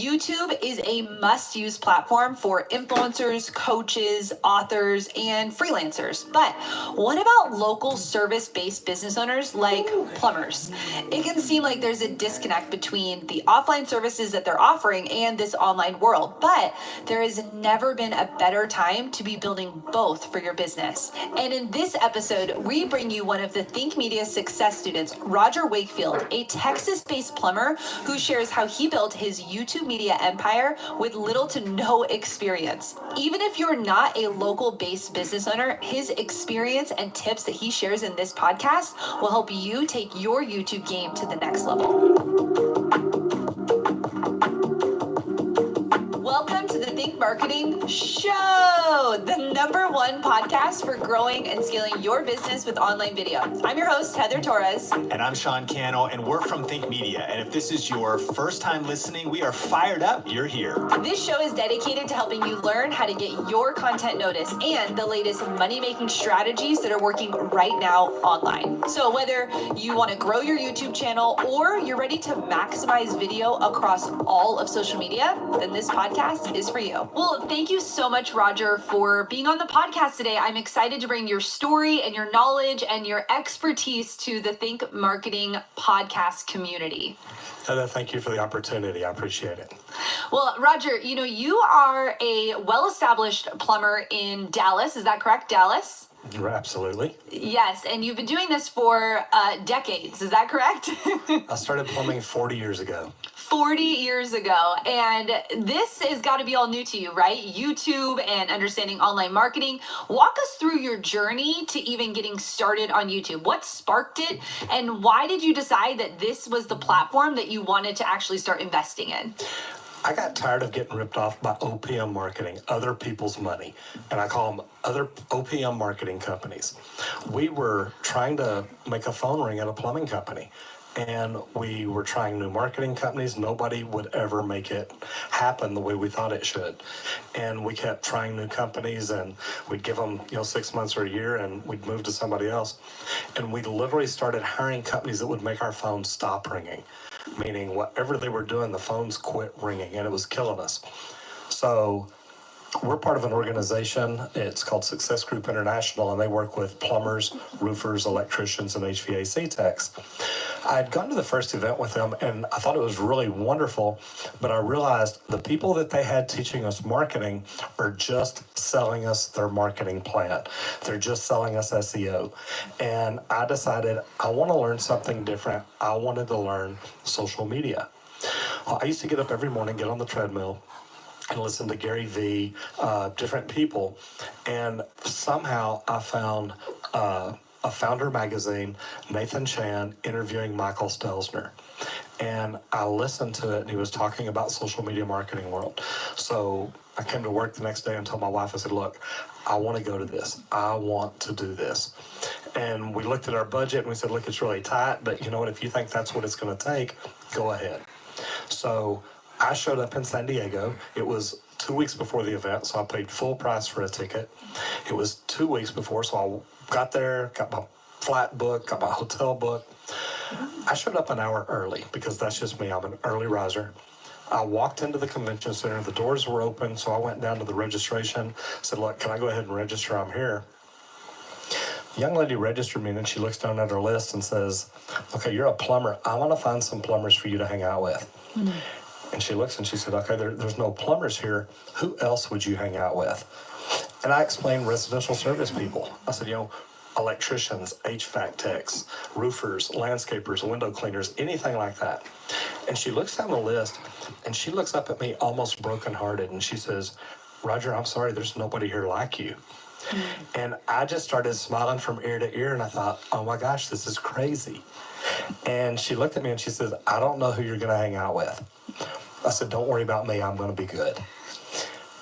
YouTube is a must-use platform for influencers, coaches, authors, and freelancers. But what about local service-based business owners like plumbers? It can seem like there's a disconnect between the offline services that they're offering and this online world, but there has never been a better time to be building both for your business. And in this episode, we bring you one of the Think Media success students, Roger Wakefield, a Texas-based plumber who shares how he built his YouTube media empire with little to no experience. Even if you're not a local-based business owner, his experience and tips that he shares in this podcast will help you take your YouTube game to the next level. Welcome to the Think Marketing Show, the #1 podcast for growing and scaling your business with online video. I'm your host, Heather Torres. And I'm Sean Cano, and we're from Think Media. And if this is your first time listening, we are fired up you're here. This show is dedicated to helping you learn how to get your content noticed and the latest money-making strategies that are working right now online. So whether you want to grow your YouTube channel or you're ready to maximize video across all of social media, then this podcast is for you. Well, thank you so much, Roger, for being on the podcast today. I'm excited to bring your story and your knowledge and your expertise to the Think Marketing podcast community. Heather, thank you for the opportunity. I appreciate it. Well, Roger, you are a well-established plumber in Dallas. Is that correct, Dallas? Absolutely. Yes, and you've been doing this for decades. Is that correct? I started plumbing 40 years ago. 40 years ago. And this has got to be all new to you, right? YouTube and understanding online marketing. Walk us through your journey to even getting started on YouTube. What sparked it? And why did you decide that this was the platform that you wanted to actually start investing in? I got tired of getting ripped off by OPM marketing, other people's money, and I call them other OPM marketing companies. We were trying to make a phone ring at a plumbing company, and we were trying new marketing companies. Nobody would ever make it happen the way we thought it should. And we kept trying new companies, and we'd give them 6 months or a year, and we'd move to somebody else. And we literally started hiring companies that would make our phones stop ringing. Meaning whatever they were doing, the phones quit ringing, and it was killing us. So we're part of an organization. It's called Success Group International, and they work with plumbers, roofers, electricians, and HVAC techs. I had gone to the first event with them, and I thought it was really wonderful, but I realized the people that they had teaching us marketing are just selling us their marketing plan. They're just selling us SEO. And I decided I want to learn something different. I wanted to learn social media. Well, I used to get up every morning, get on the treadmill, and listen to Gary Vee, different people. And somehow I found a Founder magazine, Nathan Chan, interviewing Michael Stelzner. And I listened to it, and he was talking about social media marketing world. So I came to work the next day and told my wife, I said, look, I want to go to this. I want to do this. And we looked at our budget, and we said, look, it's really tight, but you know what, if you think that's what it's going to take, go ahead. So I showed up in San Diego. It was 2 weeks before the event, so I paid full price for a ticket. It was 2 weeks before, so I got there, got my flight booked, got my hotel booked. I showed up an hour early because that's just me. I'm an early riser. I walked into the convention center. The doors were open, so I went down to the registration, said, look, can I go ahead and register? I'm here. The young lady registered me, and then she looks down at her list and says, okay, you're a plumber. I want to find some plumbers for you to hang out with. Mm-hmm. And she looks and she said, okay, there's no plumbers here. Who else would you hang out with? And I explained residential service people. I said, electricians, HVAC techs, roofers, landscapers, window cleaners, anything like that. And she looks down the list, and she looks up at me almost brokenhearted, and she says, Roger, I'm sorry, there's nobody here like you. Mm-hmm. And I just started smiling from ear to ear, and I thought, oh my gosh, this is crazy. And she looked at me and she said, I don't know who you're going to hang out with. I said, don't worry about me, I'm going to be good.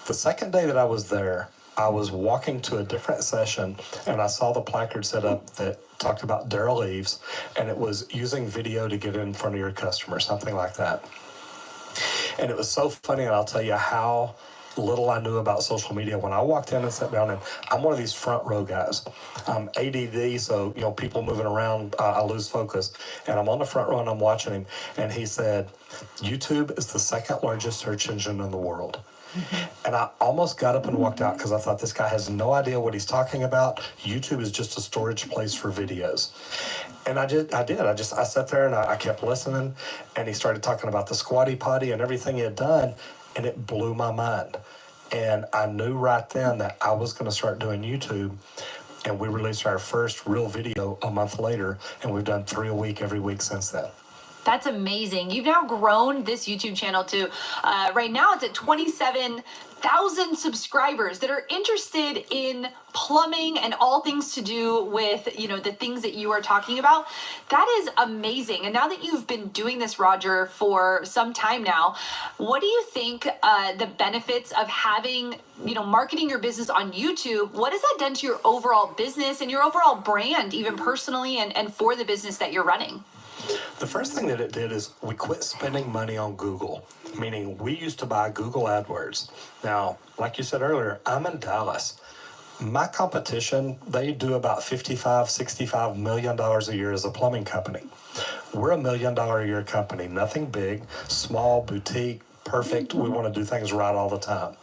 The second day that I was there, I was walking to a different session, and I saw the placard set up that talked about Daryl Eves, and it was using video to get in front of your customer, something like that. And it was so funny, and I'll tell you how little I knew about social media, when I walked in and sat down, and I'm one of these front row guys. I'm ADD, so, people moving around, I lose focus. And I'm on the front row and I'm watching him. And he said, YouTube is the second largest search engine in the world. And I almost got up and walked out because I thought this guy has no idea what he's talking about. YouTube is just a storage place for videos. And I did. I sat there and I kept listening. And he started talking about the squatty potty and everything he had done. And it blew my mind. And I knew right then that I was going to start doing YouTube. And we released our first real video a month later. And we've done 3 a week every week since then. That's amazing. You've now grown this YouTube channel to, right now it's at 27,000 subscribers that are interested in plumbing and all things to do with, the things that you are talking about. That is amazing. And now that you've been doing this, Roger, for some time now, what do you think the benefits of having, marketing your business on YouTube, what has that done to your overall business and your overall brand, even personally and for the business that you're running? The first thing that it did is we quit spending money on Google, meaning we used to buy Google AdWords. Now, like you said earlier, I'm in Dallas. My competition, they do about $55 million a year as a plumbing company. We're $1 million a year company, nothing big, small, boutique, perfect. We want to do things right all the time.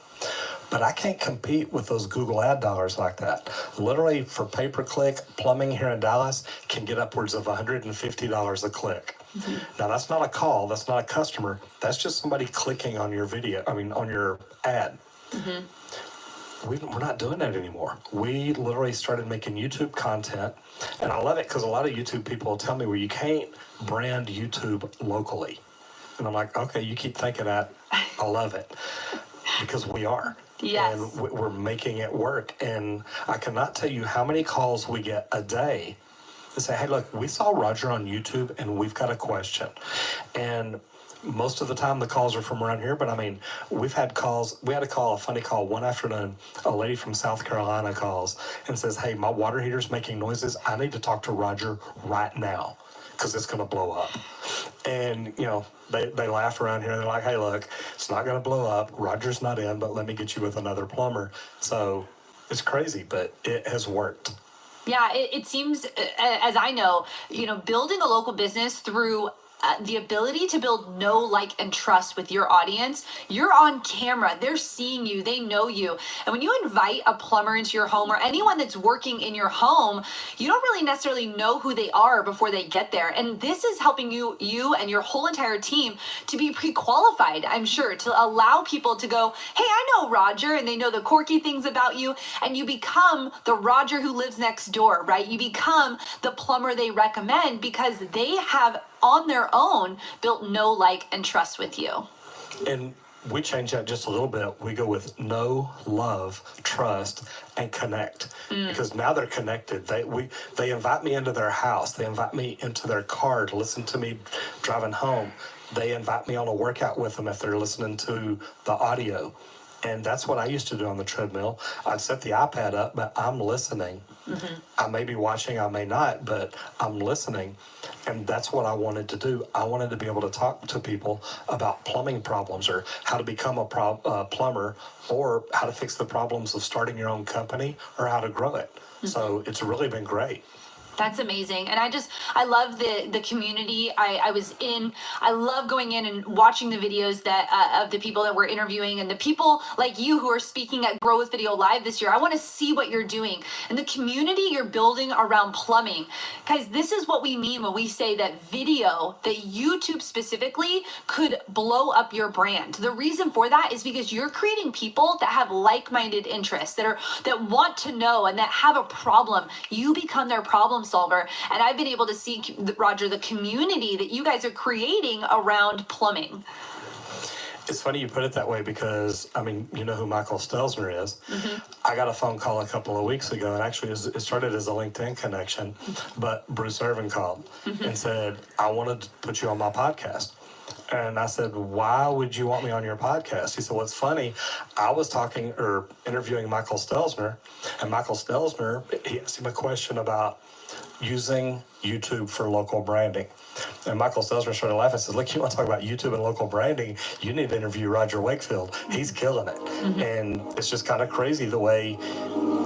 But I can't compete with those Google ad dollars like that. Literally, for pay-per-click, plumbing here in Dallas can get upwards of $150 a click. Mm-hmm. Now, that's not a call. That's not a customer. That's just somebody clicking on your on your ad. Mm-hmm. We're not doing that anymore. We literally started making YouTube content. And I love it because a lot of YouTube people will tell me, well, you can't brand YouTube locally. And I'm like, okay, you keep thinking that. I love it. Because we are. Yes. And we're making it work. And I cannot tell you how many calls we get a day to say, hey, look, we saw Roger on YouTube and we've got a question. And most of the time the calls are from around here, but we've had calls. We had a funny call one afternoon. A lady from South Carolina calls and says, hey, my water heater's making noises. I need to talk to Roger right now because it's going to blow up. And, they laugh around here. They're like, hey, look, it's not going to blow up. Roger's not in, but let me get you with another plumber. So it's crazy, but it has worked. Yeah, it seems, as I know, building a local business through the ability to build know, like, and trust with your audience. You're on camera. They're seeing you. They know you. And when you invite a plumber into your home or anyone that's working in your home, you don't really necessarily know who they are before they get there. And this is helping you and your whole entire team to be pre-qualified, I'm sure, to allow people to go, hey, I know Roger, and they know the quirky things about you. And you become the Roger who lives next door, right? You become the plumber they recommend because they have on their own built know, like, and trust with you. And we change that just a little bit. We go with know, love, trust, and connect. Because now they're connected. They invite me into their house. They invite me into their car to listen to me driving home. They invite me on a workout with them if they're listening to the audio. And that's what I used to do on the treadmill. I'd set the iPad up, but I'm listening. Mm-hmm. I may be watching, I may not, but I'm listening. And that's what I wanted to do. I wanted to be able to talk to people about plumbing problems or how to become a plumber or how to fix the problems of starting your own company or how to grow it. Mm-hmm. So it's really been great. That's amazing. And I love the community. I love going in and watching the videos that of the people that we're interviewing and the people like you who are speaking at Grow with Video Live this year. I want to see what you're doing and the community you're building around plumbing. Guys, this is what we mean when we say that video, that YouTube specifically could blow up your brand. The reason for that is because you're creating people that have like-minded interests, that want to know and that have a problem. You become their problem solver. And I've been able to see, Roger, the community that you guys are creating around plumbing. It's funny you put it that way because, you know who Michael Stelzner is. Mm-hmm. I got a phone call a couple of weeks ago, and actually it started as a LinkedIn connection, but Bruce Irvin called and said, I wanted to put you on my podcast. And I said, why would you want me on your podcast? He said, well, it's funny. I was interviewing Michael Stelzner, and Michael Stelzner, he asked him a question about using YouTube for local branding. And Michael Stelzner started laughing and said, look, you want to talk about YouTube and local branding, you need to interview Roger Wakefield. He's killing it. And it's just kind of crazy the way,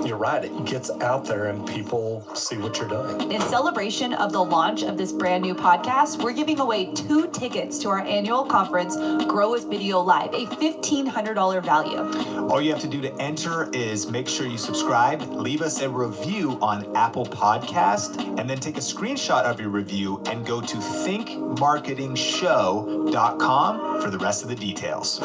you're right, it gets out there and people see what you're doing. In celebration of the launch of this brand new podcast, we're giving away 2 tickets to our annual conference, Grow with Video Live, a $1,500 value. All you have to do to enter is make sure you subscribe, leave us a review on Apple Podcast, and then take a screenshot of your review and go to thinkmarketingshow.com for the rest of the details.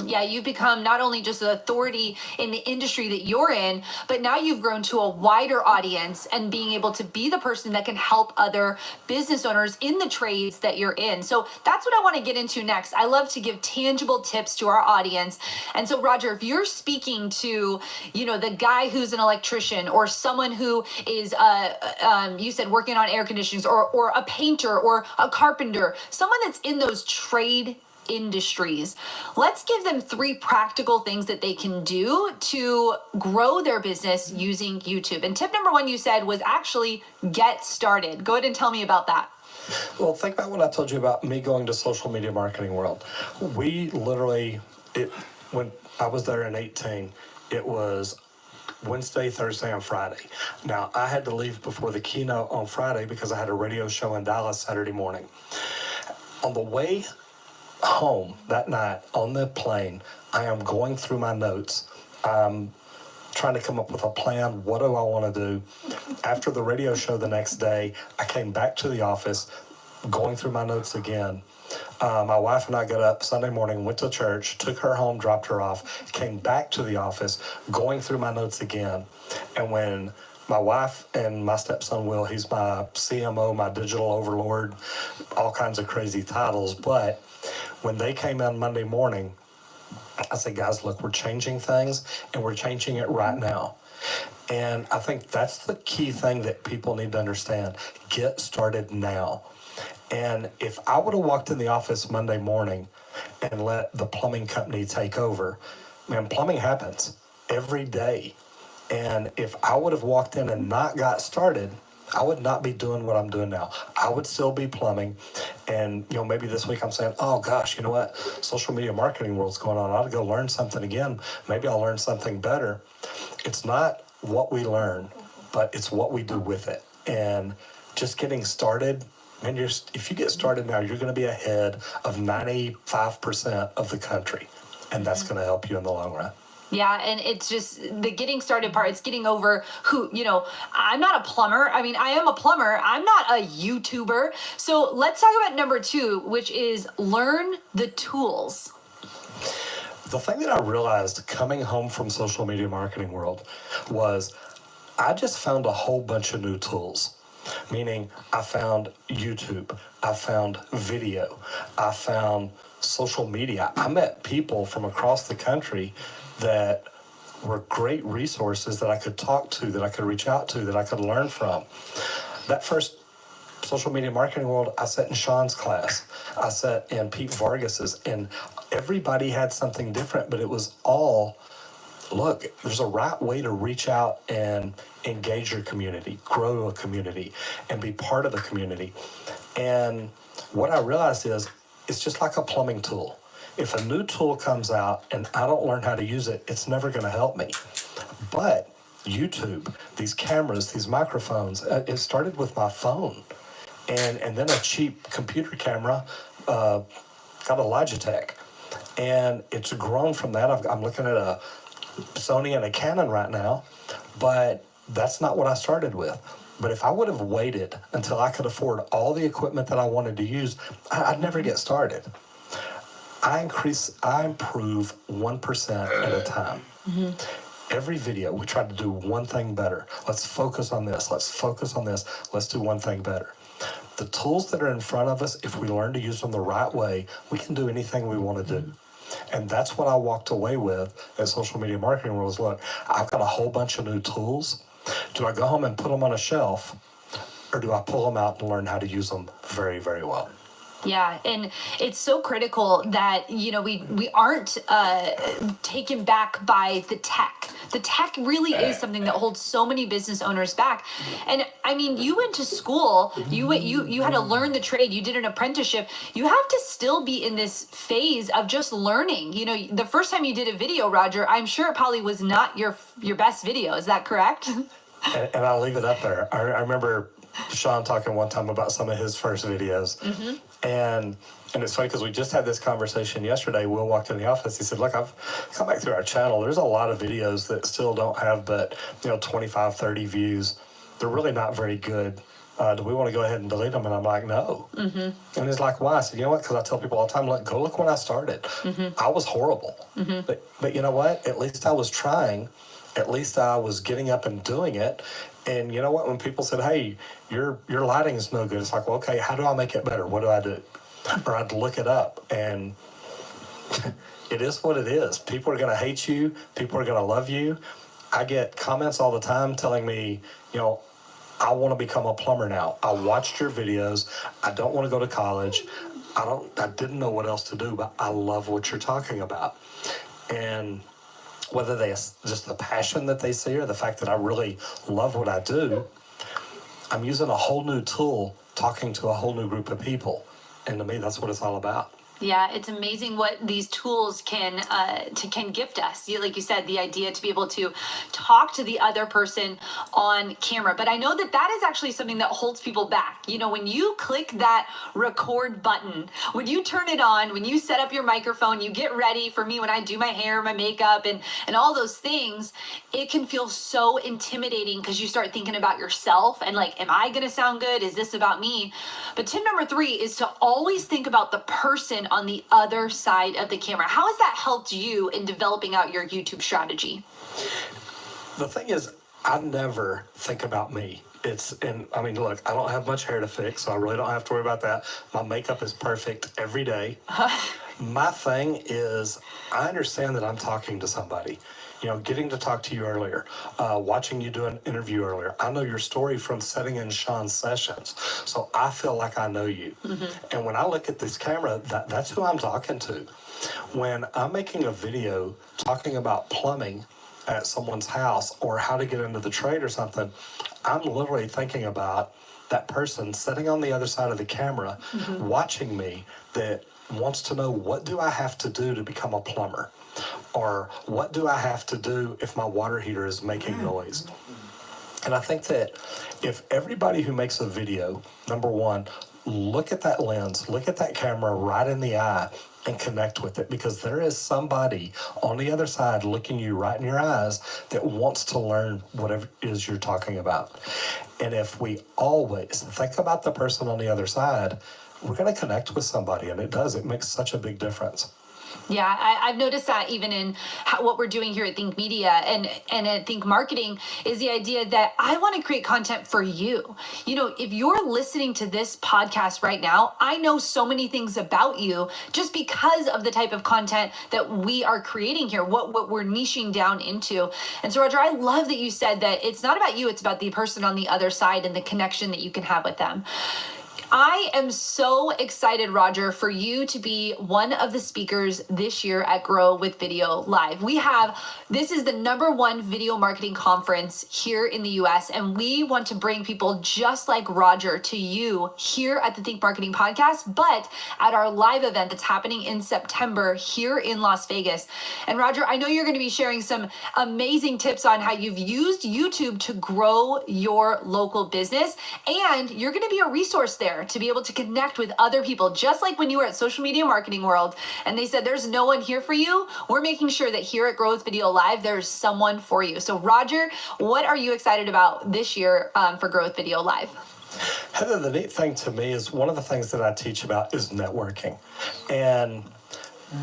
Yeah, you've become not only just an authority in the industry that you're in, but now you've grown to a wider audience and being able to be the person that can help other business owners in the trades that you're in. So that's what I want to get into next. I love to give tangible tips to our audience. And so, Roger, if you're speaking to, the guy who's an electrician or someone who is, you said working on air conditioners or a painter or a carpenter, someone that's in those trade industries, let's give them 3 practical things that they can do to grow their business using YouTube. And tip number 1 you said was actually get started. Go ahead and tell me about that. Well, think about what I told you about me going to social media marketing world. We literally, when I was there in 18, it was Wednesday, Thursday, and Friday. Now, I had to leave before the keynote on Friday because I had a radio show in Dallas Saturday morning. On the way home that night on the plane, I am going through my notes. I'm trying to come up with a plan. What do I want to do? After the radio show the next day, I came back to the office, going through my notes again. My wife and I got up Sunday morning, went to church, took her home, dropped her off, came back to the office, going through my notes again. And when my wife and my stepson Will, he's my CMO, my digital overlord, all kinds of crazy titles. But when they came in Monday morning, I said, guys, look, we're changing things and we're changing it right now. And I think that's the key thing that people need to understand. Get started now. And if I would have walked in the office Monday morning and let the plumbing company take over, man, plumbing happens every day. And if I would have walked in and not got started, I would not be doing what I'm doing now. I would still be plumbing. And, maybe this week I'm saying, oh gosh, you know what? Social media marketing world's going on. I ought to go learn something again. Maybe I'll learn something better. It's not what we learn, but it's what we do with it. And just getting started, and if you get started now, you're going to be ahead of 95% of the country. And that's going to help you in the long run. Yeah, and it's just the getting started part. It's getting over I'm not a plumber. I mean, I am a plumber. I'm not a YouTuber. So let's talk about number 2, which is learn the tools. The thing that I realized coming home from social media marketing world was I just found a whole bunch of new tools. Meaning I found YouTube, I found video, I found social media. I met people from across the country that were great resources that I could talk to, that I could reach out to, that I could learn from. That first social media marketing world, I sat in Sean's class. I sat in Pete Vargas's, and everybody had something different, but it was all, look, there's a right way to reach out and engage your community, grow a community, and be part of the community. And what I realized is, it's just like a plumbing tool. If a new tool comes out and I don't learn how to use it, it's never going to help me. But YouTube, these cameras, these microphones, it started with my phone. And then a cheap computer camera, got a Logitech. And it's grown from that. I'm looking at a Sony and a Canon right now, but that's not what I started with. But if I would have waited until I could afford all the equipment that I wanted to use, I'd never get started. I improve 1% at a time. Mm-hmm. Every video, we try to do one thing better. Let's focus on this. Let's focus on this. Let's do one thing better. The tools that are in front of us, if we learn to use them the right way, we can do anything we want to do. And that's what I walked away with at Social Media Marketing World. Look, I've got a whole bunch of new tools. Do I go home and put them on a shelf, or do I pull them out and learn how to use them very, very well? Yeah, and it's so critical that we aren't taken back by the tech. The tech really is something that holds so many business owners back. And I mean, you went to school, you had to learn the trade, you did an apprenticeship. You have to still be in this phase of just learning. The first time you did a video, Roger, I'm sure it probably was not your best video. Is that correct? And I'll leave it up there. I remember Sean talking one time about some of his first videos. And it's funny because we just had this conversation yesterday. Will walked in the office. He said, look, I've come back through our channel. There's a lot of videos that still don't have but 25, 30 views. They're really not very good. Do we want to go ahead and delete them? And I'm like, no. And he's like, why? I said, you know what? Because I tell people all the time, look when I started. I was horrible. But you know what? At least I was trying. At least I was getting up and doing it. And you know what? When people said, hey, your lighting is no good, it's like, well, okay, how do I make it better? What do I do? Or I'd look it up. And it is what it is. People are going to hate you. People are going to love you. I get comments all the time telling me, I want to become a plumber now. I watched your videos. I don't want to go to college. I didn't know what else to do, but I love what you're talking about. And whether they just the passion that they see or the fact that I really love what I do, I'm using a whole new tool, talking to a whole new group of people. And to me, that's what it's all about. Yeah, it's amazing what these tools can gift us. Like you said, the idea to be able to talk to the other person on camera. But I know that is actually something that holds people back. When you click that record button, when you turn it on, when you set up your microphone, you get ready. For me, when I do my hair, my makeup, and all those things, it can feel so intimidating because you start thinking about yourself and like, am I going to sound good? Is this about me? But tip number 3 is to always think about the person on the other side of the camera. How has that helped you in developing out your YouTube strategy? The thing is, I never think about me. Look, I don't have much hair to fix, so I really don't have to worry about that. My makeup is perfect every day. My thing is, I understand that I'm talking to somebody. Getting to talk to you earlier, watching you do an interview earlier. I know your story from sitting in Sean's sessions. So I feel like I know you. And when I look at this camera, that's who I'm talking to. When I'm making a video talking about plumbing at someone's house or how to get into the trade or something, I'm literally thinking about that person sitting on the other side of the camera, watching me, that wants to know, what do I have to do to become a plumber? Or what do I have to do if my water heater is making noise? And I think that if everybody who makes a video, number one, look at that lens, look at that camera right in the eye and connect with it, because there is somebody on the other side looking you right in your eyes that wants to learn whatever it is you're talking about. And if we always think about the person on the other side, we're going to connect with somebody, and it makes such a big difference. Yeah, I've noticed that even in what we're doing here at Think Media and at Think Marketing is the idea that I want to create content for you. If you're listening to this podcast right now, I know so many things about you just because of the type of content that we are creating here, what we're niching down into. And so, Roger, I love that you said that it's not about you, it's about the person on the other side and the connection that you can have with them. I am so excited, Roger, for you to be one of the speakers this year at Grow with Video Live. This is the #1 video marketing conference here in the US, and we want to bring people just like Roger to you here at the Think Marketing Podcast, but at our live event that's happening in September here in Las Vegas. And Roger, I know you're going to be sharing some amazing tips on how you've used YouTube to grow your local business, and you're going to be a resource there to be able to connect with other people, just like when you were at Social Media Marketing World and they said there's no one here for you. We're making sure that here at Grow with Video Live there's someone for you. So Roger, what are you excited about this year for Grow with Video Live? Heather, the neat thing to me is one of the things that I teach about is networking. And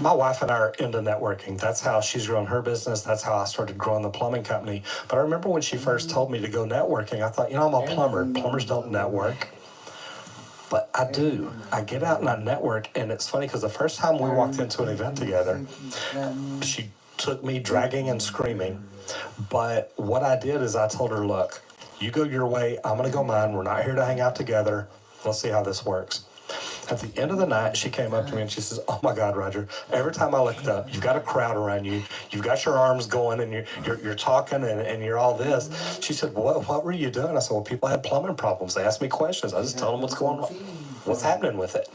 my wife and I are into networking. That's how she's grown her business. That's how I started growing the plumbing company. But I remember when she first told me to go networking, I thought, I'm a plumber. Plumbers don't network. But I do. I get out and I network, and it's funny because the first time we walked into an event together, she took me dragging and screaming. But what I did is I told her, look, you go your way, I'm going to go mine. We're not here to hang out together. Let's see how this works. At the end of the night, she came up to me and she says, "Oh my God, Roger, every time I looked up, you've got a crowd around you, you've got your arms going and you're talking and you're all this." She said, what were you doing? I said, "Well, people had plumbing problems. They asked me questions. I just told them what's going on, what's happening with it."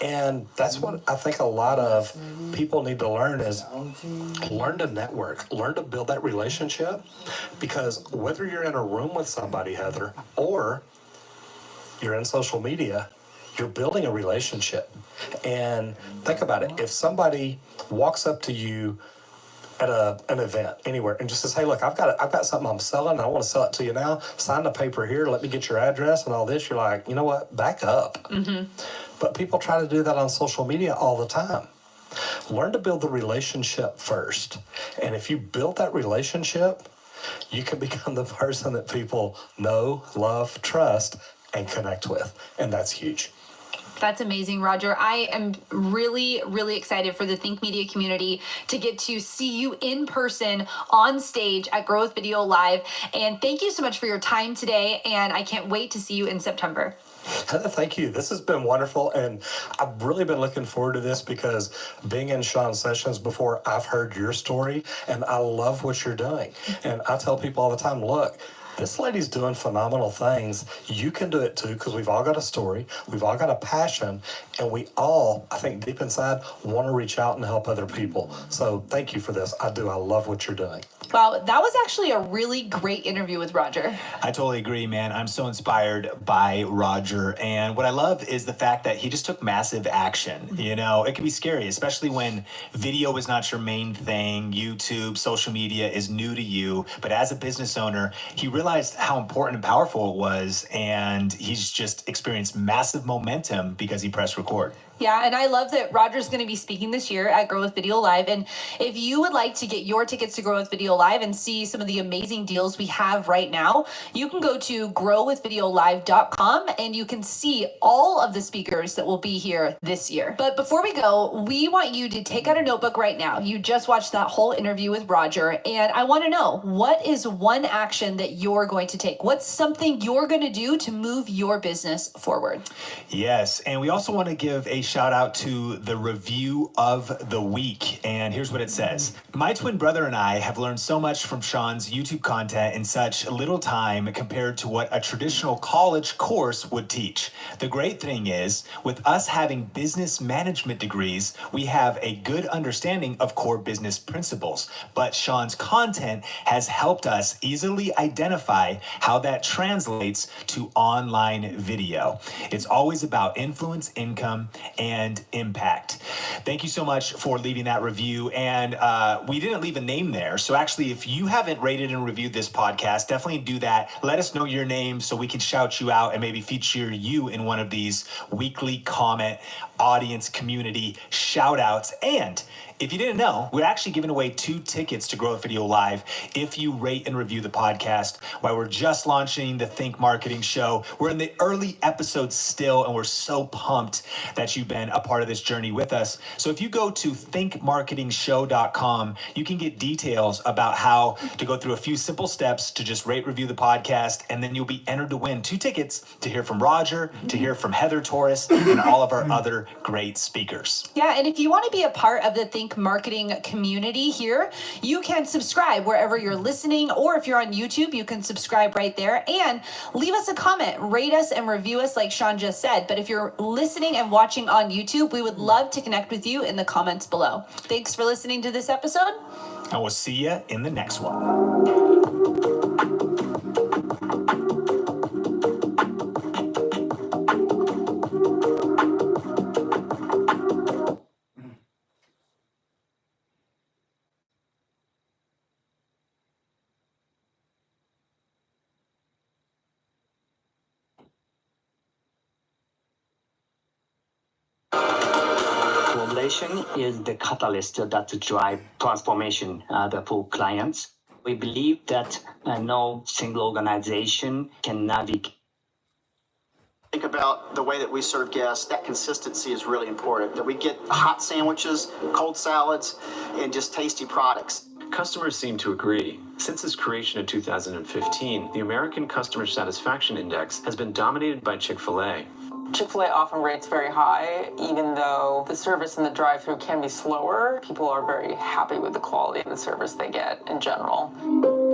And that's what I think a lot of people need to learn is learn to network, learn to build that relationship, because whether you're in a room with somebody, Heather, or you're in social media, you're building a relationship. And think about it. If somebody walks up to you at an event anywhere and just says, "Hey, look, I've got something I'm selling and I want to sell it to you now. Sign the paper here. Let me get your address and all this." You're like, you know what? Back up. But people try to do that on social media all the time. Learn to build the relationship first. And if you build that relationship, you can become the person that people know, love, trust, and connect with. And that's huge. That's amazing, Roger. I am really, really excited for the Think Media community to get to see you in person on stage at Growth Video Live. And thank you so much for your time today. And I can't wait to see you in September. Heather, thank you. This has been wonderful, and I've really been looking forward to this because being in Sean's sessions before, I've heard your story, and I love what you're doing. And I tell people all the time, look, this lady's doing phenomenal things. You can do it too, because we've all got a story, we've all got a passion, and we all, I think deep inside, want to reach out and help other people. So thank you for this. I do. I love what you're doing. Wow, that was actually a really great interview with Roger. I totally agree, man. I'm so inspired by Roger. And what I love is the fact that he just took massive action. You know, it can be scary, especially when video is not your main thing. YouTube, social media is new to you. But as a business owner, he realized how important and powerful it was. And he's just experienced massive momentum because he pressed record. Yeah, and I love that Roger's going to be speaking this year at Grow with Video Live. And if you would like to get your tickets to Grow with Video Live and see some of the amazing deals we have right now, you can go to growwithvideolive.com and you can see all of the speakers that will be here this year. But before we go, we want you to take out a notebook right now. You just watched that whole interview with Roger, and I want to know, what is one action that you're going to take? What's something you're going to do to move your business forward? Yes, and we also want to give a shout out to the review of the week. And here's what it says. My twin brother and I have learned so much from Sean's YouTube content in such little time compared to what a traditional college course would teach. The great thing is, with us having business management degrees, we have a good understanding of core business principles. But Sean's content has helped us easily identify how that translates to online video. It's always about influence, income, and impact. Thank you so much for leaving that review. And we didn't leave a name there. So actually, if you haven't rated and reviewed this podcast, definitely do that. Let us know your name so we can shout you out and maybe feature you in one of these weekly comment audience community shout outs. And if you didn't know, we're actually giving away 2 tickets to Grow Video Live if you rate and review the podcast. While we're just launching the Think Marketing Show, we're in the early episodes still, and we're so pumped that you've been a part of this journey with us. So if you go to thinkmarketingshow.com, you can get details about how to go through a few simple steps to just rate, review the podcast, and then you'll be entered to win 2 tickets to hear from Roger, to hear from Heather Torres, and all of our other great speakers. Yeah, and if you want to be a part of the Think Marketing community here, you can subscribe wherever you're listening, or if you're on YouTube, you can subscribe right there and leave us a comment, rate us and review us like Sean just said. But if you're listening and watching on YouTube, we would love to connect with you in the comments below. Thanks for listening to this episode. And we'll see you in the next one. Collaboration is the catalyst that drive transformation for clients. We believe that no single organization can navigate. Think about the way that we serve guests. That consistency is really important, that we get hot sandwiches, cold salads, and just tasty products. Customers seem to agree. Since its creation in 2015, the American Customer Satisfaction Index has been dominated by Chick-fil-A. Chick-fil-A often rates very high, even though the service in the drive-thru can be slower. People are very happy with the quality of the service they get in general.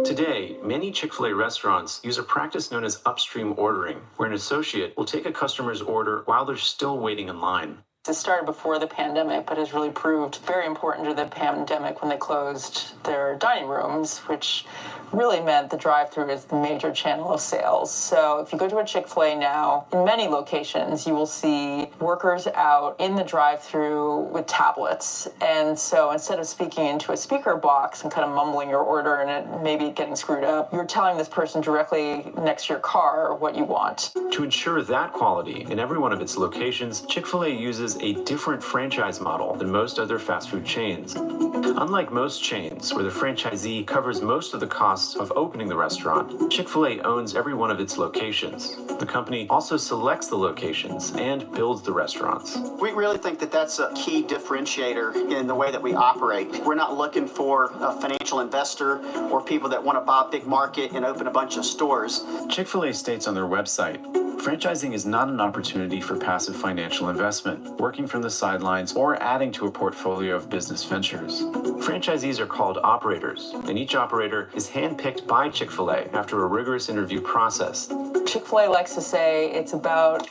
Today, many Chick-fil-A restaurants use a practice known as upstream ordering, where an associate will take a customer's order while they're still waiting in line. It started before the pandemic, but has really proved very important during the pandemic when they closed their dining rooms, which really meant the drive-thru is the major channel of sales. So if you go to a Chick-fil-A now, in many locations, you will see workers out in the drive-thru with tablets. And so instead of speaking into a speaker box and kind of mumbling your order and it maybe getting screwed up, you're telling this person directly next to your car what you want. To ensure that quality in every one of its locations, Chick-fil-A uses a different franchise model than most other fast food chains. Unlike most chains, where the franchisee covers most of the costs of opening the restaurant, Chick-fil-A owns every one of its locations. The company also selects the locations and builds the restaurants. We really think that that's a key differentiator in the way that we operate. We're not looking for a financial investor or people that want to buy a big market and open a bunch of stores. Chick-fil-A states on their website, franchising is not an opportunity for passive financial investment, working from the sidelines, or adding to a portfolio of business ventures. Franchisees are called operators, and each operator is handpicked by Chick-fil-A after a rigorous interview process. Chick-fil-A likes to say it's about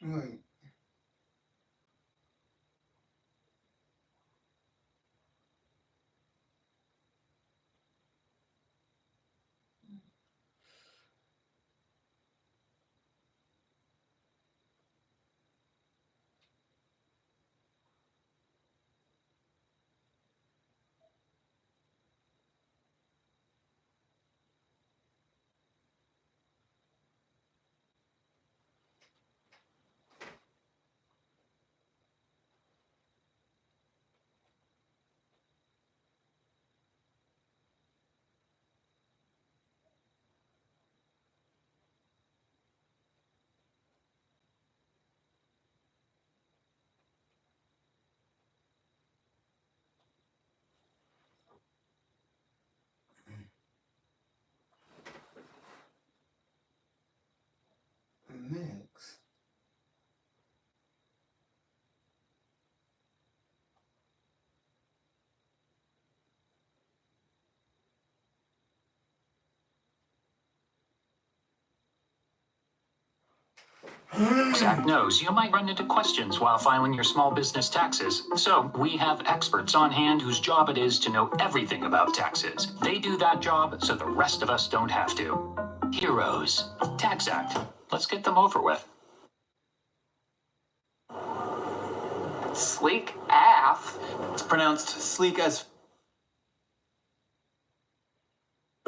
Right. Next. Zach knows you might run into questions while filing your small business taxes, so we have experts on hand whose job it is to know everything about taxes. They do that job so the rest of us don't have to. Heroes. Tax Act. Let's get them over with. sleek AF. It's pronounced sleek as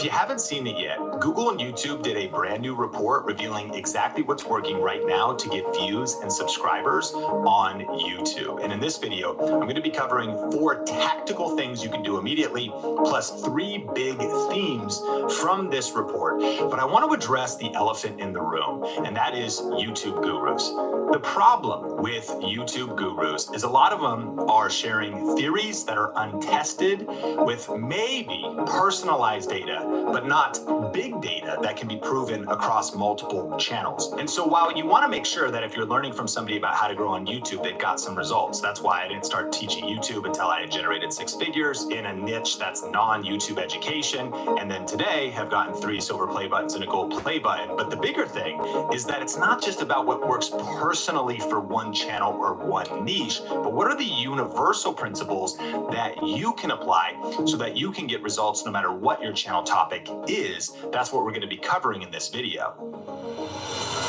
If you haven't seen it yet, Google and YouTube did a brand new report revealing exactly what's working right now to get views and subscribers on YouTube. And in this video, I'm going to be covering 4 tactical things you can do immediately, plus 3 big themes from this report. But I want to address the elephant in the room, and that is YouTube gurus. The problem with YouTube gurus is a lot of them are sharing theories that are untested with maybe personalized data, but not big data that can be proven across multiple channels. And so while you want to make sure that if you're learning from somebody about how to grow on YouTube, they've got some results. That's why I didn't start teaching YouTube until I had generated 6 figures in a niche that's non-YouTube education. And then today have gotten 3 silver play buttons and a gold play button. But the bigger thing is that it's not just about what works personally for one channel or one niche, but what are the universal principles that you can apply so that you can get results no matter what your channel topic is. That's what we're going to be covering in this video.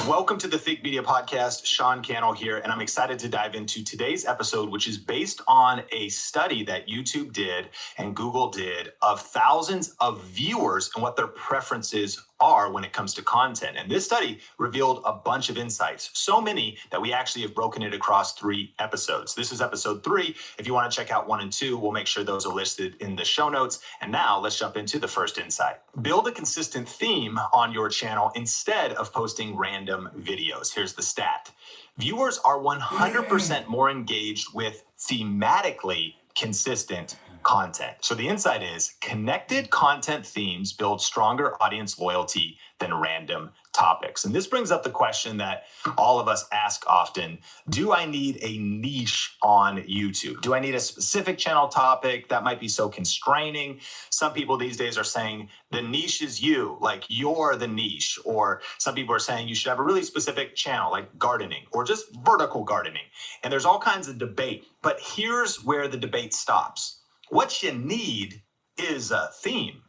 Welcome to the Think Media Podcast. Sean Cannell here, and I'm excited to dive into today's episode, which is based on a study that YouTube did and Google did of thousands of viewers and what their preferences are when it comes to content. And this study revealed a bunch of insights, so many that we actually have broken it across 3 episodes. This is episode 3. If you want to check out 1 and 2, we'll make sure those are listed in the show notes. And now let's jump into the first insight. Build a consistent theme on your channel instead of posting random videos. Here's the stat. Viewers are 100% more engaged with thematically consistent content. So the insight is connected content themes build stronger audience loyalty than random topics. And this brings up the question that all of us ask often: do I need a niche on YouTube? Do I need a specific channel topic? That might be so constraining. Some people these days are saying the niche is you, like you're the niche. Or some people are saying you should have a really specific channel like gardening or just vertical gardening. And there's all kinds of debate. But here's where the debate stops. What you need is a theme.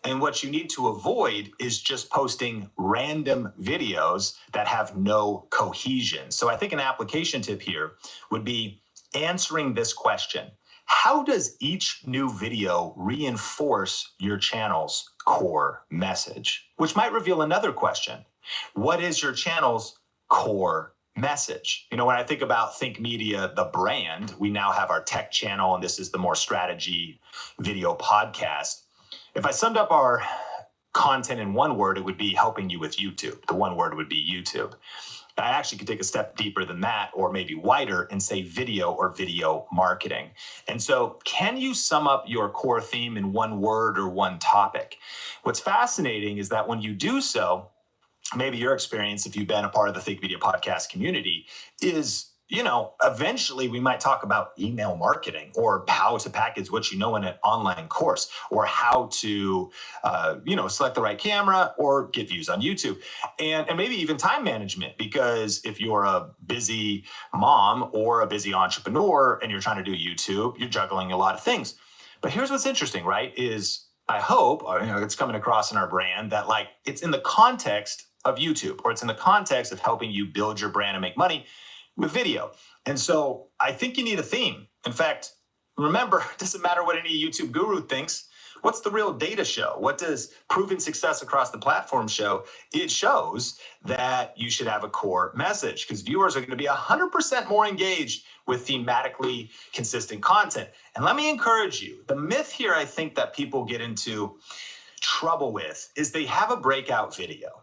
And what you need to avoid is just posting random videos that have no cohesion. So I think an application tip here would be answering this question. How does each new video reinforce your channel's core message? Which might reveal another question. What is your channel's core message? You know, when I think about Think Media, the brand, we now have our tech channel, and this is the more strategy video podcast. If I summed up our content in one word, it would be helping you with YouTube. The one word would be YouTube. I actually could take a step deeper than that, or maybe wider, and say video or video marketing. And so can you sum up your core theme in one word or one topic? What's fascinating is that when you do so, maybe your experience, if you've been a part of the Think Media podcast community, is, you know, eventually we might talk about email marketing or how to package what you know in an online course, or how to, select the right camera or get views on YouTube, and maybe even time management, because if you're a busy mom or a busy entrepreneur and you're trying to do YouTube, you're juggling a lot of things. But here's what's interesting, right? Is I hope, it's coming across in our brand that like it's in the context of YouTube, or it's in the context of helping you build your brand and make money with video. And so I think you need a theme. In fact, remember, it doesn't matter what any YouTube guru thinks. What's the real data show? What does proven success across the platform show? It shows that you should have a core message, because viewers are going to be 100% more engaged with thematically consistent content. And let me encourage you, the myth here I think that people get into trouble with is they have a breakout video.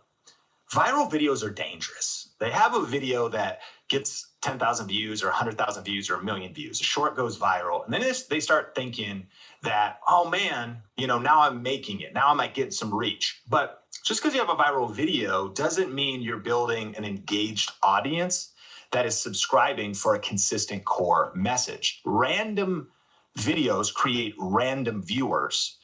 Viral videos are dangerous. They have a video that gets 10,000 views or 100,000 views or 1 million views. A short goes viral. And then they start thinking that, oh man, now I'm making it. Now I might get some reach. But just because you have a viral video doesn't mean you're building an engaged audience that is subscribing for a consistent core message. Random videos create random viewers.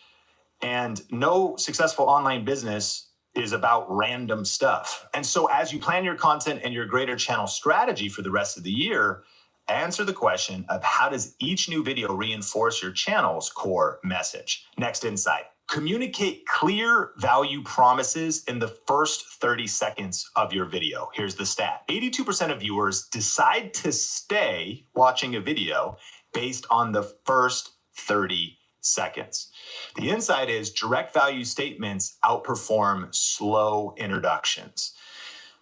And no successful online business is about random stuff. And so as you plan your content and your greater channel strategy for the rest of the year, answer the question of how does each new video reinforce your channel's core message? Next insight. Communicate clear value promises in the first 30 seconds of your video. Here's the stat. 82% of viewers decide to stay watching a video based on the first 30 seconds. The insight is direct value statements outperform slow introductions.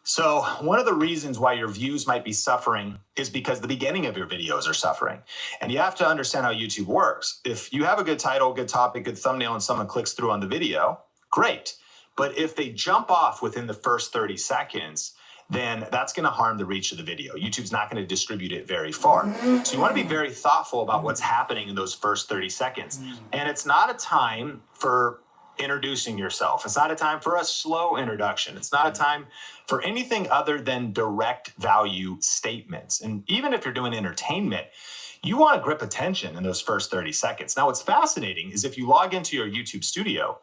So one of the reasons why your views might be suffering is because the beginning of your videos are suffering. And you have to understand how YouTube works. If you have a good title, good topic, good thumbnail, and someone clicks through on the video, great. But if they jump off within the first 30 seconds, then that's going to harm the reach of the video. YouTube's not going to distribute it very far. So you want to be very thoughtful about what's happening in those first 30 seconds. And it's not a time for introducing yourself. It's not a time for a slow introduction. It's not a time for anything other than direct value statements. And even if you're doing entertainment, you want to grip attention in those first 30 seconds. Now, what's fascinating is if you log into your YouTube studio,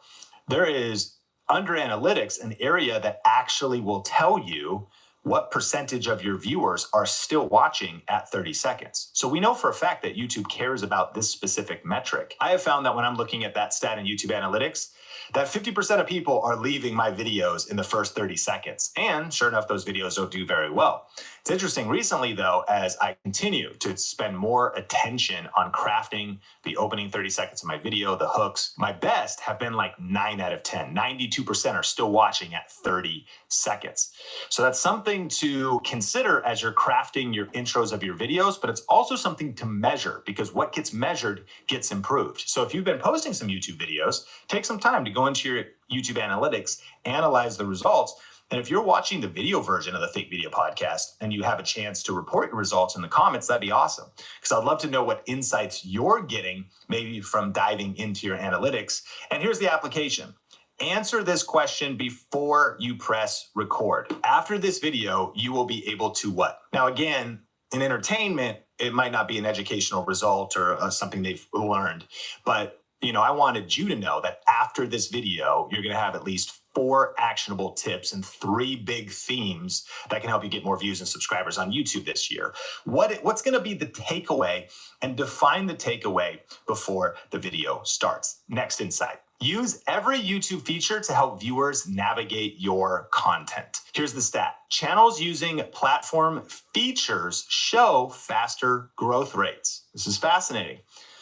there is under analytics an area that actually will tell you what percentage of your viewers are still watching at 30 seconds. So we know for a fact that YouTube cares about this specific metric. I have found that when I'm looking at that stat in YouTube analytics, that 50% of people are leaving my videos in the first 30 seconds. And sure enough, those videos don't do very well. It's interesting recently, though, as I continue to spend more attention on crafting the opening 30 seconds of my video, the hooks, my best have been like 9 out of 10. 92% are still watching at 30 seconds. So that's something to consider as you're crafting your intros of your videos, but it's also something to measure because what gets measured gets improved. So if you've been posting some YouTube videos, take some time to go into your YouTube analytics, analyze the results. And if you're watching the video version of the Fake Video Podcast and you have a chance to report your results in the comments, that'd be awesome. Because I'd love to know what insights you're getting, maybe from diving into your analytics. And here's the application. Answer this question before you press record. After this video, you will be able to what? Now, again, in entertainment, it might not be an educational result or something they've learned, but I wanted you to know that after this video, you're going to have at least 4 actionable tips and 3 big themes that can help you get more views and subscribers on YouTube this year. What's going to be the takeaway, and define the takeaway before the video starts. Next insight. Use every YouTube feature to help viewers navigate your content. Here's the stat. Channels using platform features show faster growth rates. This is fascinating.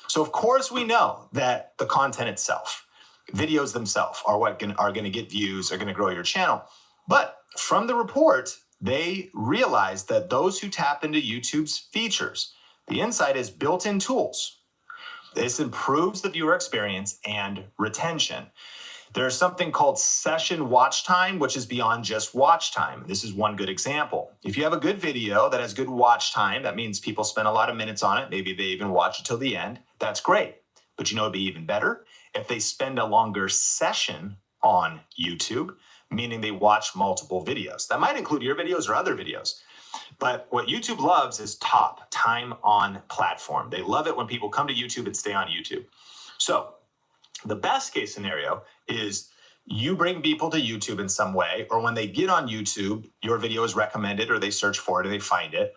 So of course we know that the content itself, videos themselves are what are going to get views, are going to grow your channel. But from the report, they realized that those who tap into YouTube's features, the insight is built-in tools. This improves the viewer experience and retention. There's something called session watch time, which is beyond just watch time. This is one good example. If you have a good video that has good watch time, that means people spend a lot of minutes on it. Maybe they even watch it till the end. That's great. But it'd be even better if they spend a longer session on YouTube, meaning they watch multiple videos. That might include your videos or other videos. But what YouTube loves is time on platform. They love it when people come to YouTube and stay on YouTube. So the best case scenario is you bring people to YouTube in some way, or when they get on YouTube, your video is recommended or they search for it and they find it.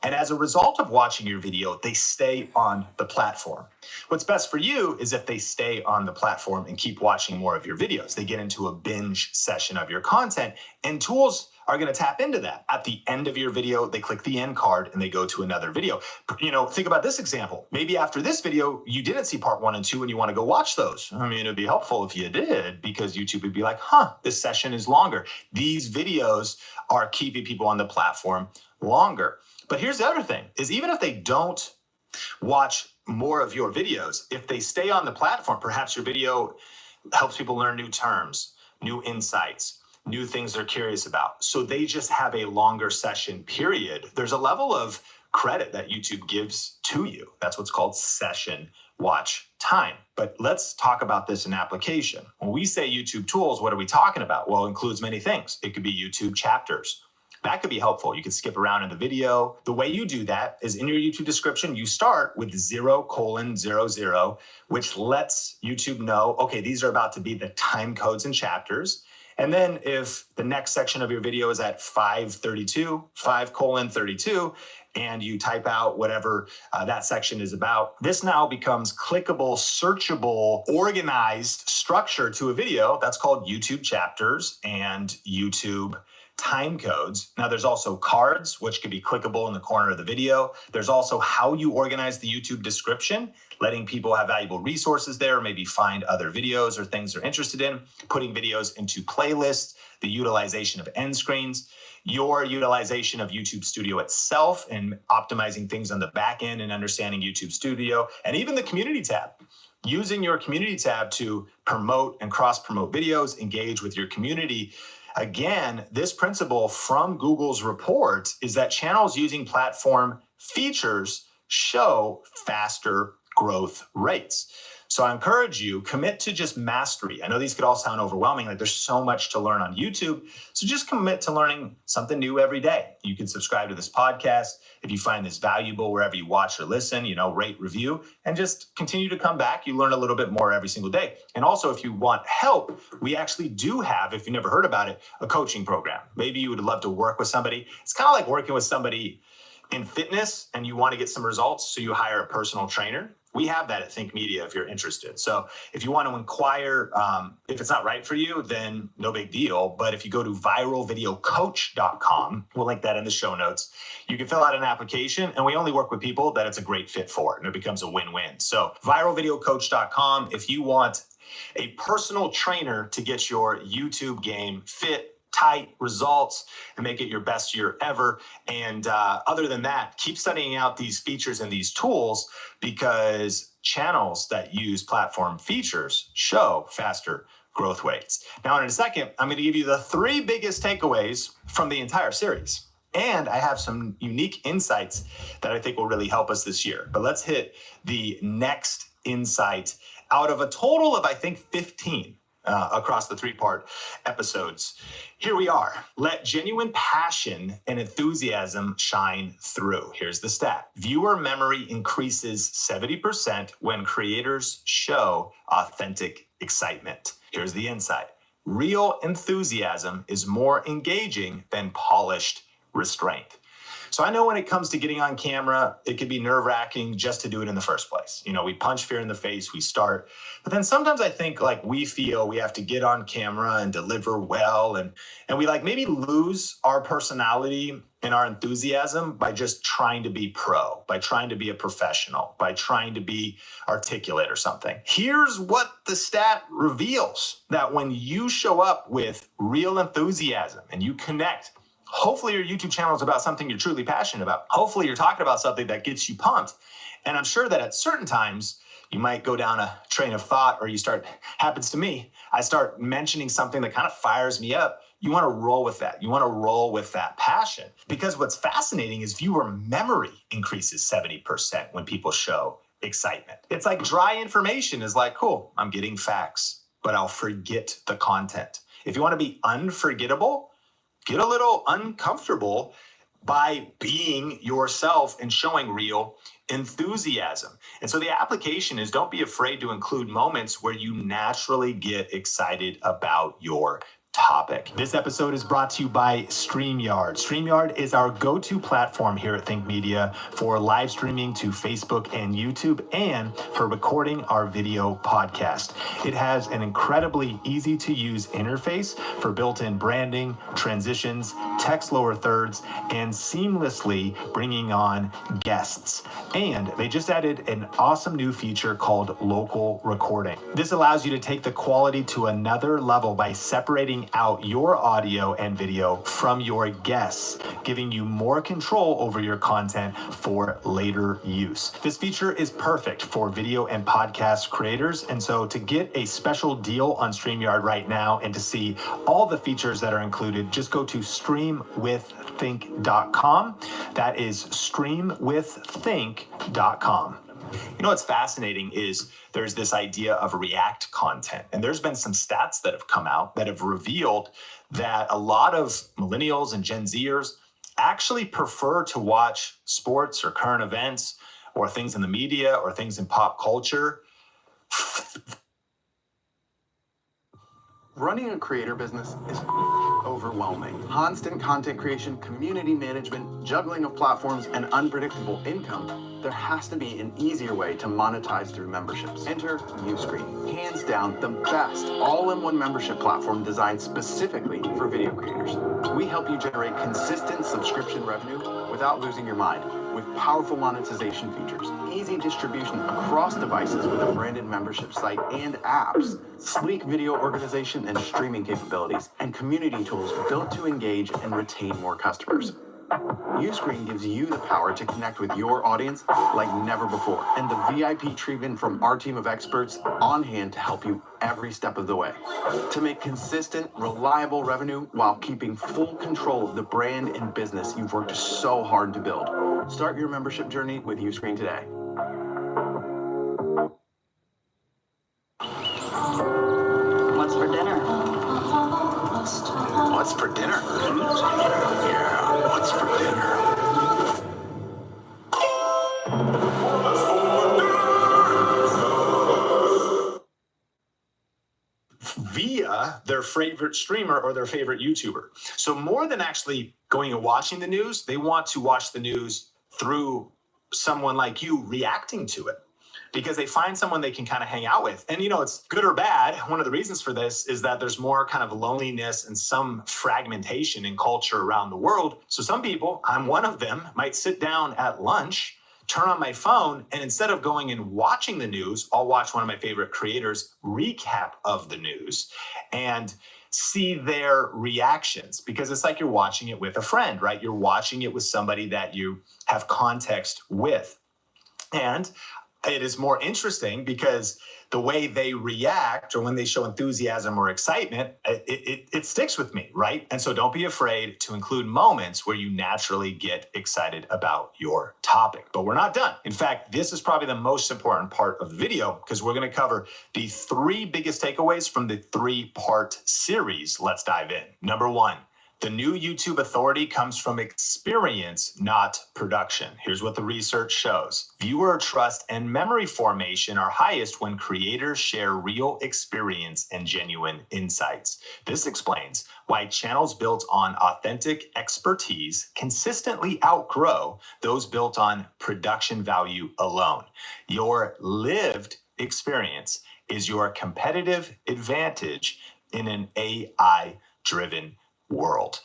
And as a result of watching your video, they stay on the platform. What's best for you is if they stay on the platform and keep watching more of your videos. They get into a binge session of your content, and tools are going to tap into that. At the end of your video, they click the end card and they go to another video. Think about this example. Maybe after this video, you didn't see part 1 and 2 and you want to go watch those. It'd be helpful if you did, because YouTube would be like, this session is longer. These videos are keeping people on the platform longer. But here's the other thing, is even if they don't watch more of your videos, if they stay on the platform, perhaps your video helps people learn new terms, new insights, new things they're curious about. So they just have a longer session period. There's a level of credit that YouTube gives to you. That's what's called session watch time. But let's talk about this in application. When we say YouTube tools, what are we talking about? Well, it includes many things. It could be YouTube chapters. That could be helpful. You can skip around in the video. The way you do that is in your YouTube description, you start with 0:00, which lets YouTube know, okay, these are about to be the time codes and chapters. And then if the next section of your video is at 5:32, 5:32, and you type out whatever that section is about, this now becomes clickable, searchable, organized structure to a video. That's called YouTube chapters and YouTube time codes. Now there's also cards, which could be clickable in the corner of the video. There's also how you organize the YouTube description, letting people have valuable resources there, maybe find other videos or things they're interested in, putting videos into playlists, the utilization of end screens, your utilization of YouTube Studio itself and optimizing things on the back end and understanding YouTube Studio, and even the community tab. Using your community tab to promote and cross-promote videos, engage with your community. Again, this principle from Google's report is that channels using platform features show faster growth rates. So I encourage you, commit to just mastery. I know these could all sound overwhelming, like there's so much to learn on YouTube. So just commit to learning something new every day. You can subscribe to this podcast. If you find this valuable wherever you watch or listen, rate, review, and just continue to come back. You learn a little bit more every single day. And also, if you want help, we actually do have, if you never heard about it, a coaching program. Maybe you would love to work with somebody. It's kind of like working with somebody in fitness and you want to get some results, so you hire a personal trainer. We have that at Think Media if you're interested. So if you want to inquire, if it's not right for you, then no big deal. But if you go to viralvideocoach.com, we'll link that in the show notes. You can fill out an application, and we only work with people that it's a great fit for, and it becomes a win-win. So viralvideocoach.com, if you want a personal trainer to get your YouTube game fit, tight results, and make it your best year ever. And other than that, keep studying out these features and these tools, because channels that use platform features show faster growth rates. Now, in a second, I'm going to give you the 3 biggest takeaways from the entire series. And I have some unique insights that I think will really help us this year. But let's hit the next insight out of a total of, I think, 15 across the 3-part episodes. Here we are. Let genuine passion and enthusiasm shine through. Here's the stat. Viewer memory increases 70% when creators show authentic excitement. Here's the insight. Real enthusiasm is more engaging than polished restraint. So I know when it comes to getting on camera, it can be nerve-wracking just to do it in the first place. We punch fear in the face, we start. But then sometimes I think we feel we have to get on camera and deliver well. And we maybe lose our personality and our enthusiasm by just trying to be pro, by trying to be a professional, by trying to be articulate or something. Here's what the stat reveals, that when you show up with real enthusiasm and you connect, hopefully your YouTube channel is about something you're truly passionate about. Hopefully you're talking about something that gets you pumped. And I'm sure that at certain times you might go down a train of thought, or happens to me, I start mentioning something that kind of fires me up. You want to roll with that. You want to roll with that passion, because what's fascinating is viewer memory increases 70% when people show excitement. It's like dry information is cool, I'm getting facts, but I'll forget the content. If you want to be unforgettable, get a little uncomfortable by being yourself and showing real enthusiasm. And so the application is, don't be afraid to include moments where you naturally get excited about your topic. This episode is brought to you by StreamYard. StreamYard is our go-to platform here at Think Media for live streaming to Facebook and YouTube, and for recording our video podcast. It has an incredibly easy to use interface for built-in branding, transitions, text lower thirds, and seamlessly bringing on guests. And they just added an awesome new feature called local recording. This allows you to take the quality to another level by separating out your audio and video from your guests, giving you more control over your content for later use. This feature is perfect for video and podcast creators. And so to get a special deal on StreamYard right now and to see all the features that are included, just go to streamwiththink.com. That is streamwiththink.com. What's fascinating is there's this idea of react content. And there's been some stats that have come out that have revealed that a lot of millennials and Gen Zers actually prefer to watch sports or current events or things in the media or things in pop culture. Running a creator business is overwhelming. Constant content creation, community management, juggling of platforms, and unpredictable income. There has to be an easier way to monetize through memberships. Enter Uscreen. Hands down, the best all-in-one membership platform designed specifically for video creators. We help you generate consistent subscription revenue without losing your mind, with powerful monetization features, easy distribution across devices with a branded membership site and apps, sleek video organization and streaming capabilities, and community tools built to engage and retain more customers. Uscreen gives you the power to connect with your audience like never before, and the VIP treatment from our team of experts on hand to help you every step of the way. To make consistent, reliable revenue while keeping full control of the brand and business you've worked so hard to build. Start your membership journey with Uscreen today. What's for dinner? What's for dinner? Yeah, what's for dinner? Via their favorite streamer or their favorite YouTuber. So more than actually going and watching the news, they want to watch the news through someone like you reacting to it, because they find someone they can kind of hang out with. And it's good or bad. One of the reasons for this is that there's more kind of loneliness and some fragmentation in culture around the world. So some people, I'm one of them, might sit down at lunch, turn on my phone, and instead of going and watching the news, I'll watch one of my favorite creators recap of the news and see their reactions, because it's like you're watching it with a friend, right? You're watching it with somebody that you have context with. And it is more interesting because the way they react, or when they show enthusiasm or excitement, it sticks with me, right? And so don't be afraid to include moments where you naturally get excited about your topic. But we're not done. In fact, this is probably the most important part of the video, because we're going to cover the 3 biggest takeaways from the 3-part series. Let's dive in. Number 1. The new YouTube authority comes from experience, not production. Here's what the research shows. Viewer trust and memory formation are highest when creators share real experience and genuine insights. This explains why channels built on authentic expertise consistently outgrow those built on production value alone. Your lived experience is your competitive advantage in an AI-driven world.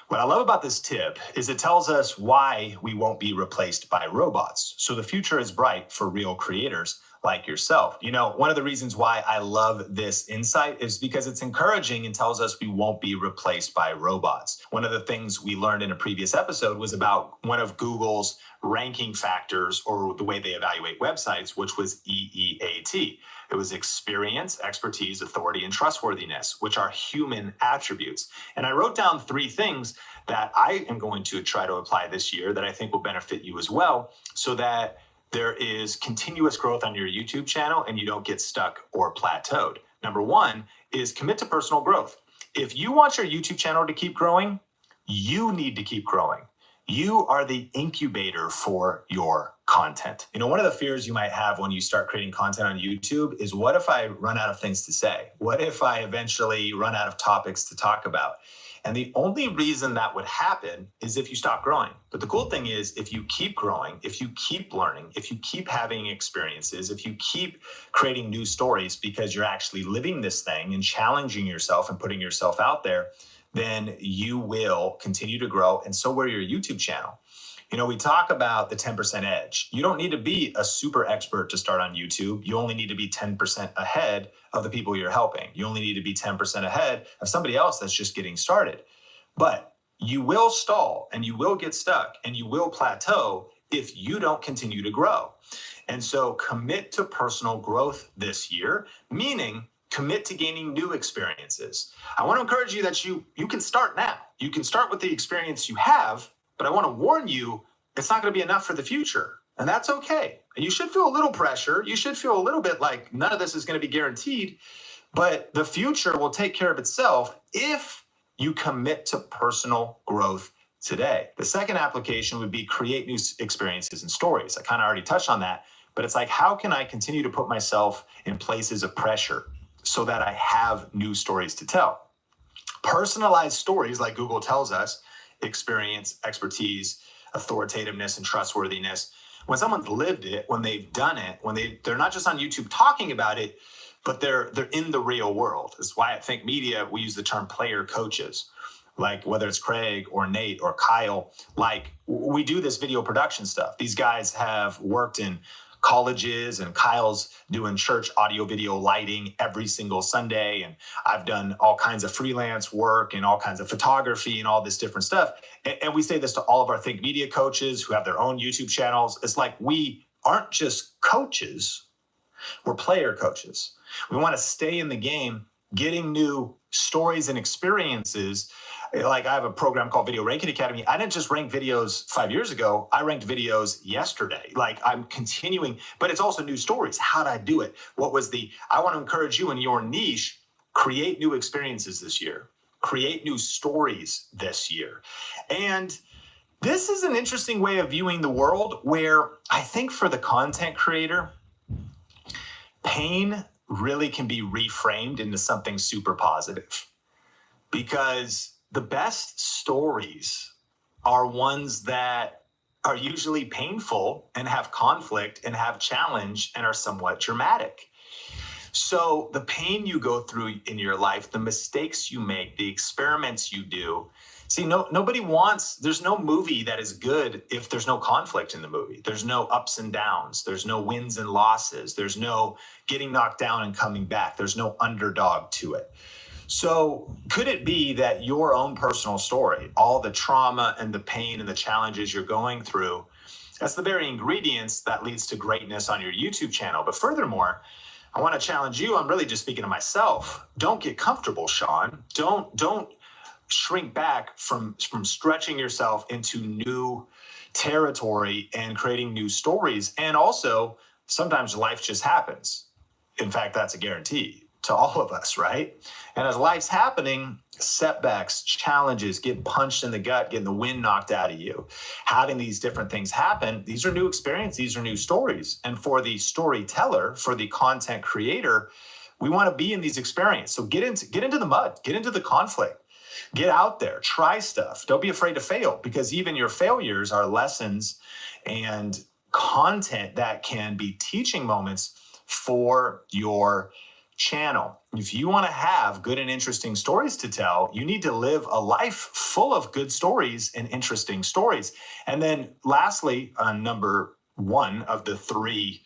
What I love about this tip is it tells us why we won't be replaced by robots. So the future is bright for real creators like yourself. One of the reasons why I love this insight is because it's encouraging and tells us we won't be replaced by robots. One of the things we learned in a previous episode was about one of Google's ranking factors, or the way they evaluate websites, which was EEAT. It was experience, expertise, authority, and trustworthiness, which are human attributes. And I wrote down 3 things that I am going to try to apply this year that I think will benefit you as well, so that there is continuous growth on your YouTube channel and you don't get stuck or plateaued. Number 1 is commit to personal growth. If you want your YouTube channel to keep growing, you need to keep growing. You are the incubator for your content. One of the fears you might have when you start creating content on YouTube is, what if I run out of things to say? What if I eventually run out of topics to talk about? And the only reason that would happen is if you stop growing. But the cool thing is, if you keep growing, if you keep learning, if you keep having experiences, if you keep creating new stories because you're actually living this thing and challenging yourself and putting yourself out there, then you will continue to grow, and so will your YouTube channel. We talk about the 10% edge. You don't need to be a super expert to start on YouTube. You only need to be 10% ahead of the people you're helping. You only need to be 10% ahead of somebody else that's just getting started. But you will stall, and you will get stuck, and you will plateau if you don't continue to grow. And so commit to personal growth this year, meaning commit to gaining new experiences. I want to encourage you that you can start now. You can start with the experience you have, but I want to warn you, it's not going to be enough for the future. And that's okay. And you should feel a little pressure. You should feel a little bit like none of this is going to be guaranteed, but the future will take care of itself if you commit to personal growth today. The second application would be create new experiences and stories. I kind of already touched on that, but it's like, how can I continue to put myself in places of pressure so that I have new stories to tell. Personalized stories, like Google tells us, experience, expertise, authoritativeness, and trustworthiness. When someone's lived it, when they've done it, when they're not just on YouTube talking about it, but they're in the real world. That's why at Think Media, we use the term player coaches. Like whether it's Craig or Nate or Kyle, like we do this video production stuff. These guys have worked in colleges, and Kyle's doing church audio video lighting every single Sunday. And I've done all kinds of freelance work and all kinds of photography and all this different stuff. And we say this to all of our Think Media coaches who have their own YouTube channels. It's like, we aren't just coaches, we're player coaches. We want to stay in the game, getting new stories and experiences. Like I have a program called Video Ranking Academy. I didn't just rank videos 5 years ago. I ranked videos yesterday. Like I'm continuing, but it's also new stories. How did I do it? I want to encourage you in your niche, create new experiences this year, create new stories this year. And this is an interesting way of viewing the world where I think for the content creator, pain really can be reframed into something super positive, because the best stories are ones that are usually painful and have conflict and have challenge and are somewhat dramatic. So the pain you go through in your life, the mistakes you make, the experiments you do. See, nobody wants, there's no movie that is good if there's no conflict in the movie. There's no ups and downs. There's no wins and losses. There's no getting knocked down and coming back. There's no underdog to it. So could it be that your own personal story, all the trauma and the pain and the challenges you're going through, that's the very ingredients that leads to greatness on your YouTube channel? But furthermore, I want to challenge you. I'm really just speaking to myself. Don't get comfortable, Sean. Don't shrink back from stretching yourself into new territory and creating new stories. And also, sometimes life just happens. In fact, that's a guarantee to all of us, right? And as life's happening, setbacks, challenges, get punched in the gut, getting the wind knocked out of you, having these different things happen, these are new experiences, these are new stories. And for the storyteller, for the content creator, we want to be in these experiences. So get into the mud, get into the conflict, get out there, try stuff. Don't be afraid to fail, because even your failures are lessons and content that can be teaching moments for your channel. If you want to have good and interesting stories to tell, you need to live a life full of good stories and interesting stories. And then lastly, number one of the three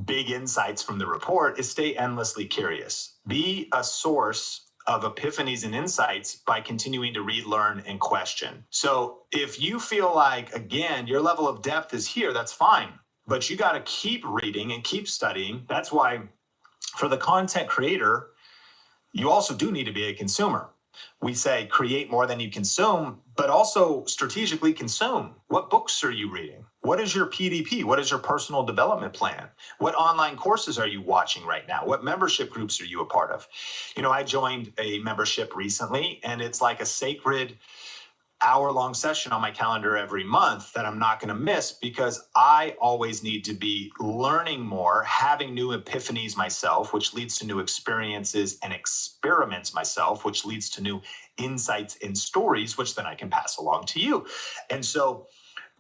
big insights from the report is stay endlessly curious. Be a source of epiphanies and insights by continuing to read, learn, and question. So if you feel like, again, your level of depth is here, that's fine. But you got to keep reading and keep studying. That's why for the content creator, you also do need to be a consumer. We say create more than you consume, but also strategically consume. What books are you reading? What is your PDP? What is your personal development plan? What online courses are you watching right now? What membership groups are you a part of? You know, I joined a membership recently, and it's like a sacred hour-long session on my calendar every month that I'm not going to miss, because I always need to be learning more, having new epiphanies myself, which leads to new experiences and experiments myself, which leads to new insights and stories, which then I can pass along to you. And so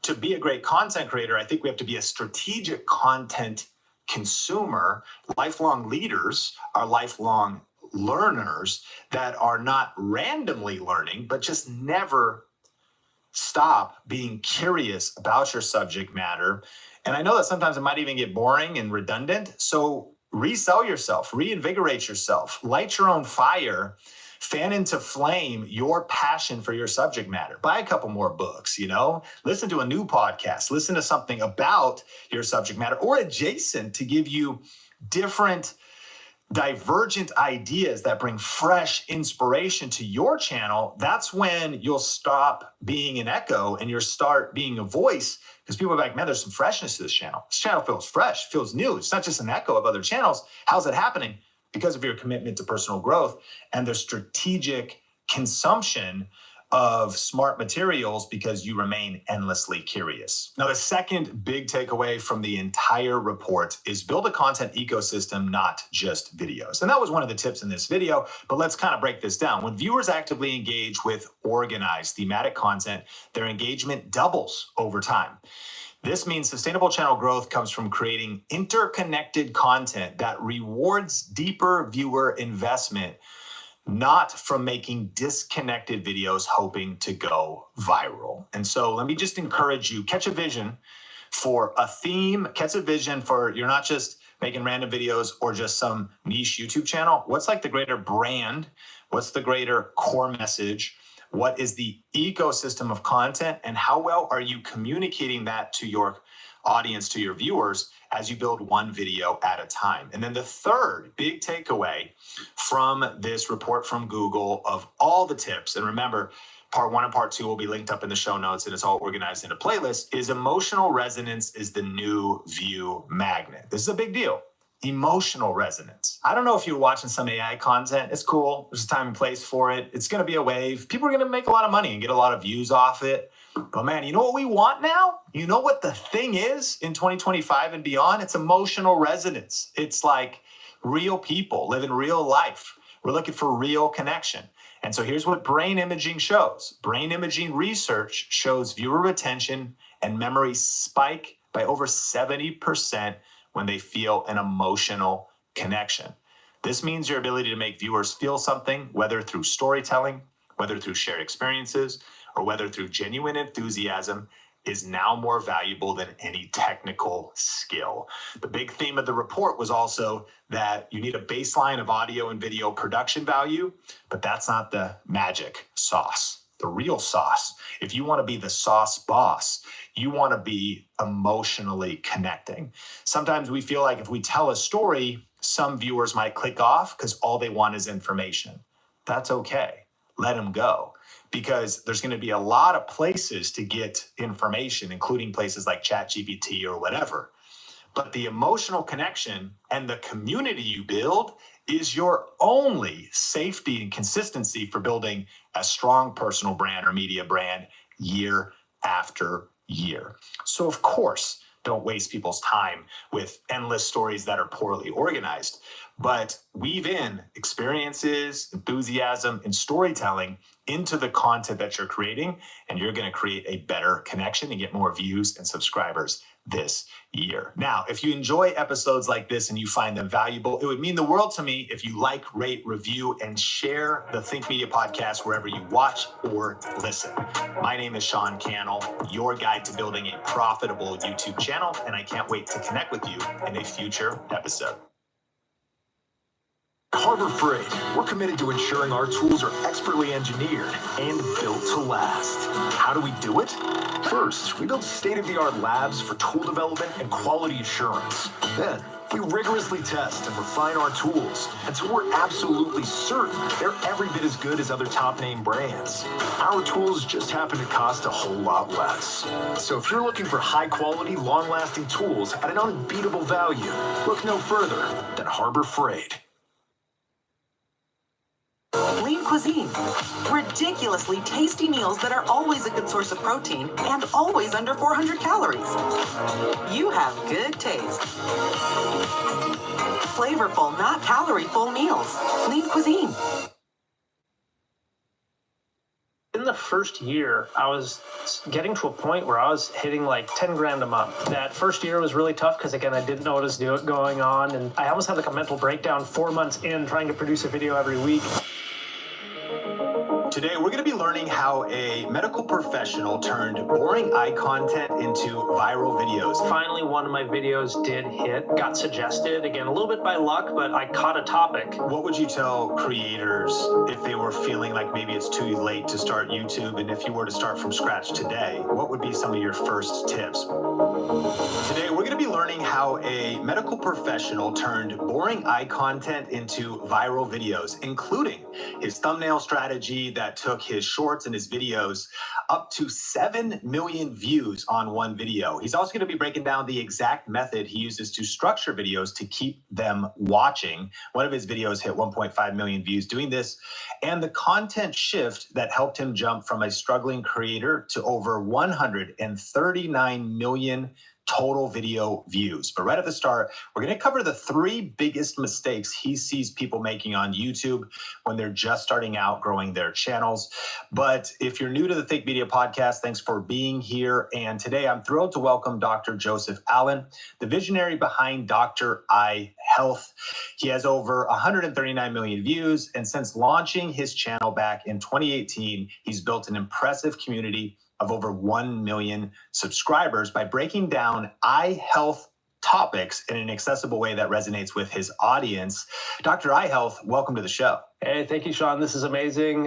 to be a great content creator, I think we have to be a strategic content consumer. Lifelong leaders are lifelong learners that are not randomly learning, but just never stop being curious about your subject matter. And I know that sometimes it might even get boring and redundant. So resell yourself, reinvigorate yourself, light your own fire, fan into flame your passion for your subject matter. Buy a couple more books, listen to a new podcast, listen to something about your subject matter or adjacent to give you different divergent ideas that bring fresh inspiration to your channel. That's when you'll stop being an echo and you'll start being a voice, because people are like, man, there's some freshness to this channel. This channel feels fresh, feels new. It's not just an echo of other channels. How's it happening? Because of your commitment to personal growth and the strategic consumption of smart materials because you remain endlessly curious. Now, the second big takeaway from the entire report is build a content ecosystem, not just videos. And that was one of the tips in this video, but let's kind of break this down. When viewers actively engage with organized thematic content, their engagement doubles over time. This means sustainable channel growth comes from creating interconnected content that rewards deeper viewer investment, not from making disconnected videos hoping to go viral. And so let me just encourage you, catch a vision for a theme, catch a vision for you're not just making random videos or just some niche YouTube channel. What's like the greater brand? What's the greater core message? What is the ecosystem of content, and how well are you communicating that to your audience, to your viewers, as you build one video at a time? And then the third big takeaway from this report from Google of all the tips, and remember, part 1 and part 2 will be linked up in the show notes and it's all organized in a playlist, is emotional resonance is the new view magnet. This is a big deal. Emotional resonance. I don't know if you're watching some AI content. It's cool. There's a time and place for it. It's going to be a wave. People are going to make a lot of money and get a lot of views off it. But man, you know what we want now? You know what the thing is in 2025 and beyond? It's emotional resonance. It's like real people living real life. We're looking for real connection. And so here's what brain imaging shows. Brain imaging research shows viewer retention and memory spike by over 70% when they feel an emotional connection. This means your ability to make viewers feel something, whether through storytelling, whether through shared experiences, or whether through genuine enthusiasm, is now more valuable than any technical skill. The big theme of the report was also that you need a baseline of audio and video production value, but that's not the magic sauce. The real sauce. If you want to be the sauce boss, you want to be emotionally connecting. Sometimes we feel like if we tell a story, some viewers might click off because all they want is information. That's okay. Let them go. Because there's going to be a lot of places to get information, including places like ChatGPT or whatever. But the emotional connection and the community you build is your only safety and consistency for building a strong personal brand or media brand year after year. So of course, don't waste people's time with endless stories that are poorly organized, but weave in experiences, enthusiasm, and storytelling into the content that you're creating, and you're going to create a better connection and get more views and subscribers this year. Now, if you enjoy episodes like this and you find them valuable, it would mean the world to me if you like, rate, review, and share the Think Media podcast wherever you watch or listen. My name is Sean Cannell, your guide to building a profitable YouTube channel, and I can't wait to connect with you in a future episode. Harbor Freight, we're committed to ensuring our tools are expertly engineered and built to last. How do we do it? First, we build state-of-the-art labs for tool development and quality assurance. Then, we rigorously test and refine our tools until we're absolutely certain they're every bit as good as other top-name brands. Our tools just happen to cost a whole lot less. So if you're looking for high-quality, long-lasting tools at an unbeatable value, look no further than Harbor Freight. Lean Cuisine. Ridiculously tasty meals that are always a good source of protein and always under 400 calories. You have good taste. Flavorful, not calorie-full meals. Lean Cuisine. In the first year, I was getting to a point where I was hitting like 10 grand a month. That first year was really tough because, again, I didn't know what was going on. And I almost had like a mental breakdown 4 months in trying to produce a video every week. Today, we're going to be learning how a medical professional turned boring eye content into viral videos. Finally, one of my videos did hit, got suggested, again, a little bit by luck, but I caught a topic. What would you tell creators if they were feeling like maybe it's too late to start YouTube? And if you were to start from scratch today, what would be some of your first tips? Today, we're going to be learning learning how a medical professional turned boring eye content into viral videos, including his thumbnail strategy that took his shorts and his videos up to 7 million views on one video. He's also going to be breaking down the exact method he uses to structure videos to keep them watching. One of his videos hit 1.5 million views doing this, and the content shift that helped him jump from a struggling creator to over 139 million total video views. But right at the start, we're going to cover the 3 biggest mistakes he sees people making on YouTube when they're just starting out growing their channels. But if you're new to the Think Media podcast, thanks for being here. And today I'm thrilled to welcome Dr. Joseph Allen, the visionary behind Dr. Eye Health. He has over 139 million views, and since launching his channel back in 2018, he's built an impressive community of over 1 million subscribers by breaking down eye health topics in an accessible way that resonates with his audience. Dr. Eye Health, welcome to the show. Hey, thank you, Sean. This is amazing.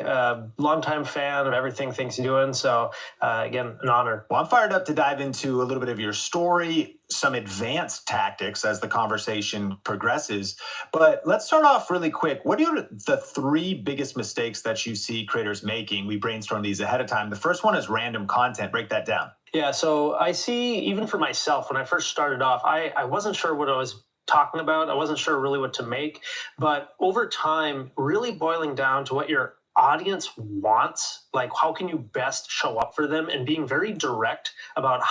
Longtime fan of everything Think's doing. So again, an honor. Well, I'm fired up to dive into a little bit of your story, some advanced tactics as the conversation progresses. But let's start off really quick. What are the 3 biggest mistakes that you see creators making? We brainstormed these ahead of time. The first one is random content. Break that down. Yeah, so I see, even for myself, when I first started off, I wasn't sure what I was talking about. I wasn't sure really what to make. But over time, really boiling down to what your audience wants, like how can you best show up for them, and being very direct about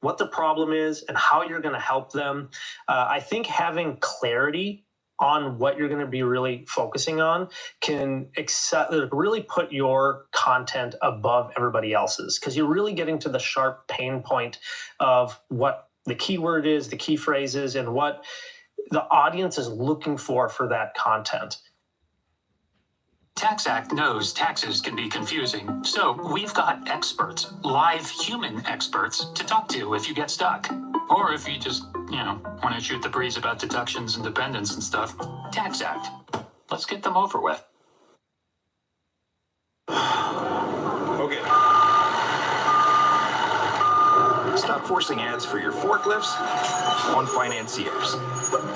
what the problem is and how you're going to help them. I think having clarity on what you're going to be really focusing on can really put your content above everybody else's, because you're really getting to the sharp pain point of what the keyword is, the key phrases, and what the audience is looking for that content. Tax Act knows taxes can be confusing, so we've got experts, live human experts, to talk to if you get stuck. Or if you just, want to shoot the breeze about deductions and dependents and stuff. Tax Act. Let's get them over with. Okay. Stop forcing ads for your forklifts on financiers.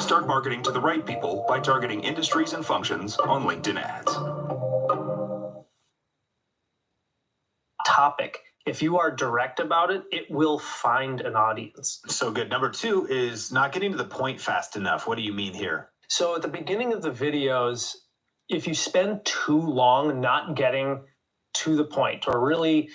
Start marketing to the right people by targeting industries and functions on LinkedIn ads. Topic. If you are direct about it, it will find an audience. So good. Number 2 is not getting to the point fast enough. What do you mean here? So at the beginning of the videos, if you spend too long not getting to the point, or really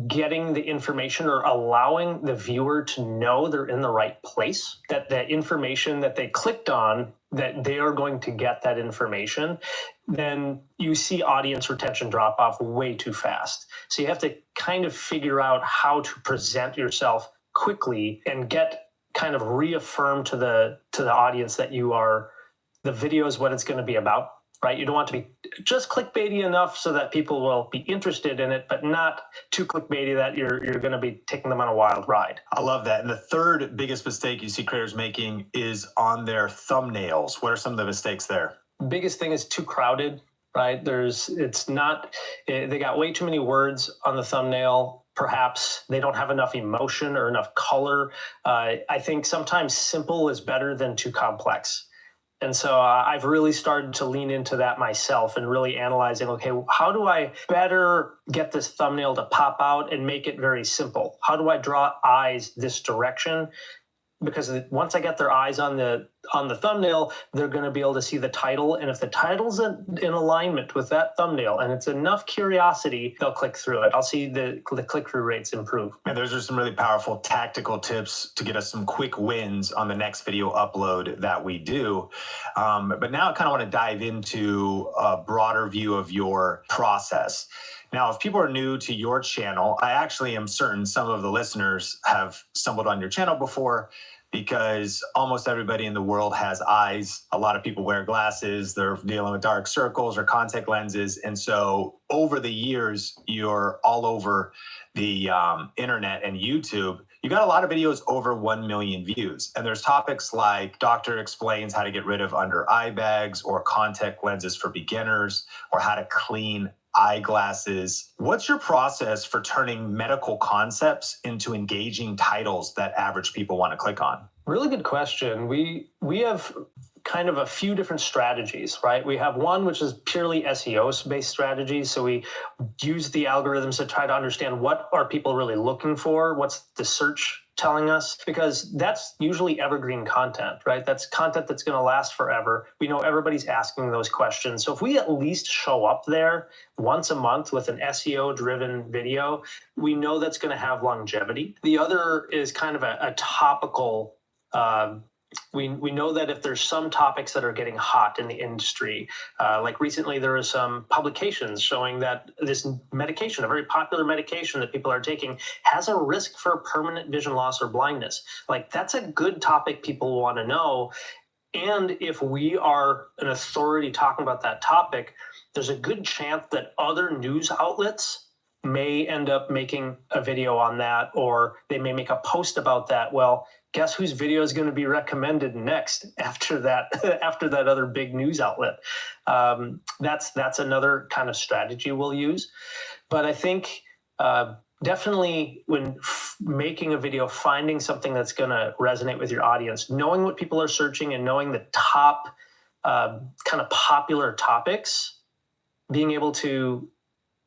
getting the information, or allowing the viewer to know they're in the right place, that the information that they clicked on, that they are going to get that information, then you see audience retention drop off way too fast. So you have to kind of figure out how to present yourself quickly and get kind of reaffirmed to the audience that the video is what it's going to be about, right? You don't want to be just clickbaity enough so that people will be interested in it, but not too clickbaity that you're going to be taking them on a wild ride. I love that. And the 3rd biggest mistake you see creators making is on their thumbnails. What are some of the mistakes there? Biggest thing is too crowded, right? They got way too many words on the thumbnail. Perhaps they don't have enough emotion or enough color. I think sometimes simple is better than too complex. And so I've really started to lean into that myself and really analyzing, okay, how do I better get this thumbnail to pop out and make it very simple? How do I draw eyes this direction? Because once I get their eyes on the thumbnail, they're going to be able to see the title. And if the title's in alignment with that thumbnail and it's enough curiosity, they'll click through it. I'll see the click-through rates improve. And those are some really powerful tactical tips to get us some quick wins on the next video upload that we do. But now I kind of want to dive into a broader view of your process. Now, if people are new to your channel, I actually am certain some of the listeners have stumbled on your channel before, because almost everybody in the world has eyes. A lot of people wear glasses. They're dealing with dark circles or contact lenses. And so over the years, you're all over the internet and YouTube. You got a lot of videos over 1 million views. And there's topics like doctor explains how to get rid of under eye bags, or contact lenses for beginners, or how to clean eyeglasses. What's your process for turning medical concepts into engaging titles that average people want to click on? Really good question. We have kind of a few different strategies, right? We have one which is purely SEO based strategy. So we use the algorithms to try to understand what are people really looking for, what's the search telling us, because that's usually evergreen content, right? That's content that's going to last forever. We know everybody's asking those questions. So if we at least show up there once a month with an SEO driven video, we know that's going to have longevity. The other is kind of a topical. We know that if there's some topics that are getting hot in the industry, like recently there are some publications showing that this medication, a very popular medication that people are taking, has a risk for permanent vision loss or blindness. Like, that's a good topic people want to know. And if we are an authority talking about that topic, there's a good chance that other news outlets may end up making a video on that, or they may make a post about that. Well, guess whose video is going to be recommended next after that after that other big news outlet? That's another kind of strategy we'll use. But I think definitely when making a video, finding something that's going to resonate with your audience, knowing what people are searching and knowing the top kind of popular topics, being able to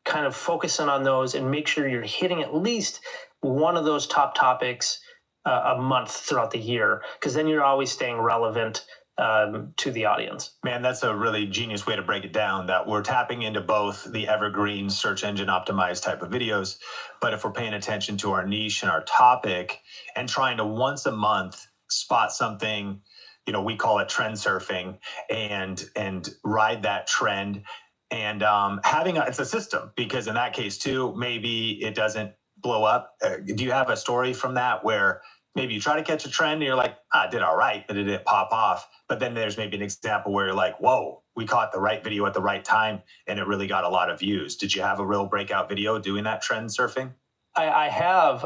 kind of focus in on those and make sure you're hitting at least one of those top topics a month throughout the year, because then you're always staying relevant to the audience. Man, that's a really genius way to break it down, that we're tapping into both the evergreen search engine optimized type of videos, but if we're paying attention to our niche and our topic and trying to once a month spot something, we call it trend surfing, and ride that trend. And it's a system, because in that case too, maybe it doesn't blow up. Do you have a story from that where maybe you try to catch a trend and you're like, I did all right, but it didn't pop off? But then there's maybe an example where you're like, whoa, we caught the right video at the right time and it really got a lot of views. Did you have a real breakout video doing that trend surfing? I have.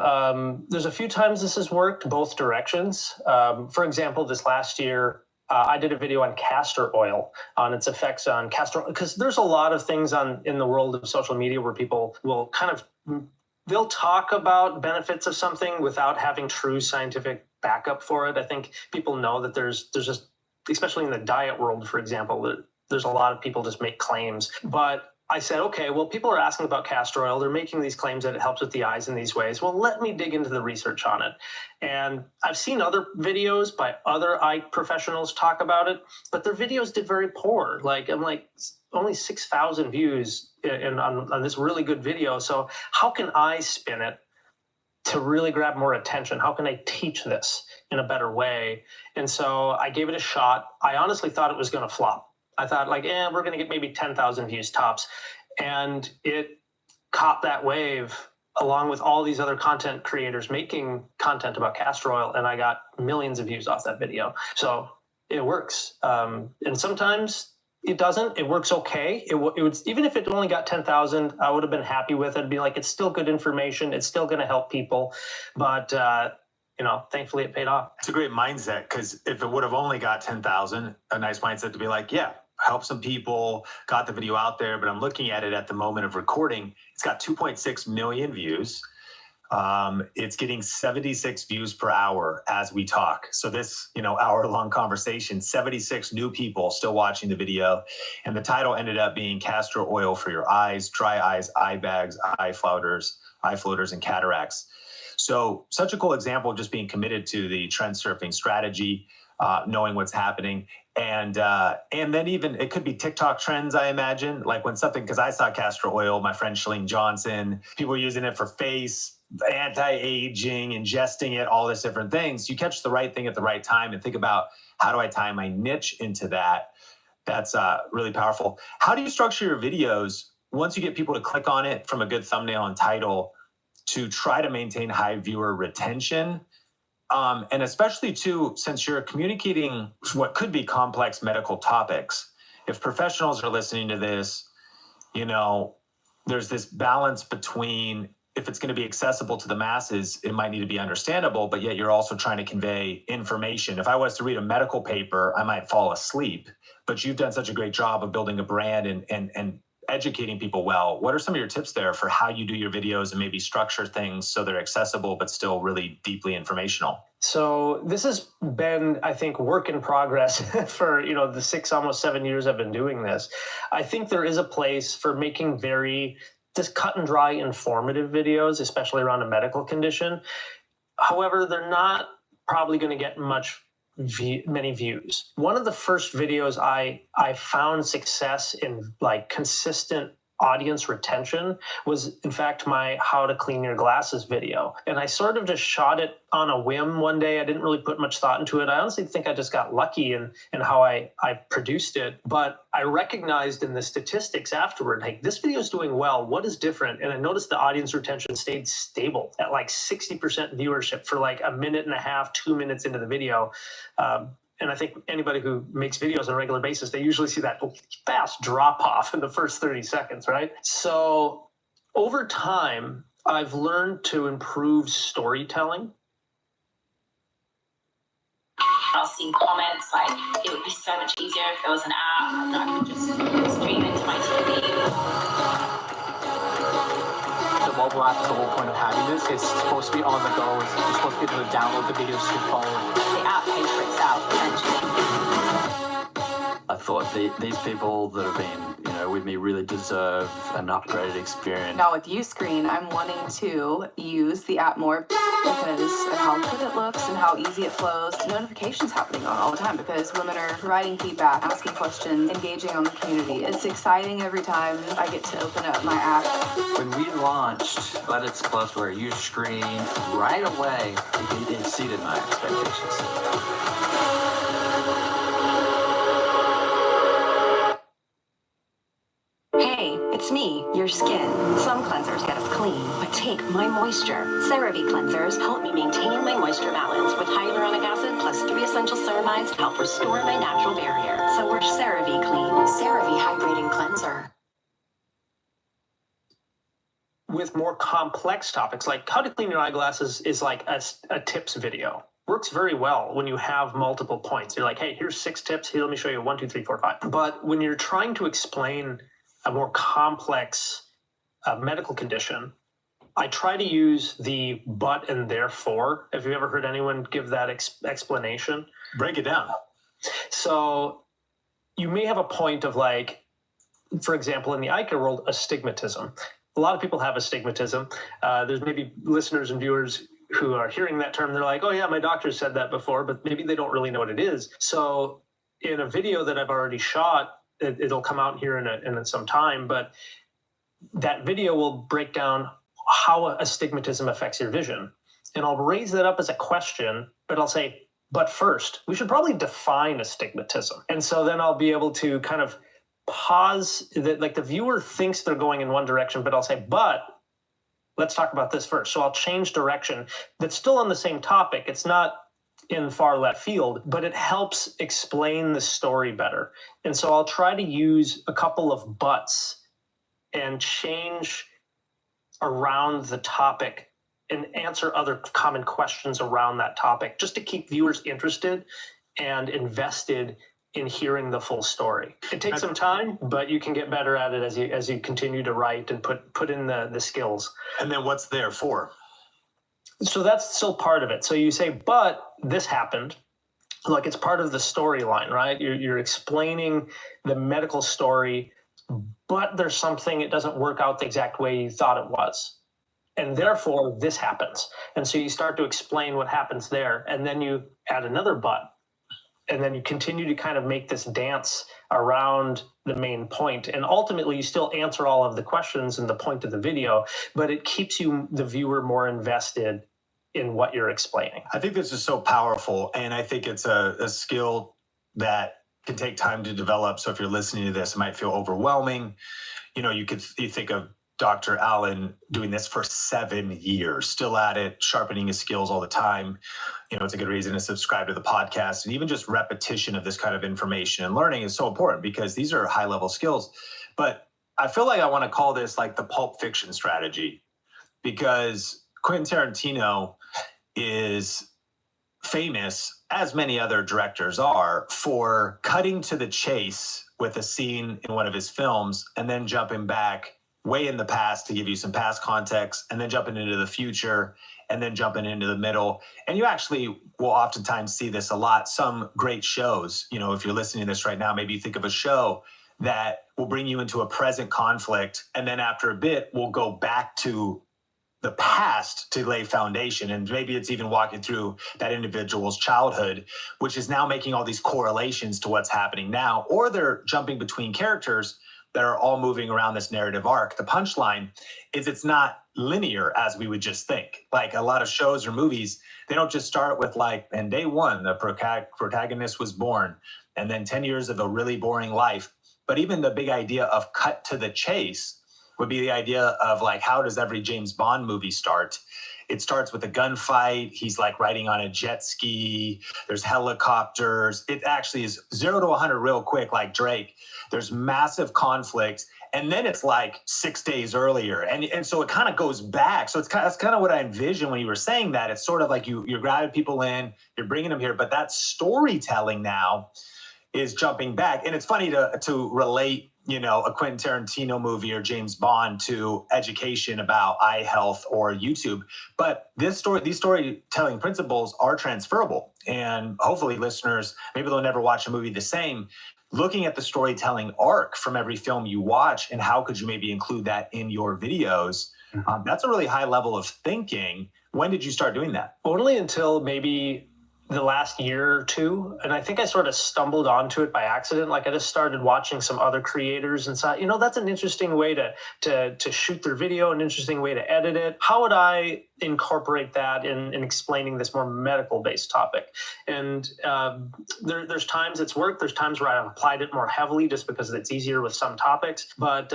There's a few times this has worked both directions. For example, this last year, I did a video on castor oil, on its effects on castor oil, because there's a lot of things in the world of social media where people will they'll talk about benefits of something without having true scientific backup for it. I think people know that there's just, especially in the diet world, for example, there's a lot of people just make claims. But I said, okay, well, people are asking about castor oil. They're making these claims that it helps with the eyes in these ways. Well, let me dig into the research on it. And I've seen other videos by other eye professionals talk about it, but their videos did very poor. Only 6,000 views on this really good video. So how can I spin it to really grab more attention? How can I teach this in a better way? And so I gave it a shot. I honestly thought it was going to flop. I thought we're going to get maybe 10,000 views tops. And it caught that wave along with all these other content creators making content about castor oil. And I got millions of views off that video. So it works. And sometimes it doesn't. It works okay. It would, even if it only got 10,000, I would have been happy with it. It'd be like, it's still good information. It's still going to help people. But, thankfully it paid off. It's a great mindset, because if it would have only got 10,000, a nice mindset to be like, yeah, help some people, got the video out there. But I'm looking at it at the moment of recording. It's got 2.6 million views. It's getting 76 views per hour as we talk. So this, hour-long conversation, 76 new people still watching the video. And the title ended up being Castor Oil for Your Eyes, Dry Eyes, Eye Bags, Eye Floaters, and Cataracts. So such a cool example of just being committed to the trend surfing strategy, knowing what's happening. And then even it could be TikTok trends, I imagine, like when something, because I saw castor oil, my friend Shalene Johnson, people using it for face, anti-aging, ingesting it, all this different things. You catch the right thing at the right time and think about, how do I tie my niche into that? That's really powerful. How do you structure your videos once you get people to click on it from a good thumbnail and title to try to maintain high viewer retention? And especially too, since you're communicating what could be complex medical topics, if professionals are listening to this, there's this balance between, if it's going to be accessible to the masses, it might need to be understandable, but yet you're also trying to convey information. If I was to read a medical paper, I might fall asleep, but you've done such a great job of building a brand and educating people well. What are some of your tips there for how you do your videos and maybe structure things so they're accessible but still really deeply informational? So this has been, I think, work in progress for, the almost 7 years I've been doing this. I think there is a place for making very just cut and dry informative videos, especially around a medical condition. However, they're not probably going to get many views. One of the first videos I found success in, like, consistent audience retention was, in fact, my how to clean your glasses video. And I sort of just shot it on a whim one day. I didn't really put much thought into it. I honestly think I just got lucky in how I produced it. But I recognized in the statistics afterward, like, this video is doing well. What is different? And I noticed the audience retention stayed stable at like 60% viewership for like a minute and a half, 2 minutes into the video. And I think anybody who makes videos on a regular basis, they usually see that fast drop off in the first 30 seconds, right? So over time, I've learned to improve storytelling. I'll see comments like, it would be so much easier if there was an app and I could just stream it to my TV. The mobile app is the whole point of having this. It's supposed to be on the go. You're supposed to be able to download the videos to your phone. The app pays for itself eventually. I thought these people that have been, with me really deserve an upgraded experience. Now with Uscreen, I'm wanting to use the app more because of how good it looks and how easy it flows. Notifications happening on all the time because women are providing feedback, asking questions, engaging on the community. It's exciting every time I get to open up my app. When we launched Let It's Plus where Uscreen, right away, it exceeded my expectations. Hey, it's me, your skin. Some cleansers get us clean, but take my moisture. CeraVe cleansers help me maintain my moisture balance with hyaluronic acid plus 3 essential ceramides to help restore my natural barrier. So we're CeraVe clean. CeraVe hydrating cleanser. With more complex topics, like how to clean your eyeglasses is like a tips video. Works very well when you have multiple points. You're like, hey, here's 6 tips. Here, let me show you 1, 2, 3, 4, 5. But when you're trying to explain a more complex medical condition, I try to use the but and therefore. Have you ever heard anyone give that explanation? Break it down. So you may have a point of, like, for example, in the eye care world, astigmatism. A lot of people have astigmatism. There's maybe listeners and viewers who are hearing that term. They're like, oh yeah, my doctor said that before, but maybe they don't really know what it is. So in a video that I've already shot, it'll come out here in some time, but that video will break down how astigmatism affects your vision. And I'll raise that up as a question, but I'll say, but first, we should probably define astigmatism. And so then I'll be able to kind of pause, like the viewer thinks they're going in one direction, but I'll say, but let's talk about this first. So I'll change direction. That's still on the same topic. It's not in far left field, but it helps explain the story better. And so I'll try to use a couple of buts and change around the topic and answer other common questions around that topic, just to keep viewers interested and invested in hearing the full story. It takes some time, but you can get better at it as you continue to write and put in the skills. And then what's there for? So that's still part of it. So you say, but this happened. Like, it's part of the storyline, right? You're explaining the medical story, but there's something, it doesn't work out the exact way you thought it was. And therefore, this happens. And so you start to explain what happens there, and then you add another but. And then you continue to kind of make this dance around the main point. And ultimately, you still answer all of the questions in the point of the video, but it keeps the viewer more invested in what you're explaining. I think this is so powerful, and I think it's a skill that can take time to develop. So if you're listening to this, it might feel overwhelming. You think of Dr. Allen doing this for 7 years, still at it, sharpening his skills all the time. It's a good reason to subscribe to the podcast. And even just repetition of this kind of information and learning is so important because these are high-level skills. But I feel like I want to call this like the Pulp Fiction strategy, because Quentin Tarantino is famous, as many other directors are, for cutting to the chase with a scene in one of his films and then jumping back way in the past to give you some past context and then jumping into the future and then jumping into the middle. And you actually will oftentimes see this a lot. Some great shows, you know, if you're listening to this right now, maybe you think of a show that will bring you into a present conflict. And then after a bit, we'll go back to the past to lay foundation. And maybe it's even walking through that individual's childhood, which is now making all these correlations to what's happening now. Or they're jumping between characters that are all moving around this narrative arc. The punchline is it's not linear as we would just think. Like a lot of shows or movies, they don't just start with like, and day one, the protagonist was born, and then 10 years of a really boring life. But even the big idea of cut to the chase would be the idea of like, how does every James Bond movie start? It starts with a gunfight. He's like riding on a jet ski. There's helicopters. It actually is 0 to 100 real quick, like Drake. There's massive conflict. And then it's like 6 days earlier. And so it kind of goes back. So that's kind of what I envisioned when you were saying that. It's sort of like you're grabbing people in, you're bringing them here. But that storytelling now is jumping back. And it's funny to relate, you know, a Quentin Tarantino movie or James Bond to education about eye health or YouTube. But these storytelling principles are transferable. And hopefully listeners, maybe they'll never watch a movie the same. Looking at the storytelling arc from every film you watch and how could you maybe include that in your videos, that's a really high level of thinking. When did you start doing that? Only until maybe the last year or two. And I think I sort of stumbled onto it by accident. Like I just started watching some other creators and thought, you know, that's an interesting way to shoot their video, an interesting way to edit it. How would I incorporate that in explaining this more medical-based topic? And there's times it's worked. There's times where I've applied it more heavily just because it's easier with some topics. But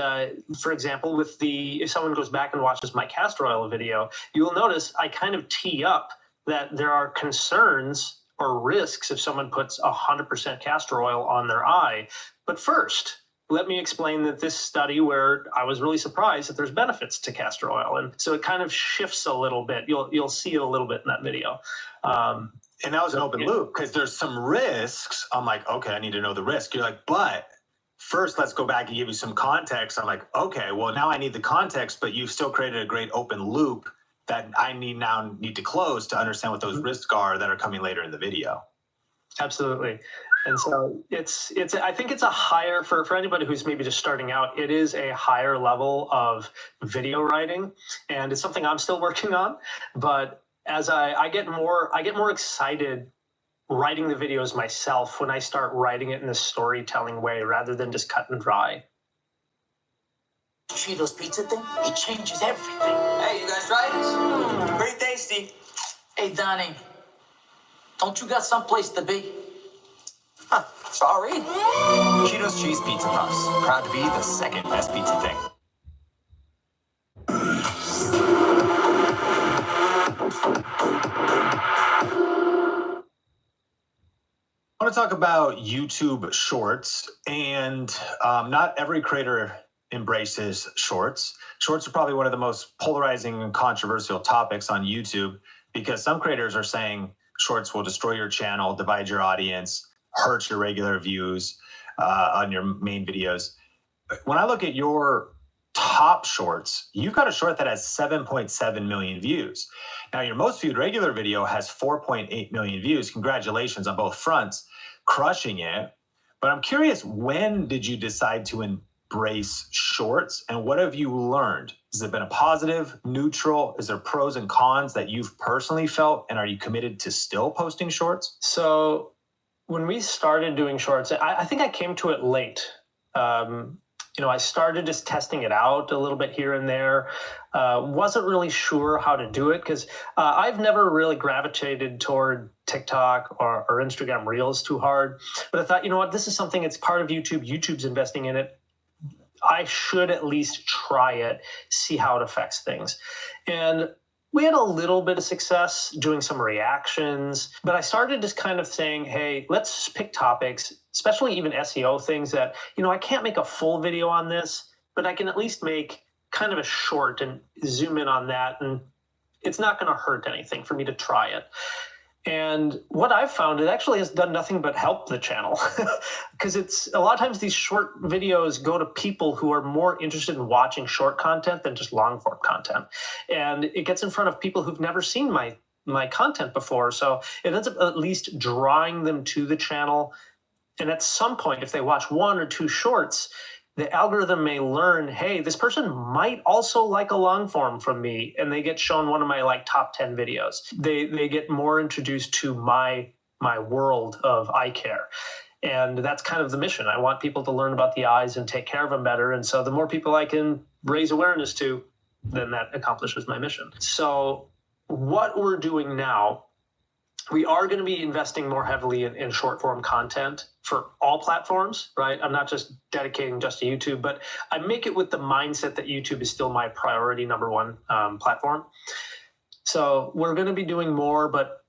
for example, if someone goes back and watches my castor oil video, you will notice I kind of tee up that there are concerns or risks if someone puts 100% castor oil on their eye. But first, let me explain that this study where I was really surprised that there's benefits to castor oil. And so it kind of shifts a little bit. You'll see it a little bit in that video. And that was an open loop because there's some risks. I'm like, okay, I need to know the risk. You're like, but first, let's go back and give you some context. I'm like, okay, well, now I need the context, but you've still created a great open loop that I need to close to understand what those risks are that are coming later in the video. Absolutely. And so I think it's a higher, for anybody who's maybe just starting out, it is a higher level of video writing, and it's something I'm still working on. But as I get more excited writing the videos myself when I start writing it in a storytelling way rather than just cut and dry. Cheetos pizza thing, it changes everything. Hey, you guys try this? Pretty tasty. Hey, Donnie, don't you got someplace to be? Huh, sorry. Cheetos Cheese Pizza Puffs, proud to be the second best pizza thing. I want to talk about YouTube Shorts, and not every creator embraces shorts. Shorts are probably one of the most polarizing and controversial topics on YouTube because some creators are saying shorts will destroy your channel, divide your audience, hurt your regular views on your main videos. When I look at your top shorts, you've got a short that has 7.7 million views. Now, your most viewed regular video has 4.8 million views. Congratulations on both fronts, crushing it. But I'm curious, when did you decide to embrace shorts, and what have you learned? Has it been a positive, neutral? Is there pros and cons that you've personally felt, and are you committed to still posting shorts? So when we started doing shorts, I think I came to it late. I started just testing it out a little bit here and there. Wasn't really sure how to do it because I've never really gravitated toward TikTok or Instagram Reels too hard. But I thought, you know what, this is something that's part of YouTube. YouTube's investing in it. I should at least try it, see how it affects things. And we had a little bit of success doing some reactions, but I started just kind of saying, hey, let's pick topics, especially even SEO things that, I can't make a full video on this, but I can at least make kind of a short and zoom in on that. And it's not going to hurt anything for me to try it. And what I've found, it actually has done nothing but help the channel, because it's a lot of times these short videos go to people who are more interested in watching short content than just long form content. And it gets in front of people who've never seen my content before. So it ends up at least drawing them to the channel. And at some point, if they watch 1 or 2 shorts, the algorithm may learn, hey, this person might also like a long form from me, and they get shown one of my like top 10 videos. They get more introduced to my world of eye care. And that's kind of the mission. I want people to learn about the eyes and take care of them better. And so the more people I can raise awareness to, then that accomplishes my mission. So what we're doing now, we are going to be investing more heavily in short form content for all platforms, right? I'm not just dedicating just to YouTube, but I make it with the mindset that YouTube is still my priority #1 platform. So we're going to be doing more, but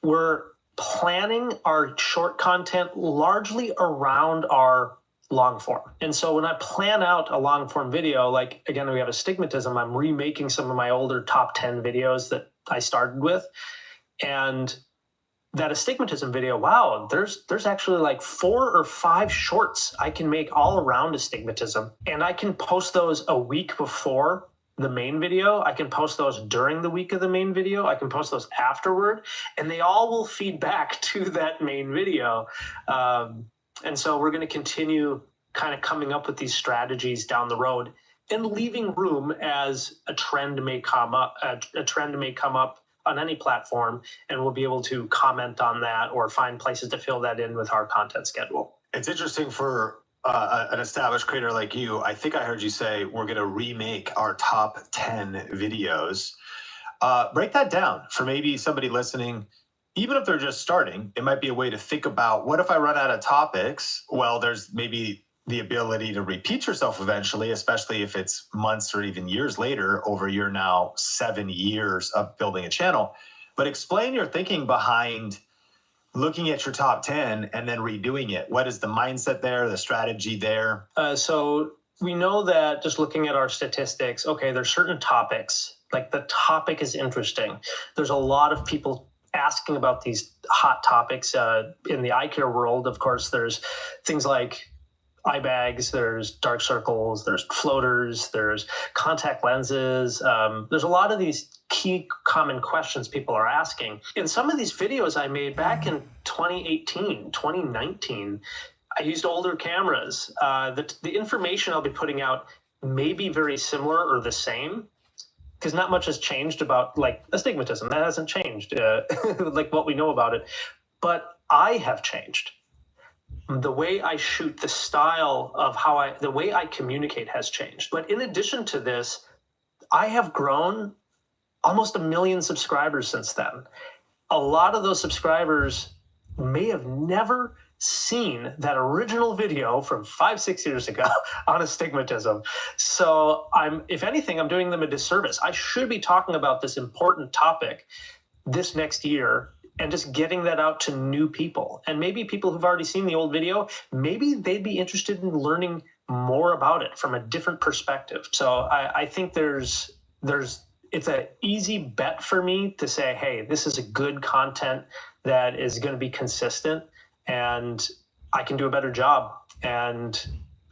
we're planning our short content largely around our long form. And so when I plan out a long form video, like again, we have astigmatism, I'm remaking some of my older top 10 videos that I started with. And that astigmatism video, wow, there's actually like 4 or 5 shorts I can make all around astigmatism. And I can post those a week before the main video. I can post those during the week of the main video. I can post those afterward, and they all will feed back to that main video. And so we're going to continue kind of coming up with these strategies down the road and leaving room as a trend may come up, on any platform, and we'll be able to comment on that or find places to fill that in with our content schedule. It's interesting for an established creator like you. I think I heard you say we're going to remake our top 10 videos. Break that down for maybe somebody listening. Even if they're just starting, it might be a way to think about, what if I run out of topics? Well, there's maybe the ability to repeat yourself eventually, especially if it's months or even years later, over your now 7 years of building a channel. But explain your thinking behind looking at your top 10 and then redoing it. What is the mindset there, the strategy there? So we know that just looking at our statistics, okay, there's certain topics, like the topic is interesting. There's a lot of people asking about these hot topics in the eye care world. Of course, there's things like eye bags, there's dark circles, there's floaters, there's contact lenses. There's a lot of these key common questions people are asking. In some of these videos I made back in 2018, 2019, I used older cameras. The information I'll be putting out may be very similar or the same, because not much has changed about like astigmatism. That hasn't changed, like what we know about it. But I have changed. The way I shoot, the style of the way I communicate has changed. But in addition to this, I have grown almost 1 million subscribers since then. A lot of those subscribers may have never seen that original video from 5-6 years ago on astigmatism. So if anything, I'm doing them a disservice. I should be talking about this important topic this next year and just getting that out to new people. And maybe people who've already seen the old video, maybe they'd be interested in learning more about it from a different perspective. So I think it's an easy bet for me to say, hey, this is a good content that is going to be consistent and I can do a better job. And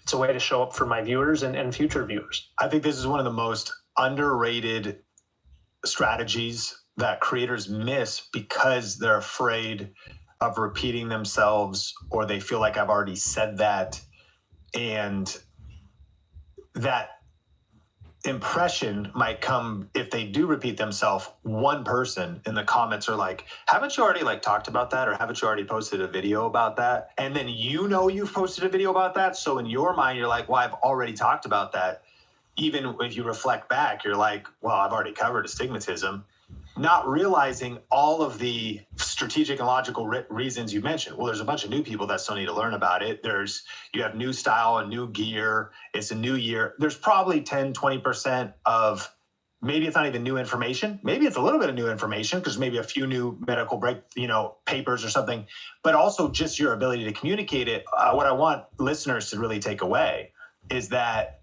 it's a way to show up for my viewers and future viewers. I think this is one of the most underrated strategies that creators miss because they're afraid of repeating themselves, or they feel like I've already said that. And that impression might come if they do repeat themselves. One person in the comments are like, haven't you already talked about that? Or haven't you already posted a video about that? And then you've posted a video about that. So in your mind, you're like, well, I've already talked about that. Even if you reflect back, you're like, well, I've already covered astigmatism. Not realizing all of the strategic and logical reasons you mentioned. Well, there's a bunch of new people that still need to learn about it. You have new style and new gear. It's a new year. There's probably 10, 20% of, maybe it's not even new information. Maybe it's a little bit of new information because maybe a few new medical papers or something, but also just your ability to communicate it. What I want listeners to really take away is that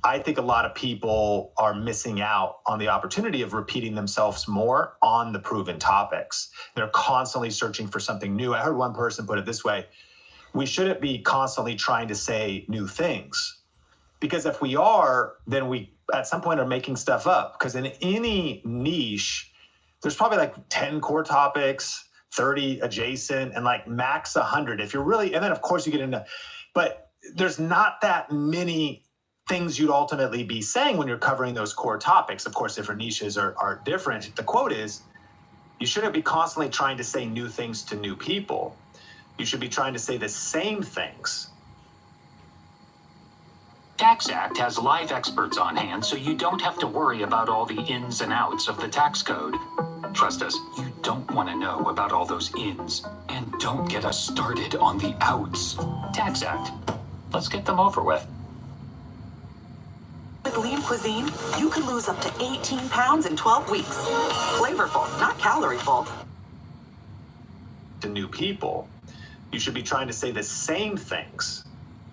I think a lot of people are missing out on the opportunity of repeating themselves more on the proven topics. They're constantly searching for something new. I heard one person put it this way: we shouldn't be constantly trying to say new things, because if we are, then we at some point are making stuff up. Because in any niche, there's probably like 10 core topics, 30 adjacent, and like max 100 if you're really, and then of course you get into, but there's not that many things you'd ultimately be saying when you're covering those core topics. Of course, different niches are different. The quote is, you shouldn't be constantly trying to say new things to new people. You should be trying to say the same things. TaxAct has live experts on hand, so you don't have to worry about all the ins and outs of the tax code. Trust us, you don't want to know about all those ins. And don't get us started on the outs. TaxAct. Let's get them over with. With Lean Cuisine, you could lose up to 18 pounds in 12 weeks. Flavorful, not calorie-full. To new people, you should be trying to say the same things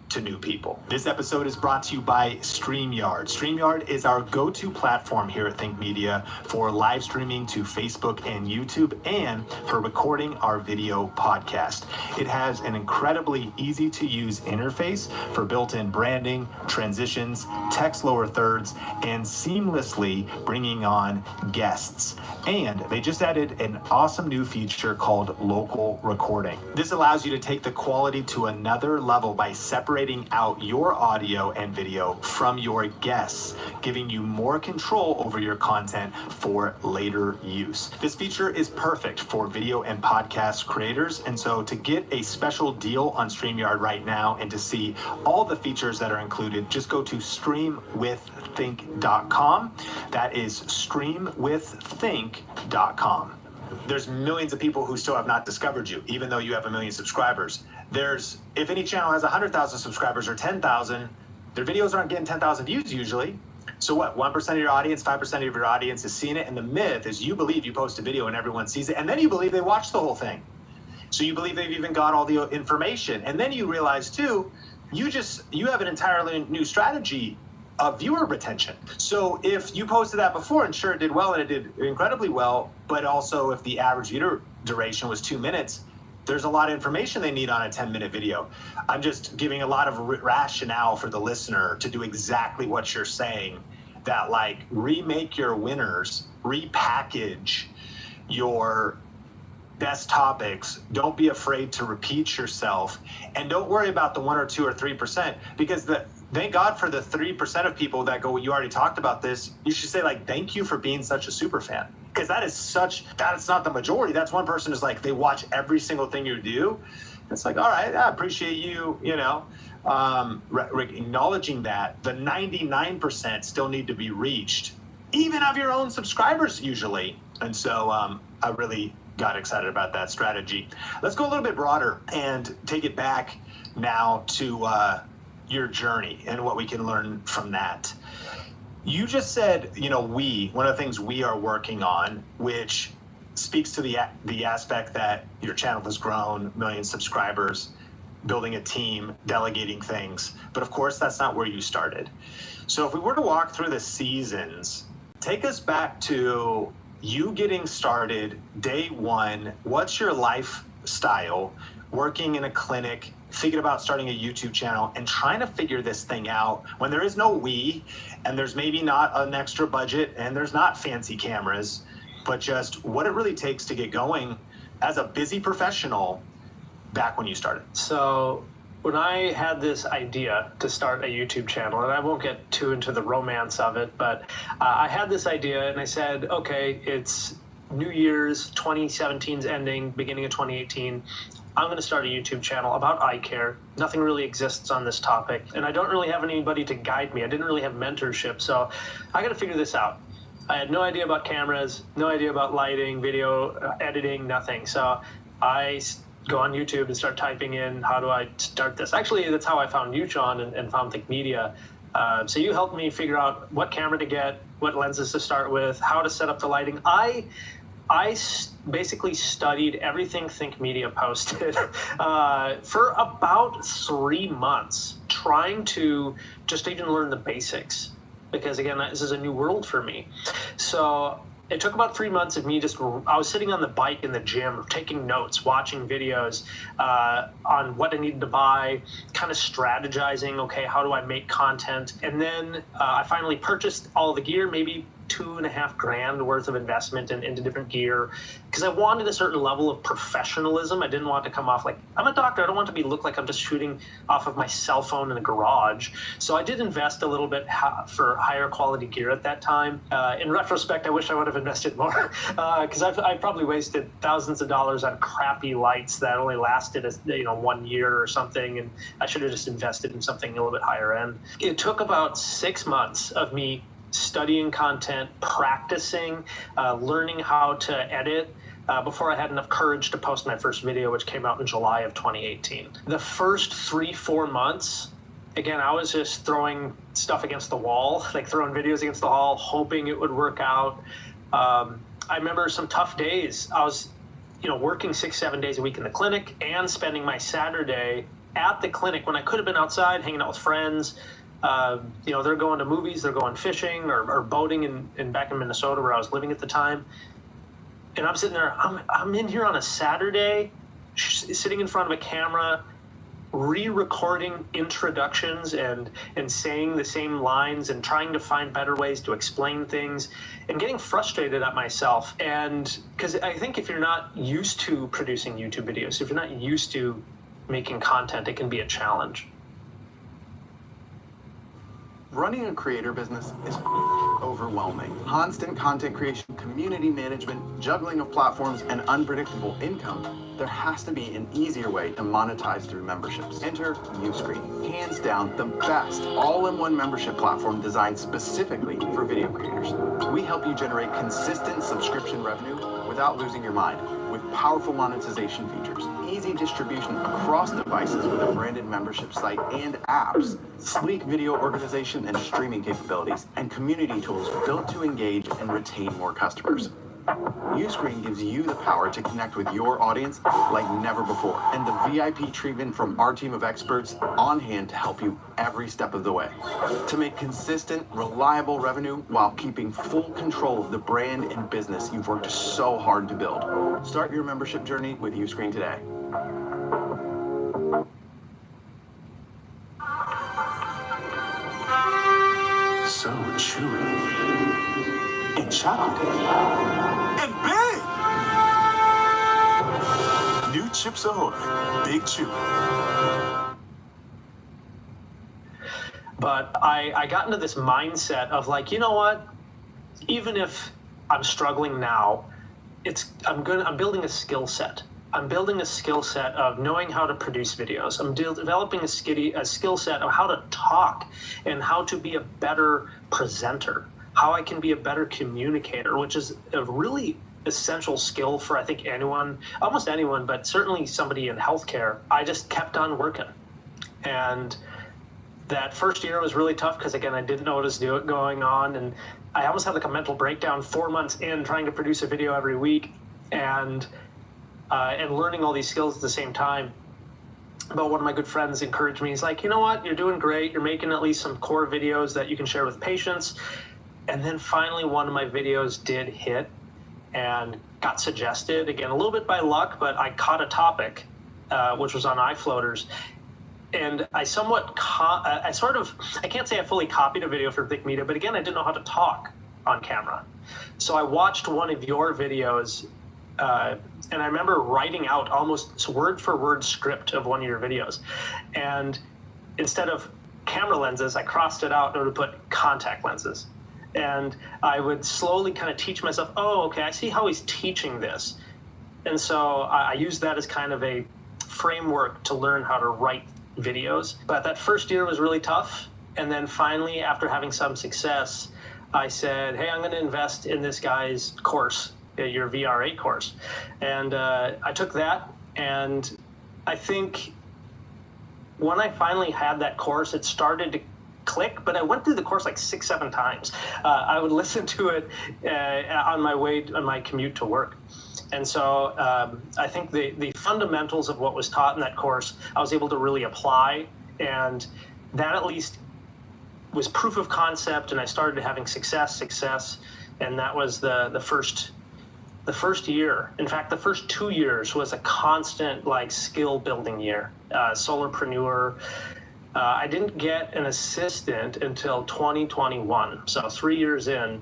to new people. This episode is brought to you by StreamYard. StreamYard is our go-to platform here at Think Media for live streaming to Facebook and YouTube, and for recording our video podcast. It has an incredibly easy to use interface for built-in branding, transitions, text lower thirds, and seamlessly bringing on guests. And they just added an awesome new feature called local recording. This allows you to take the quality to another level by separating out your audio and video from your guests, giving you more control over your content for later use. This feature is perfect for video and podcast creators, and so to get a special deal on StreamYard right now and to see all the features that are included, just go to streamwiththink.com. That is streamwiththink.com. There's millions of people who still have not discovered you, even though you have 1 million subscribers. If any channel has 100,000 subscribers or 10,000, their videos aren't getting 10,000 views usually. So what, 1% of your audience, 5% of your audience is seeing it, and the myth is you believe you post a video and everyone sees it, and then you believe they watched the whole thing. So you believe they've even got all the information. And then you realize too, you have an entirely new strategy of viewer retention. So if you posted that before and sure it did well and it did incredibly well, but also if the average viewer duration was 2 minutes, there's a lot of information they need on a 10-minute video. I'm just giving a lot of rationale for the listener to do exactly what you're saying, that like remake your winners, repackage your best topics. Don't be afraid to repeat yourself, and don't worry about the 1 or 2 or 3%, because thank God for the 3% of people that go, you already talked about this. You should say like, thank you for being such a super fan. Because that's not the majority. That's one person who's like, they watch every single thing you do. It's like, all right, I appreciate you, acknowledging that. The 99% still need to be reached, even of your own subscribers usually. And so I really got excited about that strategy. Let's go a little bit broader and take it back now to your journey and what we can learn from that. You just said, one of the things we are working on, which speaks to the aspect that your channel has grown, 1 million subscribers, building a team, delegating things. But of course, that's not where you started. So if we were to walk through the seasons, take us back to you getting started, day one. What's your lifestyle, working in a clinic, thinking about starting a YouTube channel and trying to figure this thing out when there is no we, and there's maybe not an extra budget, and there's not fancy cameras, but just what it really takes to get going as a busy professional back when you started? So when I had this idea to start a YouTube channel, and I won't get too into the romance of it, but I had this idea and I said, okay, it's New Year's, 2017's ending, beginning of 2018. I'm going to start a YouTube channel about eye care. Nothing really exists on this topic, and I don't really have anybody to guide me. I didn't really have mentorship, so I got to figure this out. I had no idea about cameras, no idea about lighting, video editing, nothing. So I go on YouTube and start typing in, how do I start this? Actually, that's how I found you, Sean, and found Think Media. So you helped me figure out what camera to get, what lenses to start with, how to set up the lighting. I basically studied everything Think Media posted for about 3 months, trying to just even learn the basics, because again, this is a new world for me. So it took about 3 months of me I was sitting on the bike in the gym, taking notes, watching videos on what I needed to buy, kind of strategizing, okay, how do I make content? And then I finally purchased all the gear, maybe $2.5 grand worth of investment into different gear, because I wanted a certain level of professionalism. I didn't want to come off like, I'm a doctor, I don't want to look like I'm just shooting off of my cell phone in a garage. So I did invest a little bit for higher quality gear at that time. In retrospect, I wish I would have invested more, because I probably wasted thousands of dollars on crappy lights that only lasted 1 year or something, and I should have just invested in something a little bit higher end. It took about 6 months of me studying content, practicing, learning how to edit, before I had enough courage to post my first video, which came out in July of 2018. The first 3-4 months, again, I was just throwing stuff against the wall, like throwing videos against the wall, hoping it would work out. I remember some tough days. I was, working 6-7 days a week in the clinic and spending my Saturday at the clinic when I could have been outside hanging out with friends. They're going to movies, they're going fishing or boating in back in Minnesota where I was living at the time. And I'm sitting there, I'm in here on a Saturday, sitting in front of a camera, re-recording introductions and saying the same lines and trying to find better ways to explain things and getting frustrated at myself. And because I think if you're not used to producing YouTube videos, if you're not used to making content, it can be a challenge. Running a creator business is overwhelming. Constant content creation, community management, juggling of platforms, and unpredictable income. There has to be an easier way to monetize through memberships. Enter Uscreen. Hands down, the best all-in-one membership platform designed specifically for video creators. We help you generate consistent subscription revenue without losing your mind, with powerful monetization features, easy distribution across devices with a branded membership site and apps, sleek video organization and streaming capabilities, and community tools built to engage and retain more customers. Uscreen gives you the power to connect with your audience like never before, and the VIP treatment from our team of experts on hand to help you every step of the way. To make consistent, reliable revenue while keeping full control of the brand and business you've worked so hard to build. Start your membership journey with Uscreen today. So chewy and chocolatey and big. New Chips Ahoy, Big Chewy. But I got into this mindset of like, you know what? Even if I'm struggling now, I'm building a skill set. I'm building a skill set of knowing how to produce videos. I'm developing a skill set of how to talk and how to be a better presenter, how I can be a better communicator, which is a really essential skill for, I think, anyone, almost anyone, but certainly somebody in healthcare. I just kept on working. And that first year was really tough because, again, I didn't know what was going on. And I almost had like a mental breakdown 4 months in trying to produce a video every week and learning all these skills at the same time. But one of my good friends encouraged me. He's like, you know what? You're doing great. You're making at least some core videos that you can share with patients. And then finally, one of my videos did hit and got suggested, again, a little bit by luck, but I caught a topic, which was on iFloaters. And I can't say I fully copied a video for Thick Media, but again, I didn't know how to talk on camera. So I watched one of your videos, and I remember writing out almost word for word script of one of your videos. And instead of camera lenses, I crossed it out in order to put contact lenses. And I would slowly kind of teach myself, oh, okay, I see how he's teaching this. And so I used that as kind of a framework to learn how to write videos. But that first year was really tough. And then finally, after having some success, I said, hey, I'm going to invest in this guy's course, your VR8 course. And I took that, and I think when I finally had that course, it started to click, but I went through the course like 6-7 times. I would listen to it on my commute to work. And so I think the fundamentals of what was taught in that course, I was able to really apply. And that at least was proof of concept, and I started having success, and that was the first year. In fact, the first 2 years was a constant like skill building year. Solarpreneur. I didn't get an assistant until 2021, so 3 years in,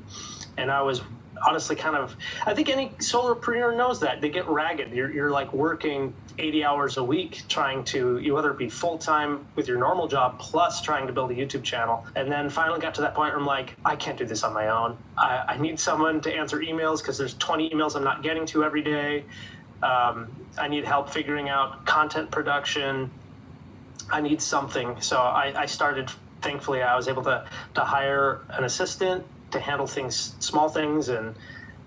and I was honestly kind of, I think any solopreneur knows that. They get ragged. You're like working 80 hours a week trying to, you whether it be full-time with your normal job plus trying to build a YouTube channel. And then finally got to that point where I'm like, I can't do this on my own. I need someone to answer emails because there's 20 emails I'm not getting to every day. I need help figuring out content production. I need something. So I started, thankfully, I was able to hire an assistant to handle things, small things, and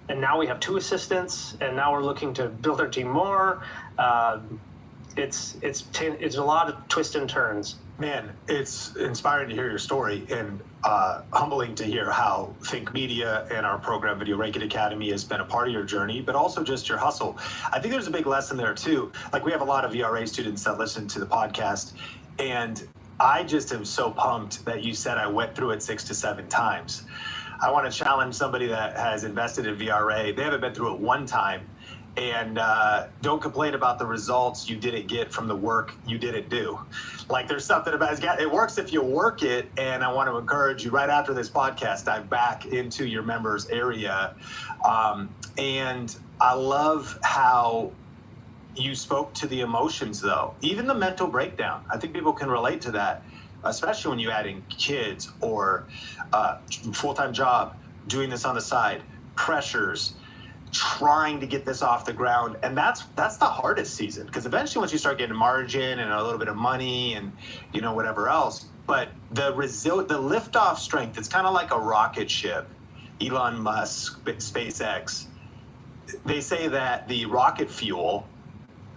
now we have 2 assistants, and now we're looking to build our team more. It's a lot of twists and turns. Man, it's inspiring to hear your story, and humbling to hear how Think Media and our program Video Ranking Academy has been a part of your journey, but also just your hustle. I think there's a big lesson there too. Like, we have a lot of VRA students that listen to the podcast, and I just am so pumped that you said I went through it 6 to 7 times. I want to challenge somebody that has invested in VRA. They haven't been through it one time, and don't complain about the results you didn't get from the work you didn't do. Like, there's something about it works if you work it, and I want to encourage you right after this podcast, dive back into your members area. And I love how you spoke to the emotions, though, even the mental breakdown. I think people can relate to that, especially when you add in kids or full-time job, doing this on the side, pressures, trying to get this off the ground. And that's the hardest season, because eventually once you start getting margin and a little bit of money and, you know, whatever else, but the liftoff strength, it's kind of like a rocket ship. Elon Musk, SpaceX, they say that the rocket fuel,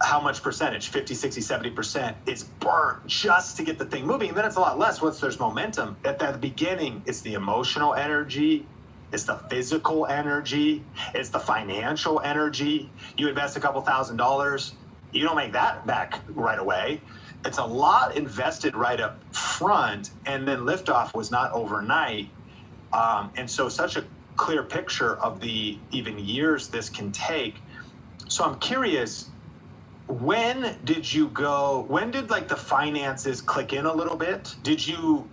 how much percentage, 50, 60, 70% is burnt just to get the thing moving. And then it's a lot less once there's momentum. At the beginning, it's the emotional energy, it's the physical energy, it's the financial energy. You invest a couple $1,000s, you don't make that back right away. It's a lot invested right up front, and then liftoff was not overnight. And so such a clear picture of the even years this can take. So I'm curious, when did like the finances click in a little bit? Did you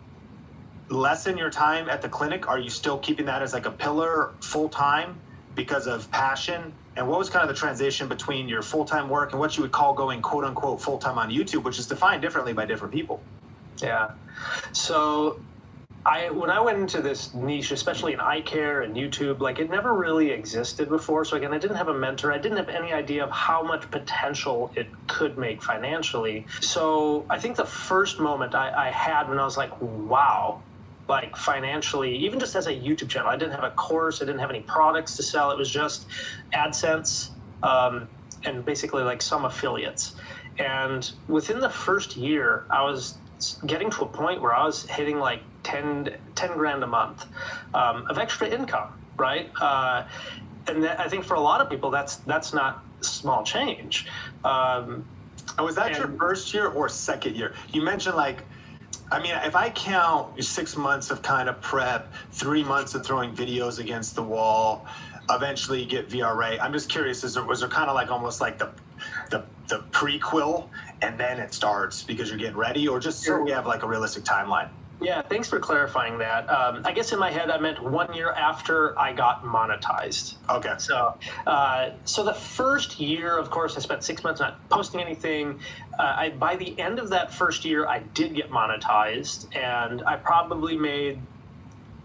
lessen your time at the clinic? Are you still keeping that as like a pillar full time because of passion? And what was kind of the transition between your full-time work and what you would call going quote unquote full-time on YouTube, which is defined differently by different people? Yeah. So when I went into this niche, especially in eye care and YouTube, like, it never really existed before. So again, I didn't have a mentor. I didn't have any idea of how much potential it could make financially. So I think the first moment I had when I was like, wow, like financially, even just as a YouTube channel, I didn't have a course, I didn't have any products to sell. It was just AdSense and basically like some affiliates. And within the first year, I was getting to a point where I was hitting like 10 grand a month of extra income, right? And I think for a lot of people, that's not small change. Was that your first year or second year? You mentioned, like, I mean, if I count 6 months of kind of prep, 3 months of throwing videos against the wall, eventually you get VRA. I'm just curious, was there kind of like almost like the prequel and then it starts because you're getting ready, or just so we have like a realistic timeline? Yeah, thanks for clarifying that. I guess in my head, I meant 1 year after I got monetized. Okay. So the first year, of course, I spent 6 months not posting anything. By the end of that first year, I did get monetized, and I probably made,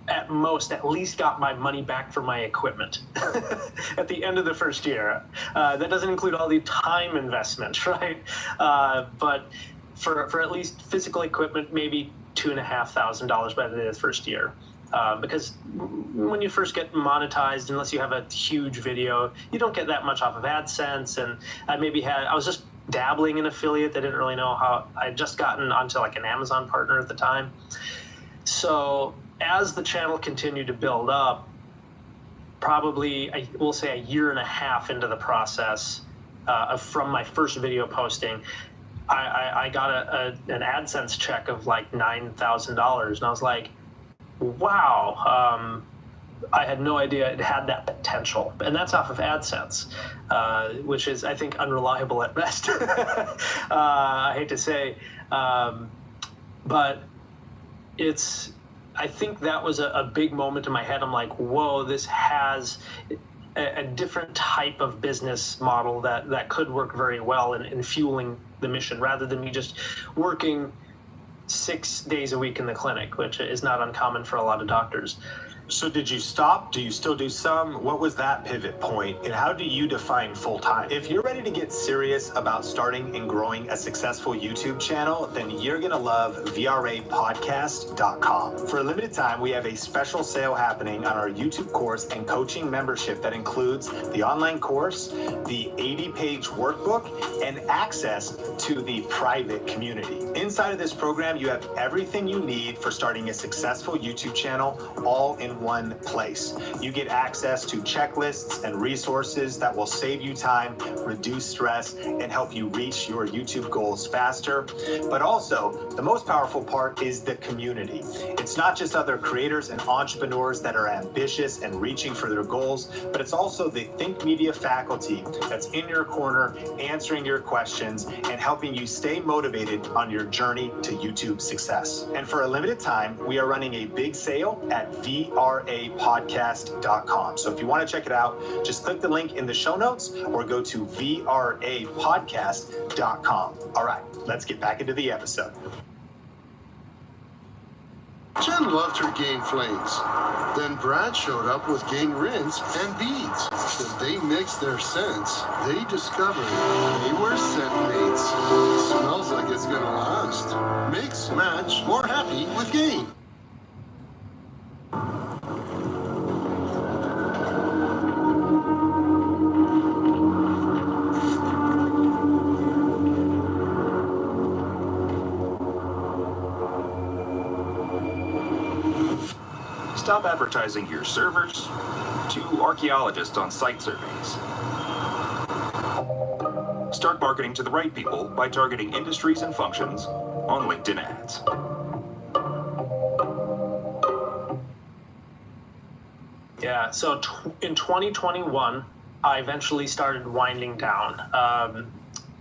at most, at least got my money back for my equipment at the end of the first year. That doesn't include all the time investment, right? But for at least physical equipment, maybe $2,500 by the end of the first year. Because when you first get monetized, unless you have a huge video, you don't get that much off of AdSense. And I was just dabbling in affiliate. I didn't really know how. I had just gotten onto like an Amazon partner at the time. So as the channel continued to build up, probably, I will say, a year and a half into the process from my first video posting, I got an AdSense check of like $9,000, and I was like, wow. I had no idea it had that potential. And that's off of AdSense, which is, I think, unreliable at best. I hate to say. But I think that was a big moment in my head. I'm like, whoa, this has a different type of business model that could work very well in fueling the mission, rather than me just working 6 days a week in the clinic, which is not uncommon for a lot of doctors. So did you stop? Do you still do some? What was that pivot point? And how do you define full-time? If you're ready to get serious about starting and growing a successful YouTube channel, then you're going to love vrapodcast.com. For a limited time, we have a special sale happening on our YouTube course and coaching membership that includes the online course, the 80-page workbook, and access to the private community. Inside of this program, you have everything you need for starting a successful YouTube channel, all in one place. You get access to checklists and resources that will save you time, reduce stress, and help you reach your YouTube goals faster. But also, the most powerful part is the community. It's not just other creators and entrepreneurs that are ambitious and reaching for their goals, but it's also the Think Media faculty that's in your corner, answering your questions and helping you stay motivated on your journey to YouTube success. And for a limited time, we are running a big sale at vrapodcast.com. So if you want to check it out, just click the link in the show notes or go to vrapodcast.com. All right, let's get back into the episode. Jen loved her Gain flings. Then Brad showed up with Gain rinse and beads. Then they mixed their scents. They discovered they were scent mates. Smells like it's gonna last. Mix, match, more happy with Gain. Stop advertising your servers to archaeologists on site surveys. Start marketing to the right people by targeting industries and functions on LinkedIn ads. Yeah, so in 2021, I eventually started winding down.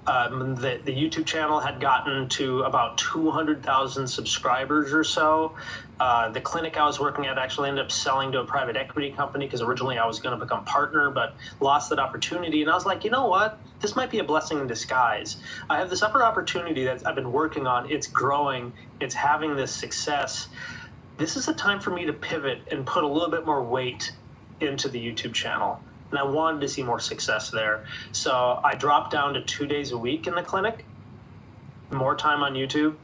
The YouTube channel had gotten to about 200,000 subscribers or so. The clinic I was working at actually ended up selling to a private equity company because originally I was going to become partner, but lost that opportunity. And I was like, you know what? This might be a blessing in disguise. I have this upper opportunity that I've been working on. It's growing. It's having this success. This is a time for me to pivot and put a little bit more weight into the YouTube channel. And I wanted to see more success there. So I dropped down to 2 days a week in the clinic, more time on YouTube.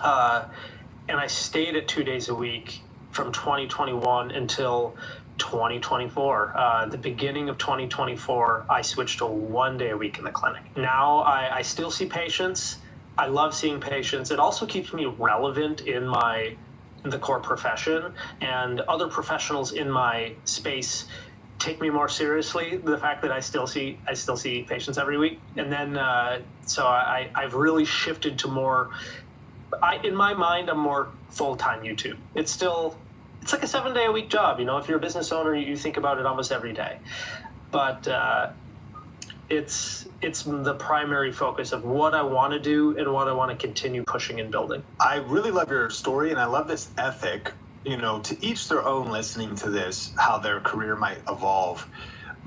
And I stayed at 2 days a week from 2021 until 2024. The beginning of 2024, I switched to 1 day a week in the clinic. Now I still see patients. I love seeing patients. It also keeps me relevant in the core profession, and other professionals in my space take me more seriously. The fact that I still see patients every week. And then, so I've really shifted to more, in my mind, I'm more full-time YouTube. It's like a 7-day-a-week job. You know, if you're a business owner, you think about it almost every day. But it's the primary focus of what I want to do and what I want to continue pushing and building. I really love your story, and I love this ethic. You know, to each their own listening to this, how their career might evolve.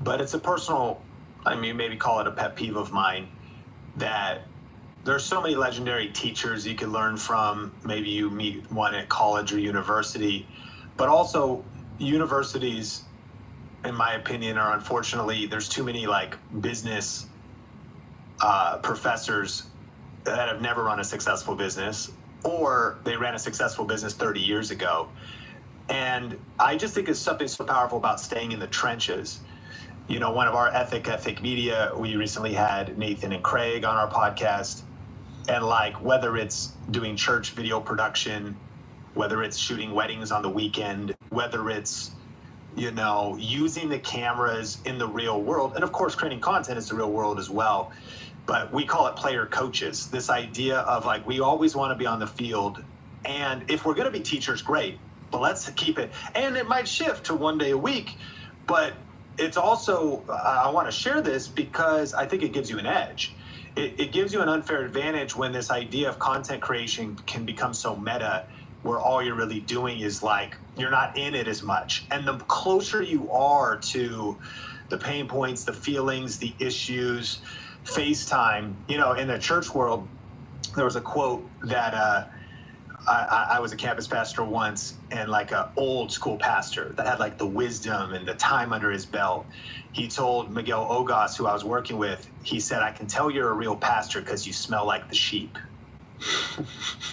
But it's a personal, I mean, maybe call it a pet peeve of mine, that there's so many legendary teachers you could learn from. Maybe you meet one at college or university, but also universities, in my opinion, are unfortunately, there's too many like business professors that have never run a successful business, or they ran a successful business 30 years ago. And I just think it's something so powerful about staying in the trenches. You know, one of our Ethic Media, we recently had Nathan and Craig on our podcast. And like, whether it's doing church video production, whether it's shooting weddings on the weekend, whether it's, you know, using the cameras in the real world, and of course, creating content is the real world as well. but we call it player coaches. This idea of like, we always want to be on the field. And if we're going to be teachers, great, but let's keep it. And it might shift to 1 day a week, but it's also, I want to share this because I think it gives you an edge. It gives you an unfair advantage when this idea of content creation can become so meta, where all you're really doing is like, you're not in it as much. And the closer you are to the pain points, the feelings, the issues, FaceTime, you know, in the church world, there was a quote that I was a campus pastor once, and like an old school pastor that had like the wisdom and the time under his belt. He told Miguel Ogos, who I was working with, he said, "I can tell you're a real pastor because you smell like the sheep."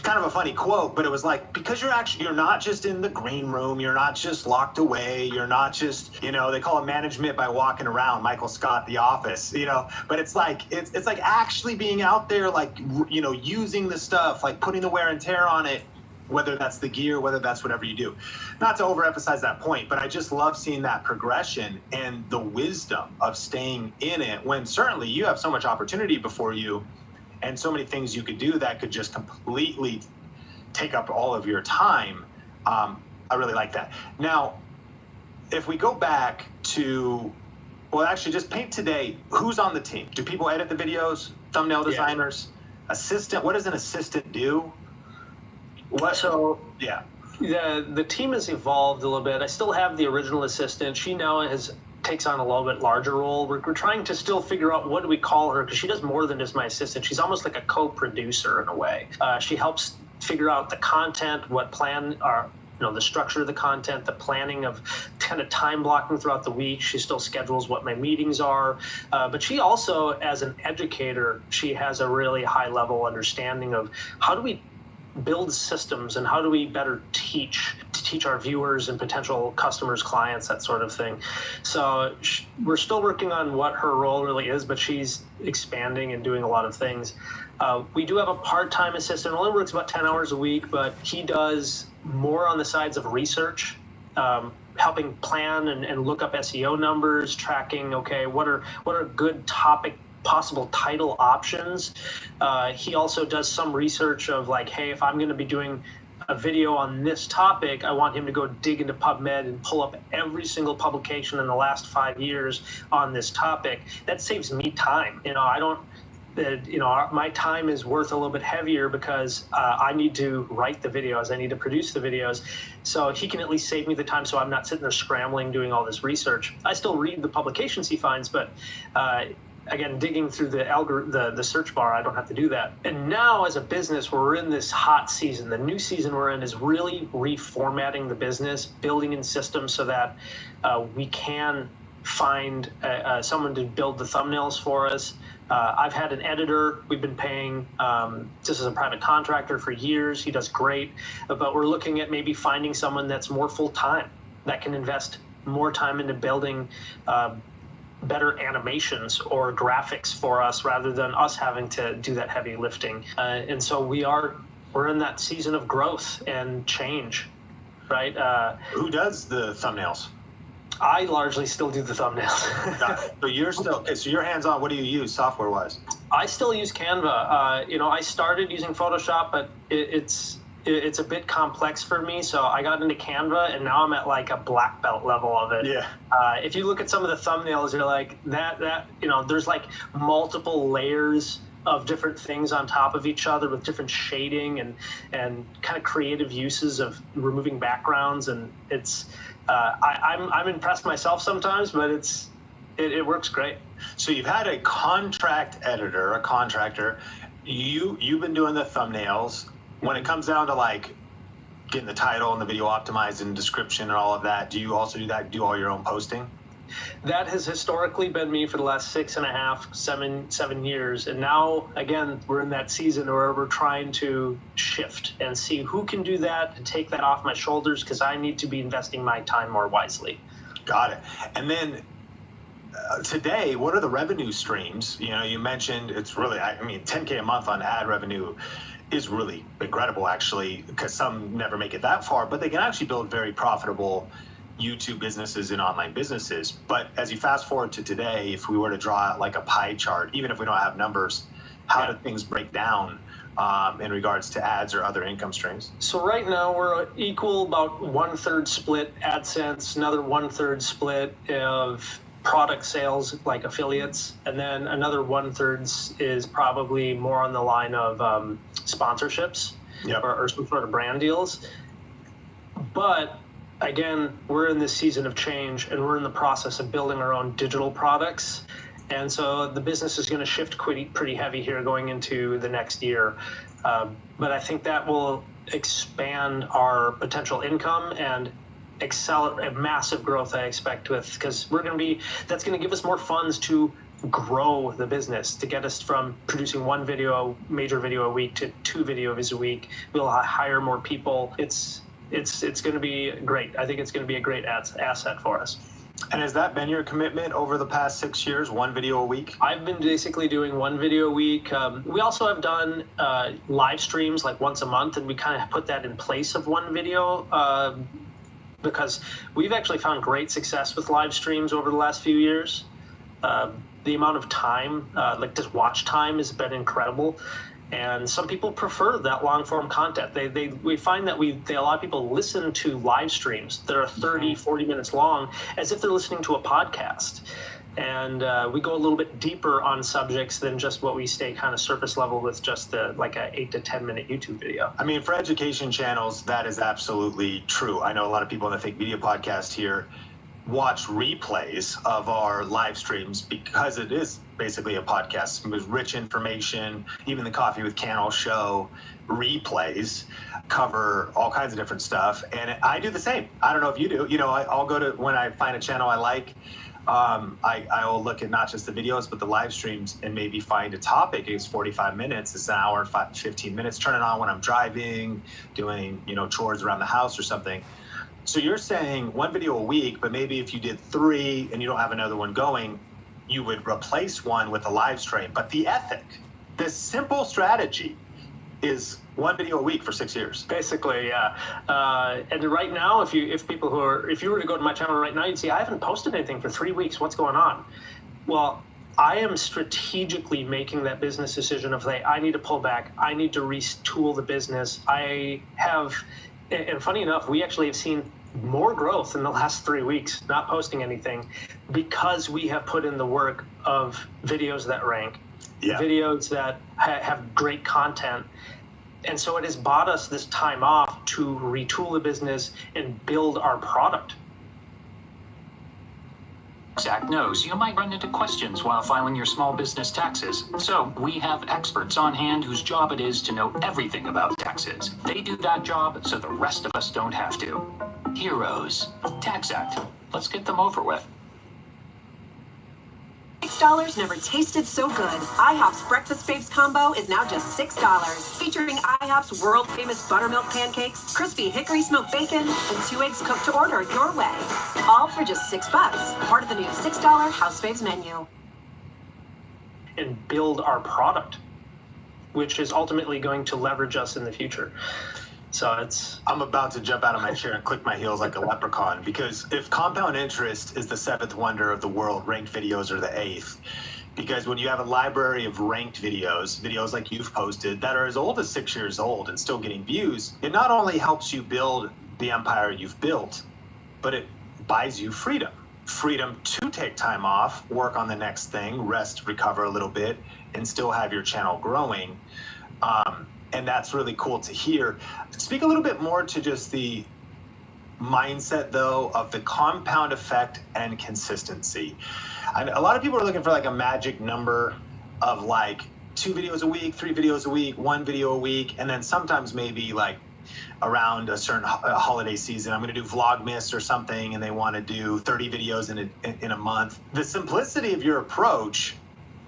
Kind of a funny quote, but it was like, because you're not just in the green room, you're not just locked away, you're not just, you know, they call it management by walking around, Michael Scott, The Office, you know, but it's like actually being out there, like, you know, using the stuff, like putting the wear and tear on it, whether that's the gear, whether that's whatever you do. Not to overemphasize that point, but I just love seeing that progression and the wisdom of staying in it when certainly you have so much opportunity before you and so many things you could do that could just completely take up all of your time. I really like that. Now, if we go back to, well, actually just paint today, who's on the team? Do people edit the videos, thumbnail designers, assistant? What does an assistant do? What? So, yeah. The team has evolved a little bit. I still have the original assistant. She now takes on a little bit larger role. We're trying to still figure out what do we call her, because she does more than just my assistant. She's almost like a co-producer in a way. She helps figure out the content, what plan are, you know, the structure of the content, the planning of kind of time blocking throughout the week. She still schedules what my meetings are. But she also, as an educator, she has a really high level understanding of how do we build systems and how do we better teach our viewers and potential customers, clients, that sort of thing. So we're still working on what her role really is, but she's expanding and doing a lot of things. We do have a part-time assistant, only works about 10 hours a week, but he does more on the sides of research, helping plan and look up SEO numbers, tracking, okay, what are good possible title options. He also does some research of like, hey, if I'm going to be doing a video on this topic, I want him to go dig into PubMed and pull up every single publication in the last 5 years on this topic. That saves me time. You know, I don't, you know, my time is worth a little bit heavier because I need to write the videos, I need to produce the videos. So he can at least save me the time so I'm not sitting there scrambling doing all this research. I still read the publications he finds, but again, digging through the search bar, I don't have to do that. And now as a business, we're in this hot season. The new season we're in is really reformatting the business, building in systems so that we can find someone to build the thumbnails for us. I've had an editor we've been paying just as a private contractor for years. He does great, but we're looking at maybe finding someone that's more full-time that can invest more time into building better animations or graphics for us rather than us having to do that heavy lifting. And so we're in that season of growth and change, right? Who does the thumbnails? I largely still do the thumbnails. So you're still, okay, so you're hands-on. What do you use software-wise? I still use Canva. You know, I started using Photoshop, but it's a bit complex for me, so I got into Canva, and now I'm at like a black belt level of it. Yeah. If you look at some of the thumbnails, you're like, that you know, there's like multiple layers of different things on top of each other with different shading and kind of creative uses of removing backgrounds, and it's I'm impressed myself sometimes, but it works great. So you've had a contract editor, a contractor. You've been doing the thumbnails. When it comes down to like getting the title and the video optimized and description and all of that, do you also do that? Do all your own posting? That has historically been me for the last 6.5, 7 years. And now, again, we're in that season where we're trying to shift and see who can do that and take that off my shoulders, because I need to be investing my time more wisely. Got it. And then today, what are the revenue streams? You know, you mentioned it's really, I mean, 10K a month on ad revenue is really incredible, actually, because some never make it that far, but they can actually build very profitable YouTube businesses and online businesses. But as you fast forward to today, if we were to draw like a pie chart, even if we don't have numbers, how do things break down in regards to ads or other income streams? So right now we're equal, about 1/3 split AdSense, another 1/3 split of product sales like affiliates, and then another 1/3 is probably more on the line of sponsorships or some sort of brand deals. But again, we're in this season of change and we're in the process of building our own digital products. And so the business is going to shift pretty heavy here going into the next year. But I think that will expand our potential income and accelerate massive growth I expect with, because that's going to give us more funds to grow the business, to get us from producing one major video a week to 2 videos a week. We'll hire more people. It's going to be great. I think it's going to be a great asset for us. And has that been your commitment over the past 6 years, 1 video a week? I've been basically doing 1 video a week. We also have done live streams like once a month, and we kind of put that in place of 1 video because we've actually found great success with live streams over the last few years. The amount of time, like just watch time, has been incredible. And some people prefer that long form content. We find that a lot of people listen to live streams that are 30, 40 minutes long as if they're listening to a podcast. And we go a little bit deeper on subjects than just what we stay kind of surface level with just like a 8 to 10 minute YouTube video. I mean, for education channels, that is absolutely true. I know a lot of people on the Fake Media podcast here watch replays of our live streams because it is basically a podcast with rich information. Even the Coffee with Cannell show replays cover all kinds of different stuff, and I do the same. I don't know if you do. I'll go to, when I find a channel I like, I will look at not just the videos but the live streams and maybe find a topic. It's 45 minutes, it's an hour and 15 minutes. Turn it on when I'm driving, doing chores around the house or something. So you're saying 1 video a week, but maybe if you did 3 and you don't have another one going, you would replace 1 with a live stream. But the ethic, this simple strategy is 1 video a week for 6 years. Basically, yeah. And right now, if you were to go to my channel right now, you'd see I haven't posted anything for 3 weeks. What's going on? Well, I am strategically making that business decision of, hey, I need to pull back. I need to retool the business. And funny enough, we actually have seen more growth in the last 3 weeks, not posting anything, because we have put in the work of videos that rank, videos that have great content. And so it has bought us this time off to retool the business and build our product. Act knows you might run into questions while filing your small business taxes. So we have experts on hand whose job it is to know everything about taxes. They do that job so the rest of us don't have to. Heroes. Tax Act. Let's get them over with. $6 never tasted so good. IHOP's Breakfast Babes combo is now just $6. Featuring IHOP's world-famous buttermilk pancakes, crispy hickory smoked bacon, and 2 eggs cooked to order your way. All for just $6. Part of the new $6 House Faves menu. And build our product, which is ultimately going to leverage us in the future. So I'm about to jump out of my chair and click my heels like a leprechaun, because if compound interest is the 7th wonder of the world, ranked videos are the 8th. Because when you have a library of ranked videos like you've posted, that are as old as 6 years old and still getting views, it not only helps you build the empire you've built, but it buys you freedom. Freedom to take time off, work on the next thing, rest, recover a little bit, and still have your channel growing. And that's really cool to hear. Speak a little bit more to just the mindset, though, of the compound effect and consistency. A lot of people are looking for like a magic number of like 2 videos a week, 3 videos a week, 1 video a week, and then sometimes maybe like around a certain holiday season, I'm going to do Vlogmas or something, and they want to do 30 videos in a month. The simplicity of your approach,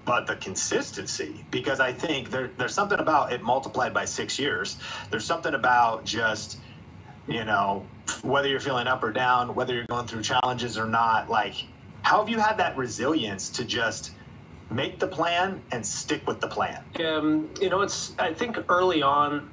but the consistency, because I think there's something about it multiplied by 6 years. There's something about just, whether you're feeling up or down, whether you're going through challenges or not, like, how have you had that resilience to just make the plan and stick with the plan? I think early on,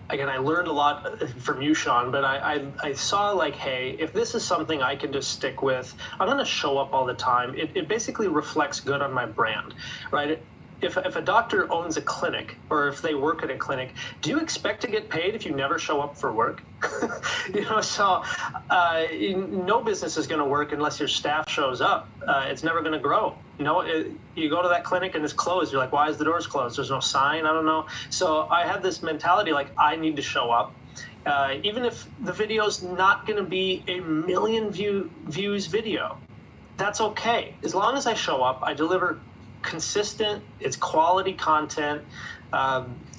again, I learned a lot from you, Sean, but I saw like, hey, if this is something I can just stick with, I'm going to show up all the time. It basically reflects good on my brand, right? If a doctor owns a clinic or if they work at a clinic, do you expect to get paid if you never show up for work? So no business is going to work unless your staff shows up. It's never going to grow. You go to that clinic and it's closed. You're like, why is the doors closed? There's no sign. I don't know. So I had this mentality like I need to show up. Even if the video's not going to be a million views video, that's okay. As long as I show up, I deliver consistent, it's quality content.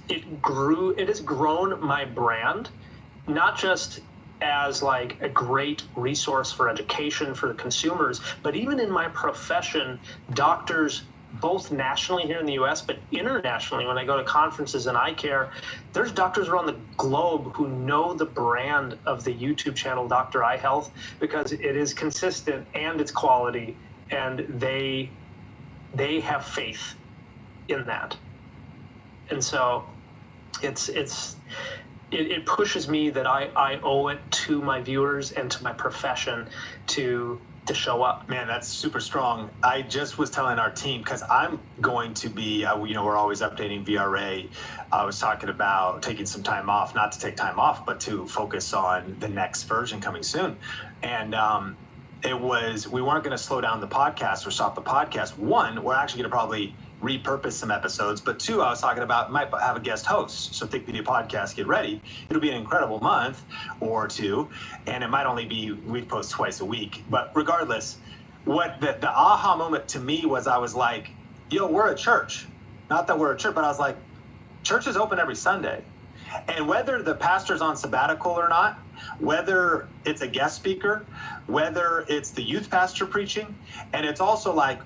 It has grown my brand, not just as like a great resource for education for the consumers, but even in my profession, doctors, both nationally here in the US, but internationally, when I go to conferences in eye care, there's doctors around the globe who know the brand of the YouTube channel Dr. Eye Health because it is consistent and it's quality, and they have faith in that. And so it pushes me that I owe it to my viewers and to my profession to show up. Man, that's super strong. I just was telling our team, because I'm going to be, we're always updating VRA. I was talking about taking some time off, not to take time off, but to focus on the next version coming soon. And we weren't going to slow down the podcast or stop the podcast. One, we're actually going to probably repurpose some episodes, but two, I was talking about might have a guest host. So Think Media Podcast, get ready. It'll be an incredible month or two, and it might only be we post twice a week. But regardless, what the aha moment to me was, I was like, yo, we're a church. Not that we're a church, but I was like, church is open every Sunday. And whether the pastor's on sabbatical or not, whether it's a guest speaker, whether it's the youth pastor preaching, and it's also like,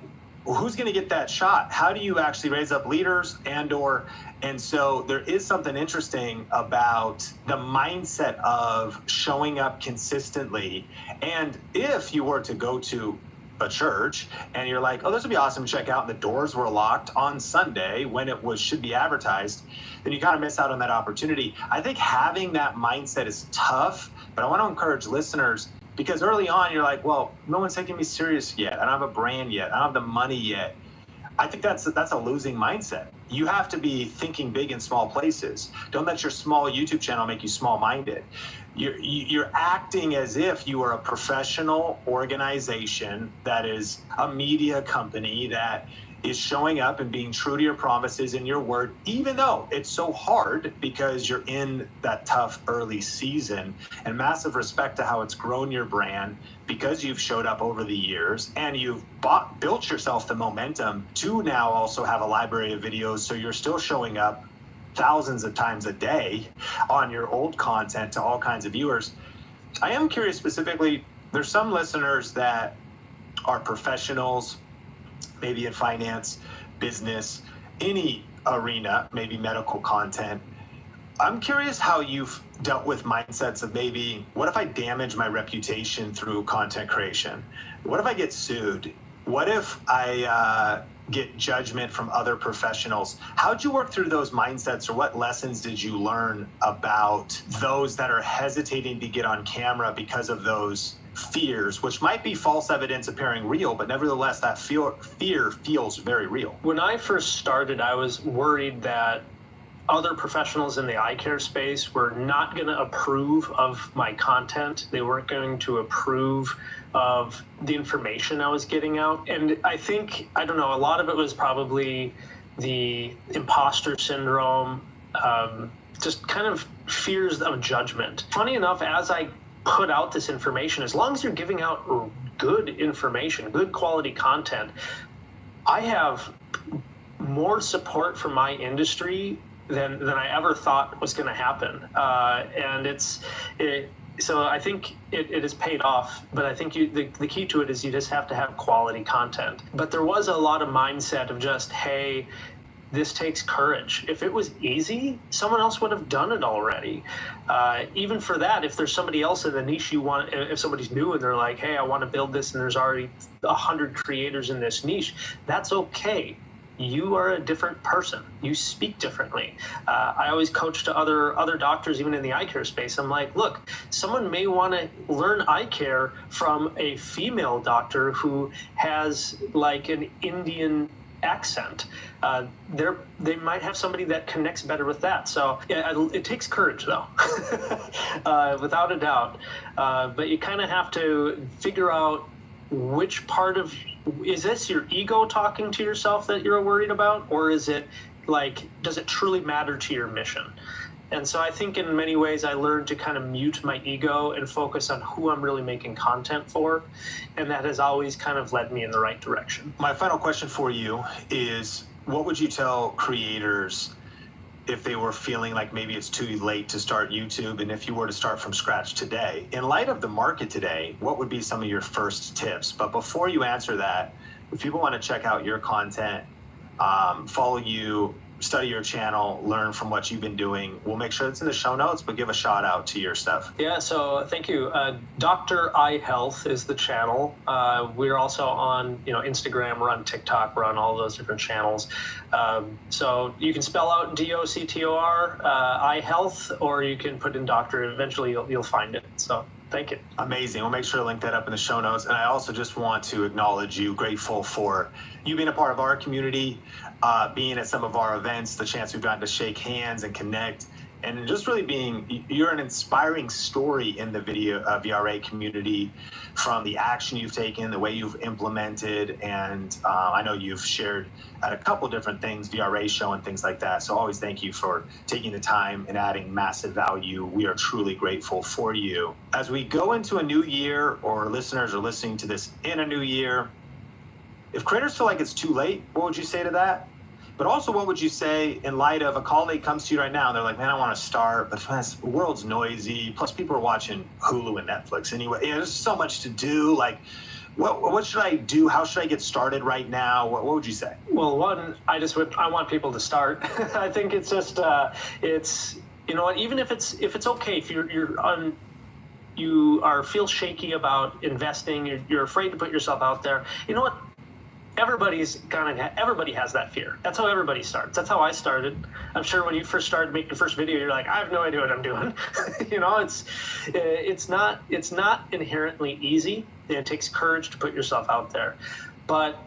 who's going to get that shot? How do you actually raise up leaders and so there is something interesting about the mindset of showing up consistently. And if you were to go to a church and you're like, oh, this would be awesome to check out, and the doors were locked on Sunday when it should be advertised, then you kind of miss out on that opportunity. I think having that mindset is tough, but I want to encourage listeners, because early on you're like, well, no one's taking me serious yet. I don't have a brand yet. I don't have the money yet. I think that's a losing mindset. You have to be thinking big in small places. Don't let your small YouTube channel make you small-minded. You're acting as if you are a professional organization that is a media company that is showing up and being true to your promises and your word, even though it's so hard because you're in that tough early season. And massive respect to how it's grown your brand, because you've showed up over the years and you've built yourself the momentum to now also have a library of videos. So you're still showing up thousands of times a day on your old content to all kinds of viewers. I am curious specifically, there's some listeners that are professionals, maybe in finance, business, any arena, maybe medical content. I'm curious how you've dealt with mindsets of maybe, what if I damage my reputation through content creation? What if I get sued? What if I get judgment from other professionals? How'd you work through those mindsets, or what lessons did you learn about those that are hesitating to get on camera because of those fears, which might be false evidence appearing real, but nevertheless that fear feels very real? When I first started, I was worried that other professionals in the eye care space were not going to approve of my content. They weren't going to approve of the information I was getting out. And I think, I don't know, a lot of it was probably the imposter syndrome, just kind of fears of judgment. Funny enough, as I put out this information, as long as you're giving out good information, good quality content, I have more support from my industry than I ever thought was going to happen. So I think it has paid off, but I think the key to it is you just have to have quality content. But there was a lot of mindset of just, hey, this takes courage. If it was easy, someone else would have done it already. Even for that, if there's somebody else in the niche you want, if somebody's new and they're like, hey, I want to build this and there's already 100 creators in this niche, that's okay. you are a different person. You speak differently. I always coach to other doctors, even in the eye care space. I'm like, look, someone may want to learn eye care from a female doctor who has like an Indian accent. They might have somebody that connects better with that. So yeah, it takes courage, though, without a doubt. But you kind of have to figure out which part of, is this your ego talking to yourself that you're worried about, or is it like, does it truly matter to your mission? And so I think in many ways I learned to kind of mute my ego and focus on who I'm really making content for. And that has always kind of led me in the right direction. My final question for you is, what would you tell creators if they were feeling like maybe it's too late to start YouTube, and if you were to start from scratch today? In light of the market today, what would be some of your first tips? But before you answer that, if people want to check out your content, follow you, study your channel, learn from what you've been doing, we'll make sure it's in the show notes, but give a shout out to your stuff. Yeah, so thank you. Dr. Eye Health is the channel. We're also on Instagram, we're on TikTok, we're on all those different channels. So you can spell out DOCTOR, Eye Health, or you can put in doctor, eventually you'll find it. So thank you. Amazing. We'll make sure to link that up in the show notes. And I also just want to acknowledge you, grateful for you being a part of our community, being at some of our events, the chance we've gotten to shake hands and connect, and just really you're an inspiring story in the video VRA community, from the action you've taken, the way you've implemented, and I know you've shared at a couple different things, VRA show and things like that. So always thank you for taking the time and adding massive value. We are truly grateful for you. As we go into a new year, or listeners are listening to this in a new year, if creators feel like it's too late, what would you say to that? But also, what would you say in light of a colleague comes to you right now and they're like, man, I want to start, but the world's noisy. Plus, people are watching Hulu and Netflix anyway. There's so much to do. Like, what should I do? How should I get started right now? What would you say? Well, one, I want people to start. I think it's just, even if it's okay, if you feel shaky about investing, you're afraid to put yourself out there. You know what? Everybody has that fear. That's how everybody starts. That's how I started. I'm sure when you first started making your first video, you're like, I have no idea what I'm doing. It's not inherently easy. It takes courage to put yourself out there. But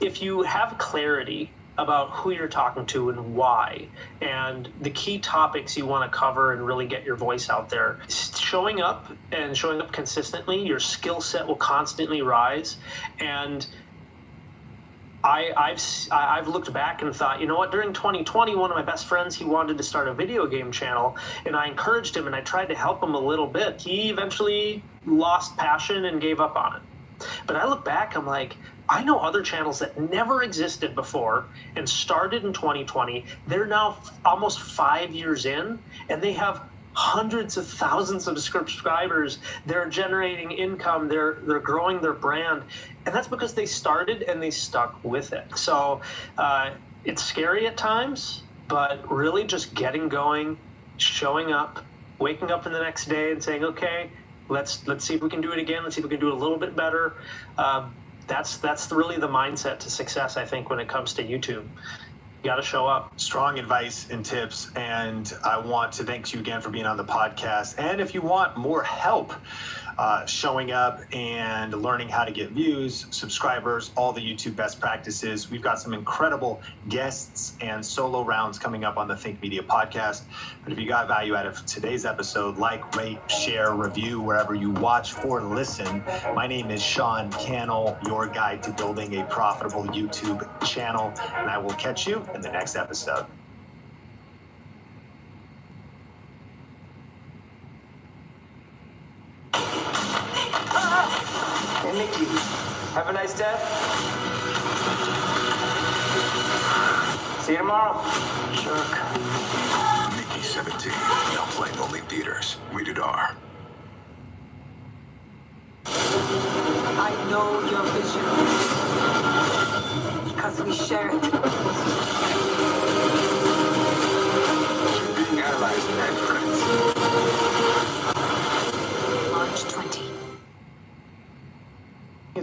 if you have clarity about who you're talking to and why, and the key topics you want to cover and really get your voice out there, showing up consistently, your skill set will constantly rise. And I've looked back and thought, you know what, during 2020, one of my best friends, he wanted to start a video game channel, and I encouraged him and I tried to help him a little bit. He eventually lost passion and gave up on it. But I look back, I'm like, I know other channels that never existed before and started in 2020. They're now almost 5 years in, and they have hundreds of thousands of subscribers. They're generating income. They're growing their brand. And that's because they started and they stuck with it. So it's scary at times, but really just getting going, showing up, waking up in the next day and saying, okay, let's see if we can do it again. Let's see if we can do it a little bit better. That's really the mindset to success, I think, when it comes to YouTube. You got to show up. Strong advice and tips. And I want to thank you again for being on the podcast. And if you want more help showing up and learning how to get views, subscribers, all the YouTube best practices, we've got some incredible guests and solo rounds coming up on the Think Media podcast. But if you got value out of today's episode, like, rate, share, review wherever you watch or listen. My name is Sean Cannell, your guide to building a profitable YouTube channel, and I will catch you in the next episode. Hey, Mickey, have a nice day. See you tomorrow. Jerk. Mickey 17, now playing only theaters. Rated R. I know your vision because we share it. We're being analyzed tonight, friends. March 20.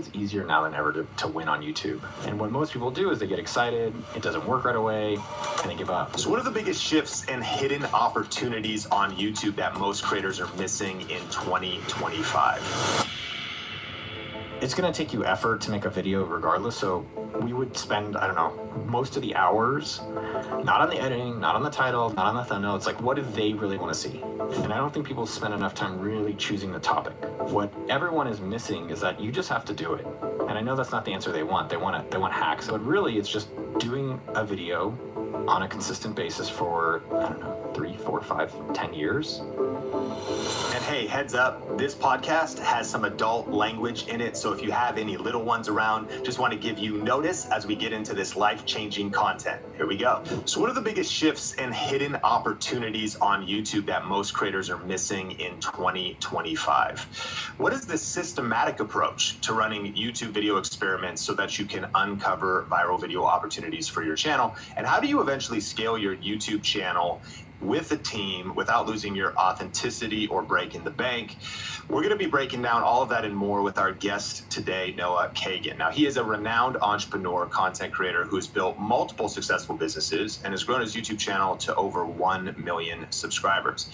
it's easier now than ever to win on YouTube. And what most people do is they get excited, it doesn't work right away, and they give up. So what are the biggest shifts and hidden opportunities on YouTube that most creators are missing in 2025? It's going to take you effort to make a video regardless, so we would spend, I don't know, most of the hours not on the editing, not on the title, not on the thumbnail. It's like, what do they really want to see? And I don't think people spend enough time really choosing the topic. What everyone is missing is that you just have to do it. And I know that's not the answer they want. They want hacks. But really, it's just doing a video on a consistent basis for, I don't know, 3, 4, 5, 10 years. And hey, heads up, this podcast has some adult language in it, so if you have any little ones around, just want to give you notice as we get into this life-changing content. Here we go. So what are the biggest shifts and hidden opportunities on YouTube that most creators are missing in 2025? What is the systematic approach to running YouTube video experiments so that you can uncover viral video opportunities for your channel? And how do you eventually scale your YouTube channel with a team without losing your authenticity or breaking the bank? We're going to be breaking down all of that and more with our guest today, Noah Kagan. Now, he is a renowned entrepreneur, content creator who has built multiple successful businesses and has grown his YouTube channel to over 1 million subscribers.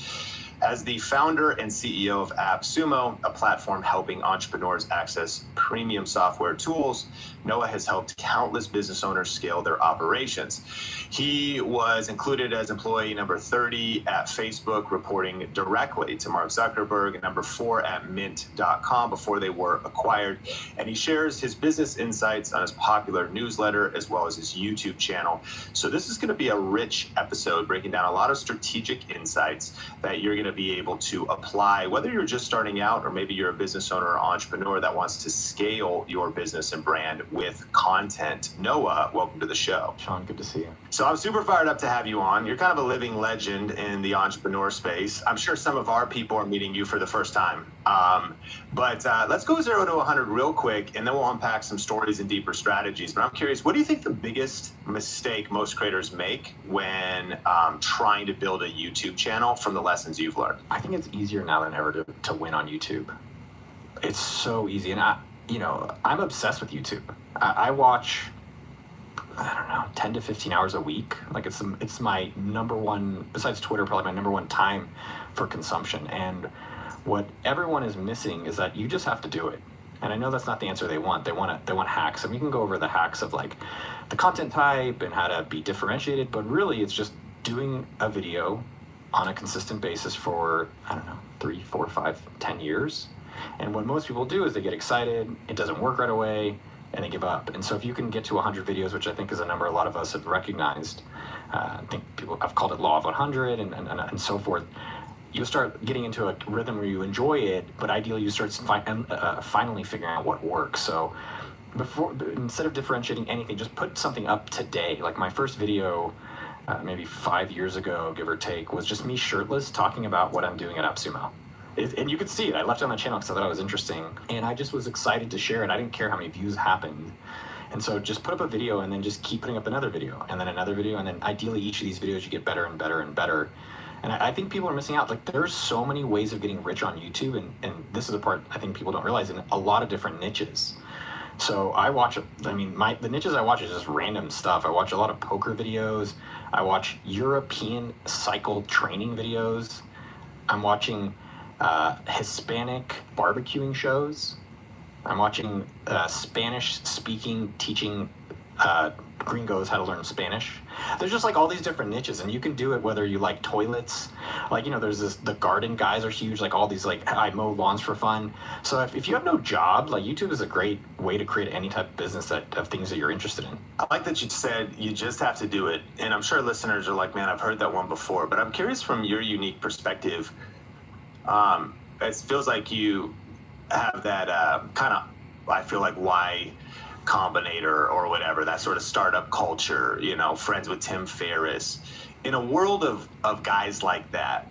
As the founder and CEO of AppSumo, a platform helping entrepreneurs access premium software tools, Noah has helped countless business owners scale their operations. He was included as employee number 30 at Facebook, reporting directly to Mark Zuckerberg, and number 4 at Mint.com before they were acquired. And he shares his business insights on his popular newsletter as well as his YouTube channel. So this is going to be a rich episode breaking down a lot of strategic insights that you're going to be able to apply, whether you're just starting out or maybe you're a business owner or entrepreneur that wants to scale your business and brand with content. Noah, welcome to the show. Sean, good to see you. So I'm super fired up to have you on. You're kind of a living legend in the entrepreneur space. I'm sure some of our people are meeting you for the first time. But let's go 0 to 100 real quick, and then we'll unpack some stories and deeper strategies. But I'm curious, what do you think the biggest mistake most creators make when trying to build a YouTube channel from the lessons you've learned? I think it's easier now than ever to win on YouTube. It's so easy. And I'm obsessed with YouTube. I watch, I don't know, 10 to 15 hours a week. Like it's my number one, besides Twitter, probably my number one time for consumption. And what everyone is missing is that you just have to do it. And I know that's not the answer they want. They want hacks. And we can go over the hacks of like the content type and how to be differentiated, but really it's just doing a video on a consistent basis for, I don't know, 3, 4, 5, 10 years. And what most people do is they get excited, it doesn't work right away, and they give up. And so if you can get to 100 videos, which I think is a number a lot of us have recognized, I think people have called it law of 100 and so forth, you'll start getting into a rhythm where you enjoy it, but ideally you start finally figuring out what works. So instead of differentiating anything, just put something up today. Like my first video, maybe 5 years ago, give or take, was just me shirtless talking about what I'm doing at AppSumo. And you could see it. I left it on the channel because I thought it was interesting. And I just was excited to share it. I didn't care how many views happened. And so just put up a video and then just keep putting up another video and then another video. And then ideally each of these videos you get better and better and better. And I think people are missing out. Like there's so many ways of getting rich on YouTube. And this is the part I think people don't realize, in a lot of different niches. So I watch, the niches I watch is just random stuff. I watch a lot of poker videos. I watch European cycle training videos. I'm watching Hispanic barbecuing shows. I'm watching Spanish speaking, teaching gringos how to learn Spanish. There's just like all these different niches, and you can do it whether you like toilets, like, there's the garden guys are huge, like all these, like, I mow lawns for fun. So if you have no job, like YouTube is a great way to create any type of business of things that you're interested in. I like that you said you just have to do it. And I'm sure listeners are like, man, I've heard that one before, but I'm curious from your unique perspective. It feels like you have that kind of, I feel like, Y Combinator or whatever, that sort of startup culture, friends with Tim Ferriss. In a world of guys like that,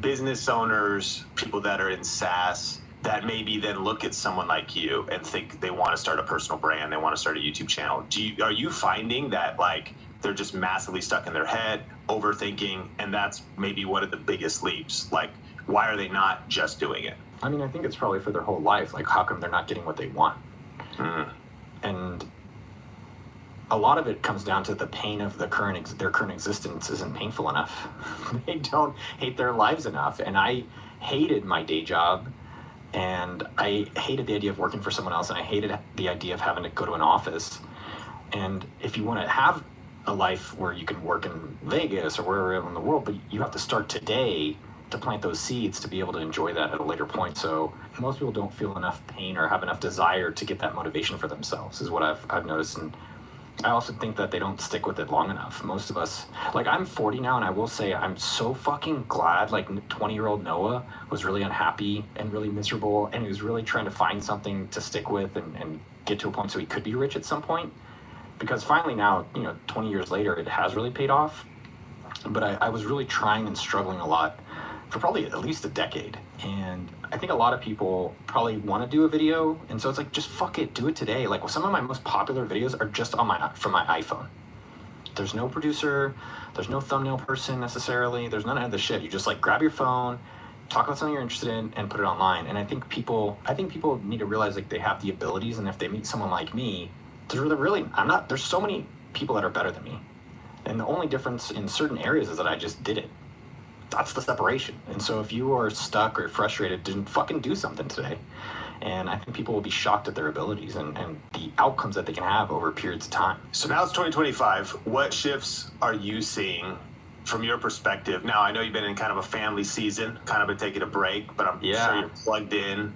business owners, people that are in SaaS, that maybe then look at someone like you and think they want to start a personal brand, they want to start a YouTube channel. Are you finding that, like, they're just massively stuck in their head, overthinking, and that's maybe one of the biggest leaps? Like, why are they not just doing it? I think it's probably for their whole life. Like, how come they're not getting what they want? And a lot of it comes down to the pain of their current existence isn't painful enough. They don't hate their lives enough. And I hated my day job, and I hated the idea of working for someone else, and I hated the idea of having to go to an office. And if you want to have a life where you can work in Vegas or wherever in the world, but you have to start today to plant those seeds to be able to enjoy that at a later point. So most people don't feel enough pain or have enough desire to get that motivation for themselves, is what I've noticed. And I also think that they don't stick with it long enough. Most of us, like, I'm 40 now, and I will say I'm so fucking glad, like, 20-year-old Noah was really unhappy and really miserable, and he was really trying to find something to stick with and get to a point so he could be rich at some point. Because finally now, 20 years later, it has really paid off. But I was really trying and struggling a lot for probably at least a decade. And I think a lot of people probably want to do a video, and so it's like, just fuck it, do it today. Like, some of my most popular videos are just from my iPhone. There's no producer, there's no thumbnail person necessarily, there's none of the shit. You just like grab your phone, talk about something you're interested in, and put it online. And I think people need to realize, like, they have the abilities, and if they meet someone like me, there's so many people that are better than me. And the only difference in certain areas is that I just did it. That's the separation. And so if you are stuck or frustrated, then fucking do something today. And I think people will be shocked at their abilities and the outcomes that they can have over periods of time. So now it's 2025. What shifts are you seeing from your perspective? Now, I know you've been in kind of a family season, kind of been taking a break, but I'm sure you're plugged in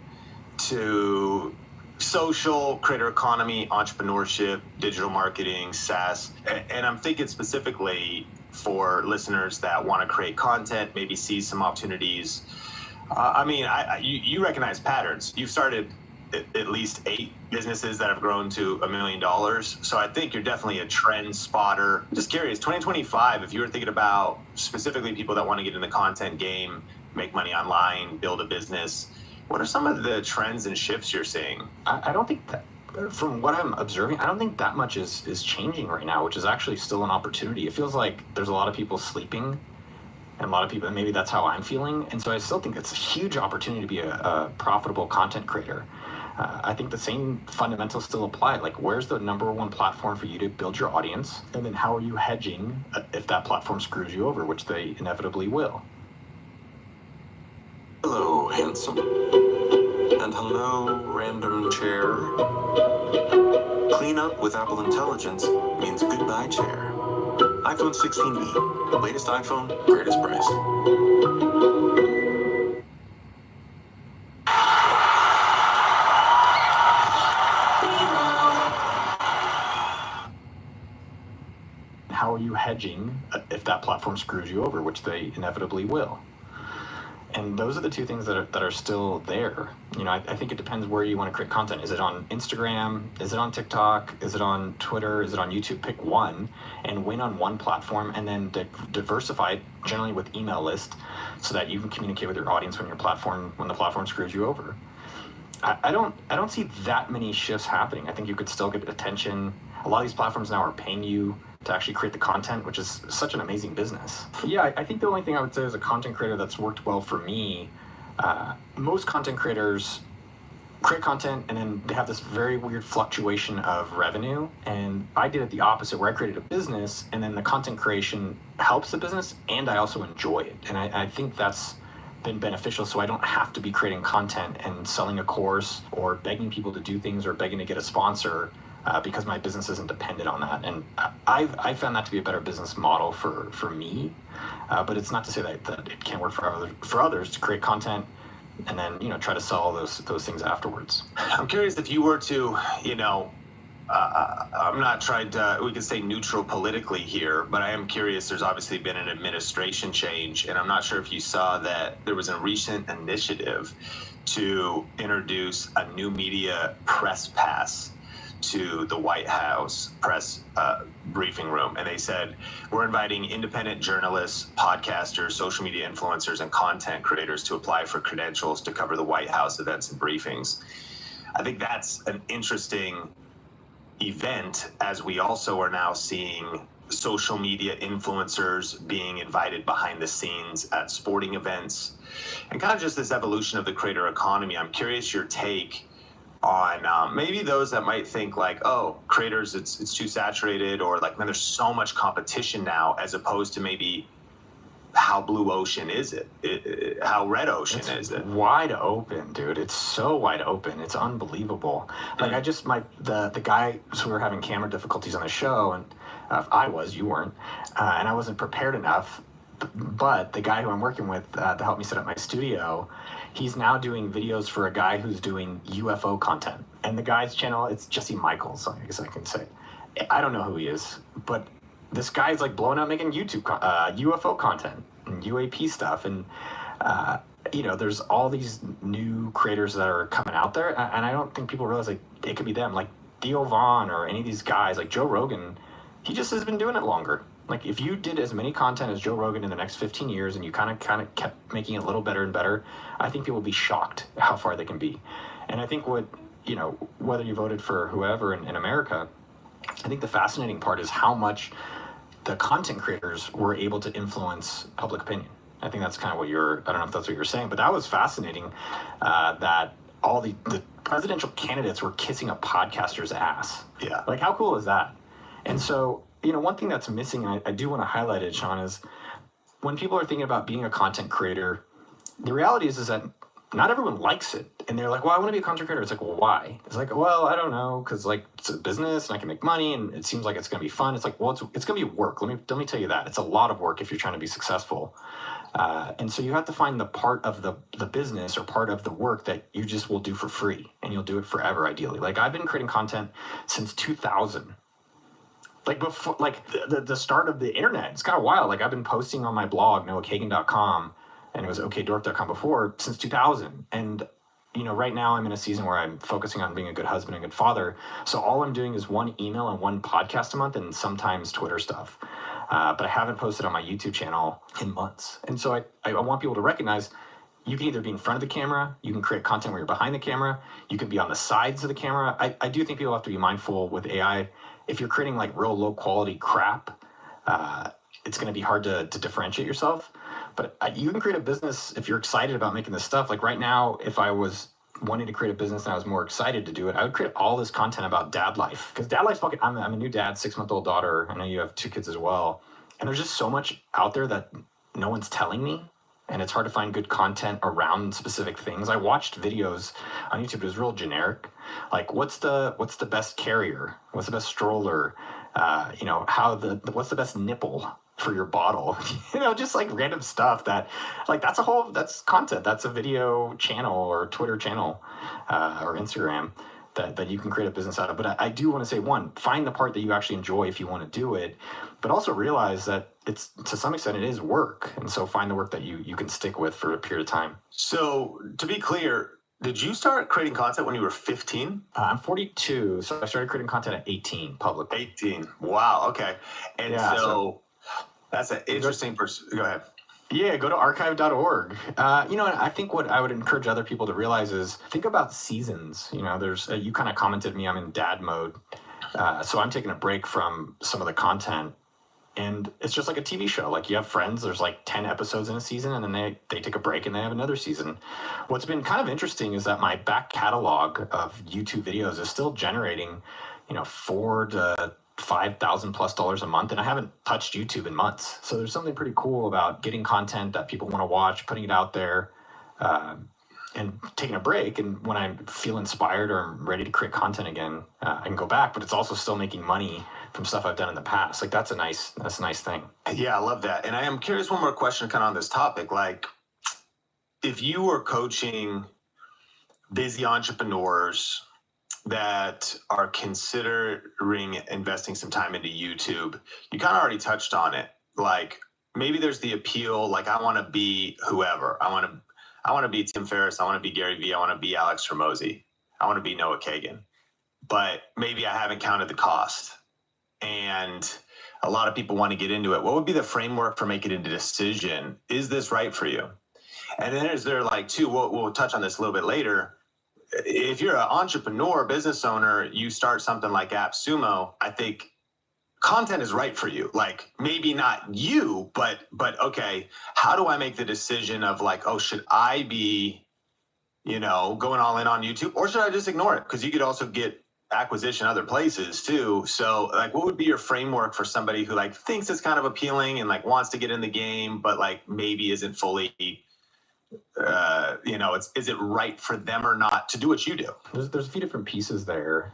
to social, creator economy, entrepreneurship, digital marketing, SaaS. And I'm thinking specifically for listeners that want to create content, maybe see some opportunities. You recognize patterns. You've started at least 8 businesses that have grown to $1 million. So I think you're definitely a trend spotter. Just curious, 2025, if you were thinking about specifically people that want to get in the content game, make money online, build a business, what are some of the trends and shifts you're seeing? I don't think that, from what I'm observing, I don't think that much is changing right now, which is actually still an opportunity. It feels like there's a lot of people sleeping, and a lot of people, and maybe that's how I'm feeling. And so I still think it's a huge opportunity to be a profitable content creator. I think the same fundamentals still apply. Like, where's the number one platform for you to build your audience? And then how are you hedging if that platform screws you over, which they inevitably will? Hello, handsome. And hello, random chair. Clean up with Apple Intelligence means goodbye, chair. iPhone 16e. Latest iPhone, greatest price. How are you hedging if that platform screws you over, which they inevitably will? And those are the two things that are still there. I think it depends where you want to create content. Is it on Instagram? Is it on TikTok? Is it on Twitter? Is it on YouTube? Pick one and win on one platform, and then diversify it, generally with email list, so that you can communicate with your audience when the platform screws you over. I don't see that many shifts happening. I think you could still get attention. A lot of these platforms now are paying you to actually create the content, which is such an amazing business. Yeah, I think the only thing I would say as a content creator that's worked well for me, most content creators create content and then they have this very weird fluctuation of revenue. And I did it the opposite, where I created a business and then the content creation helps the business and I also enjoy it. And I think that's been beneficial, so I don't have to be creating content and selling a course or begging people to do things or begging to get a sponsor. Because my business isn't dependent on that. And I found that to be a better business model for me. But it's not to say that it can't work for others to create content and then, try to sell those things afterwards. I'm curious if you were to, I'm not trying to, we could say neutral politically here, but I am curious, there's obviously been an administration change, and I'm not sure if you saw that there was a recent initiative to introduce a new media press pass to the White House press briefing room. And they said, we're inviting independent journalists, podcasters, social media influencers, and content creators to apply for credentials to cover the White House events and briefings. I think that's an interesting event, as we also are now seeing social media influencers being invited behind the scenes at sporting events, and kind of just this evolution of the creator economy. I'm curious your take on maybe those that might think like, oh, creators, it's too saturated, or like, man, there's so much competition now, as opposed to maybe how blue ocean is it, how red ocean is it? Wide open, dude. It's so wide open. It's unbelievable. Like the guy, so we were having camera difficulties on the show, and you weren't, and I wasn't prepared enough. But the guy who I'm working with to help me set up my studio, he's now doing videos for a guy who's doing UFO content. And the guy's channel, it's Jesse Michaels, I guess I can say. I don't know who he is, but this guy's like blowing up making YouTube UFO content and UAP stuff. And, there's all these new creators that are coming out there. And I don't think people realize like it could be them. Like Theo Vaughn or any of these guys, like Joe Rogan, he just has been doing it longer. Like if you did as many content as Joe Rogan in the next 15 years and you kind of kept making it a little better and better, I think people will be shocked how far they can be. And I think whether you voted for whoever in America, I think the fascinating part is how much the content creators were able to influence public opinion. I think that's kind of I don't know if that's what you're saying, but that was fascinating, that all the presidential candidates were kissing a podcaster's ass. Yeah. Like how cool is that? And so, one thing that's missing, and I do want to highlight it, Sean, is when people are thinking about being a content creator, the reality is that not everyone likes it. And they're like, well, I want to be a content creator. It's like, well, why? It's like, well, I don't know, because like it's a business and I can make money and it seems like it's going to be fun. It's like, well, it's going to be work. Let me tell you that. It's a lot of work if you're trying to be successful. And so you have to find the part of the business or part of the work that you just will do for free, and you'll do it forever, ideally. Like I've been creating content since 2000. Like before, like the start of the internet. It's kind of wild. Like I've been posting on my blog, noahkagan.com, and it was okdork.com before, since 2000. And right now I'm in a season where I'm focusing on being a good husband and good father. So all I'm doing is one email and one podcast a month, and sometimes Twitter stuff. But I haven't posted on my YouTube channel in months. And so I want people to recognize you can either be in front of the camera, you can create content where you're behind the camera, you can be on the sides of the camera. I do think people have to be mindful with AI. If you're creating like real low quality crap, it's going to be hard to differentiate yourself. But you can create a business if you're excited about making this stuff. Like right now, if I was wanting to create a business and I was more excited to do it, I would create all this content about dad life. Because dad life's fucking, I'm a new dad, 6-month-old daughter. I know you have 2 kids as well. And there's just so much out there that no one's telling me. And it's hard to find good content around specific things. I watched videos on YouTube. It was real generic. Like, what's the best carrier? What's the best stroller? What's the best nipple for your bottle? Just like random stuff that, like, that's content. That's a video channel or Twitter channel or Instagram that you can create a business out of. But I do want to say, one, find the part that you actually enjoy if you want to do it, but also realize that it's, to some extent, it is work. And so find the work that you can stick with for a period of time. So to be clear, did you start creating content when you were 15? I'm 42, so I started creating content at 18, public. 18. Wow. Okay. And yeah, so that's an interesting person. Go ahead. Yeah, go to archive.org. And I think what I would encourage other people to realize is think about seasons. There's you kind of commented me, I'm in dad mode. So I'm taking a break from some of the content. And it's just like a TV show. Like you have friends, there's like 10 episodes in a season, and then they take a break and they have another season. What's been kind of interesting is that my back catalog of YouTube videos is still generating, $4,000 to $5,000+ a month, and I haven't touched YouTube in months. So there's something pretty cool about getting content that people want to watch, putting it out there, and taking a break. And when I feel inspired or I'm ready to create content again, I can go back. But it's also still making money from stuff I've done in the past. Like that's a nice thing. Yeah, I love that. And I am curious, one more question kind of on this topic. Like, if you were coaching busy entrepreneurs that are considering investing some time into YouTube, you kind of already touched on it. Like maybe there's the appeal, like I want to be whoever. I want to be Tim Ferriss. I want to be Gary Vee. I want to be Alex Hormozi. I want to be Noah Kagan. But maybe I haven't counted the cost. And a lot of people want to get into it. What would be the framework for making a decision? Is this right for you? And then is there like two, we'll touch on this a little bit later. If you're an entrepreneur, business owner, you start something like AppSumo, I think content is right for you. Like maybe not you, but okay, how do I make the decision of like, oh, should I be going all in on YouTube, or should I just ignore it? Because you could also get acquisition other places too. So like, what would be your framework for somebody who like thinks it's kind of appealing and like wants to get in the game, but like maybe isn't fully, is it right for them or not to do what you do? There's a few different pieces there.